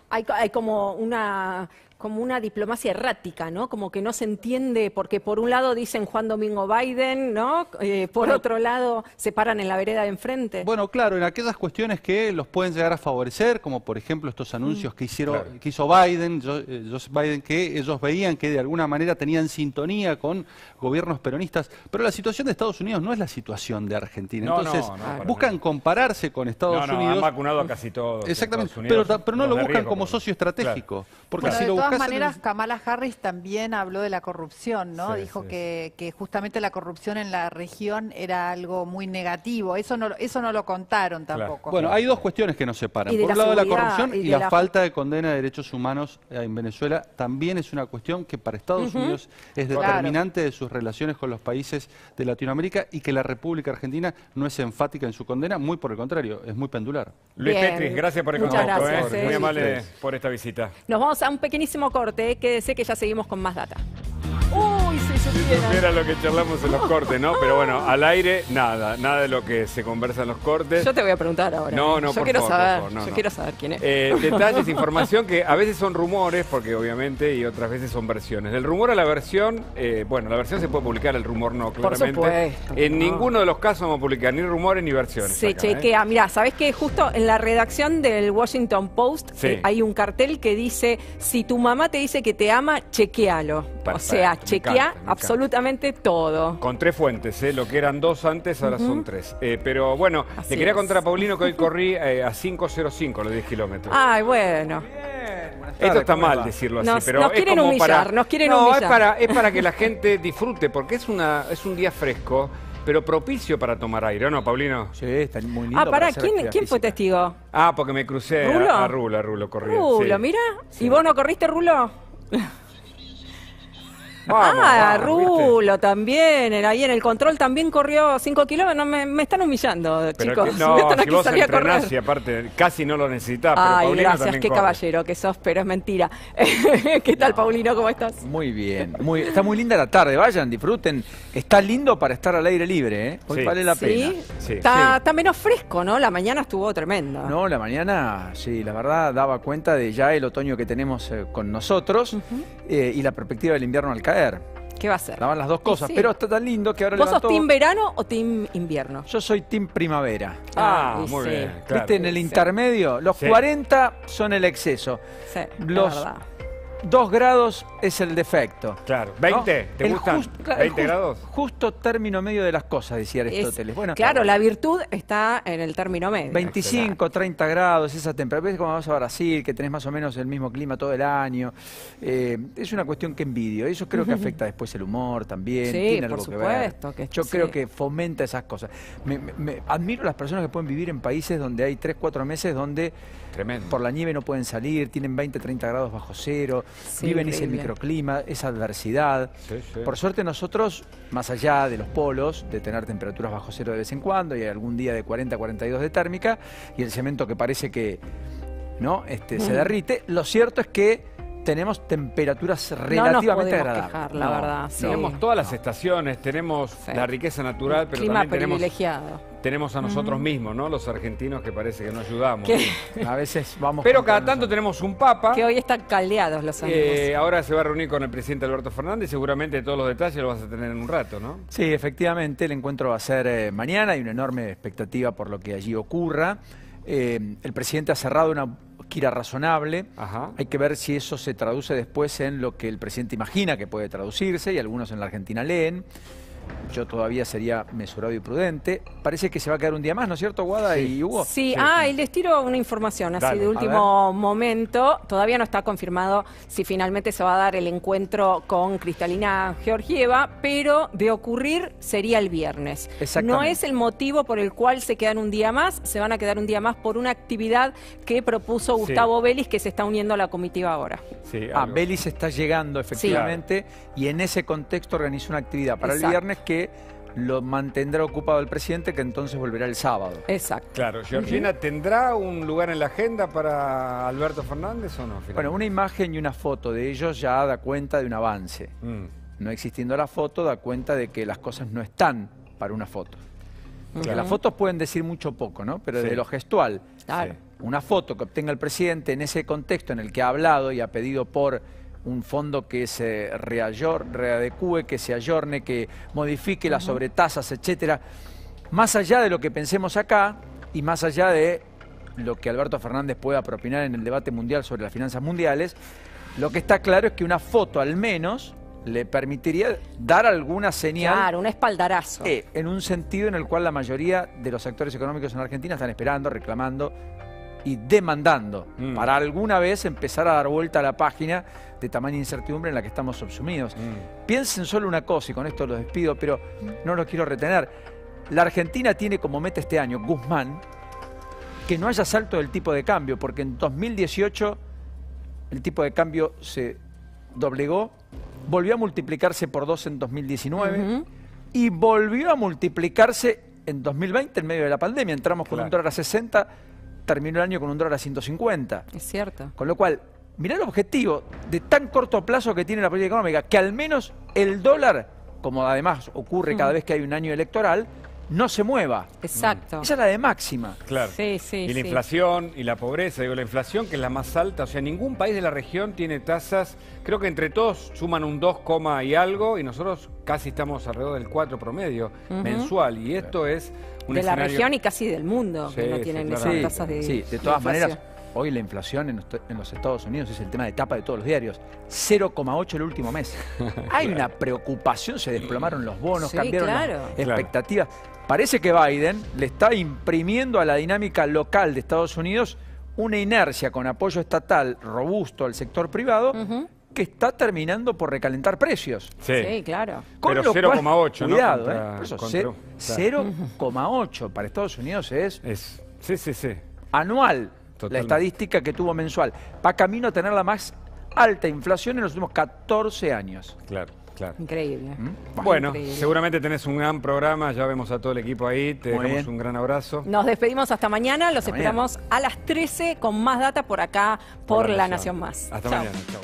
Hay como una diplomacia errática, ¿no? Como que no se entiende, porque por un lado dicen Juan Domingo Biden, ¿no? Por otro lado se paran en la vereda de enfrente. Bueno, claro, en aquellas cuestiones que los pueden llegar a favorecer, como por ejemplo estos anuncios que hizo Biden, Joseph Biden, que ellos veían que de alguna manera tenían sintonía con gobiernos peronistas, pero la situación de Estados Unidos no es la situación de Argentina. Entonces, buscan compararse con Estados Unidos. Han vacunado a casi todos. Exactamente, pero no lo buscan como socio estratégico. Porque bueno, si de lo todas maneras, Kamala Harris también habló de la corrupción, ¿no? Dijo que justamente la corrupción en la región era algo muy negativo. Eso no lo contaron tampoco. Bueno, hay dos cuestiones que nos separan. Por un lado, la corrupción y la falta de condena de derechos humanos en Venezuela también es una cuestión que para Estados Unidos es determinante de sus relaciones con los países de Latinoamérica y que la República Argentina no es enfática en su condena, muy por el contrario, es muy pendular. Luis Petri, gracias por el contacto. Muy amable por esta visita. Nos vamos a un pequeñísimo corte, quédese que ya seguimos con más data. Uy, supiera lo que charlamos en los cortes, ¿no? Pero bueno, al aire, nada de lo que se conversa en los cortes. Yo te voy a preguntar ahora. No, yo por quiero favor, saber, por favor, yo quiero saber quién es. Detalles, información que a veces son rumores, porque obviamente, y otras veces son versiones. Del rumor a la versión, bueno, la versión se puede publicar, el rumor no, claramente. Por supuesto. En ninguno de los casos vamos a publicar ni rumores ni versiones. Se chequea. Mirá, ¿sabés qué? Justo en la redacción del Washington Post hay un cartel que dice: si tu mamá te dice que te ama, chequealo. Perfecto, o sea, chequea absolutamente todo. Con 3 fuentes, lo que eran 2 antes, ahora son 3. Pero bueno, Así le quería es. contar a Paulino que hoy corrí a 5:05 los 10 kilómetros. Ay, bueno. Esto está mal decirlo así, pero nos es quieren como humillar, para... nos quieren no, humillar. es para que la gente disfrute, porque es un día fresco, pero propicio para tomar aire, ¿o no, Paulino? Sí, está muy lindo. Ah, pará, ¿quién fue testigo? Ah, porque me crucé ¿Rulo? a Rulo corrí. Rulo, sí. mira. ¿Y vos no corriste, Rulo? Vamos, Rulo también, ahí en el control también corrió 5 kilómetros. No, me están humillando, Pero chicos. no, me están si aquí vos salir a correr. entrenás y aparte casi no lo necesitás, pero Ay, Paulino gracias, también qué corre. caballero que sos, pero es mentira. ¿Qué tal, Paulino? ¿Cómo estás? Muy bien, está muy linda la tarde, vayan, disfruten. Está lindo para estar al aire libre, ¿eh? Hoy vale la pena. Sí. Está menos fresco, ¿no? La mañana estuvo tremenda. No, la mañana, sí, la verdad daba cuenta de ya el otoño que tenemos con nosotros y la perspectiva del invierno al caer. ¿Qué va a ser? Daban las dos cosas, pero está tan lindo que ahora ¿Vos levantó... sos team verano o team invierno? Yo soy team primavera. Muy bien, claro. ¿Viste? En el intermedio, los 40 son el exceso. Sí, los verdad. 2 grados es el defecto. Claro. ¿20? ¿No? ¿Te gustan? ¿20 grados? Justo término medio de las cosas, decía Aristóteles. Bueno, Claro, la virtud está en el término medio. 25, 30 grados, esa temperatura. Ves como vas a Brasil, que tenés más o menos el mismo clima todo el año. Es una cuestión que envidio. Eso creo que afecta después el humor también. Sí, tiene por algo que ver. supuesto. Yo creo que fomenta esas cosas. Me admiro a las personas que pueden vivir en países donde hay 3, 4 meses donde por la nieve no pueden salir, tienen 20, 30 grados bajo cero, viven ese microclima, esa adversidad. Por suerte nosotros, más allá de los polos, de tener temperaturas bajo cero de vez en cuando y algún día de 40, 42 de térmica y el cemento que parece que se derrite, lo cierto es que tenemos temperaturas relativamente agradables. Quejar, la verdad. Sí. Tenemos todas las estaciones, tenemos la riqueza natural, pero clima también privilegiado. tenemos a nosotros mismos, ¿no? Los argentinos que parece que no ayudamos. A veces vamos... Pero cada tanto tenemos un papa. Que hoy están caldeados los ánimos. Ahora se va a reunir con el presidente Alberto Fernández, seguramente todos los detalles los vas a tener en un rato, ¿no? Sí, efectivamente, el encuentro va a ser mañana, hay una enorme expectativa por lo que allí ocurra. El presidente ha cerrado una gira razonable. Hay que ver si eso se traduce después en lo que el presidente imagina que puede traducirse, y algunos en la Argentina leen. Yo todavía sería mesurado y prudente. Parece que se va a quedar un día más, ¿no es cierto, Guada y Hugo? Sí, y les tiro una información así Dale, de último momento. Todavía no está confirmado si finalmente se va a dar el encuentro con Kristalina Georgieva, pero de ocurrir sería el viernes. No es el motivo por el cual se quedan un día más, se van a quedar un día más por una actividad que propuso Gustavo Vélez, que se está uniendo a la comitiva ahora. Vélez está llegando efectivamente y en ese contexto organizó una actividad para el viernes que lo mantendrá ocupado el presidente, que entonces volverá el sábado. Exacto. Claro, Georgina, ¿tendrá un lugar en la agenda para Alberto Fernández o no? Finalmente? Bueno, una imagen y una foto de ellos ya da cuenta de un avance. No existiendo la foto, da cuenta de que las cosas no están para una foto. Porque las fotos pueden decir mucho o poco, ¿no? Pero desde lo gestual, una foto que obtenga el presidente en ese contexto en el que ha hablado y ha pedido por un fondo que se readecúe, que se ayorne, que modifique las sobretasas, etcétera. Más allá de lo que pensemos acá y más allá de lo que Alberto Fernández pueda propinar en el debate mundial sobre las finanzas mundiales, lo que está claro es que una foto al menos le permitiría dar alguna señal. Claro, un espaldarazo. En un sentido en el cual la mayoría de los actores económicos en Argentina están esperando, reclamando y demandando para alguna vez empezar a dar vuelta a la página de tamaña incertidumbre en la que estamos subsumidos. Piensen solo una cosa, y con esto los despido, pero no los quiero retener. La Argentina tiene como meta este año, Guzmán, que no haya salto del tipo de cambio, porque en 2018 el tipo de cambio se doblegó, volvió a multiplicarse por 2 en 2019 y volvió a multiplicarse en 2020 en medio de la pandemia. Entramos con un dólar a 60, terminó el año con un dólar a 150. Es cierto. Con lo cual, mirá el objetivo de tan corto plazo que tiene la política económica, que al menos el dólar, como además ocurre cada vez que hay un año electoral, no se mueva. Exacto. Esa es la de máxima. Claro. Sí, sí, y la inflación y la pobreza, digo, la inflación que es la más alta, o sea, ningún país de la región tiene tasas, creo que entre todos suman un 2, y algo, y nosotros casi estamos alrededor del 4 promedio mensual, y esto es un de escenario... la región y casi del mundo, que no tienen esas tasas de Sí, de todas maneras, hoy la inflación en los Estados Unidos es el tema de tapa de todos los diarios. 0,8 el último mes. Hay una preocupación, se desplomaron los bonos, cambiaron las expectativas. Parece que Biden le está imprimiendo a la dinámica local de Estados Unidos una inercia con apoyo estatal robusto al sector privado que está terminando por recalentar precios. Sí, claro. Pero 0,8, ¿no? Cuidado, por eso, 0,8 para Estados Unidos es anual. Totalmente. La estadística que tuvo mensual. Va camino a tener la más alta inflación en los últimos 14 años. Claro. Increíble. Bueno, Increíble. Seguramente tenés un gran programa, ya vemos a todo el equipo ahí, te dejamos un gran abrazo. Nos despedimos hasta mañana, los esperamos a las 13 con más data por acá, por La Nación Más. Hasta mañana, chao.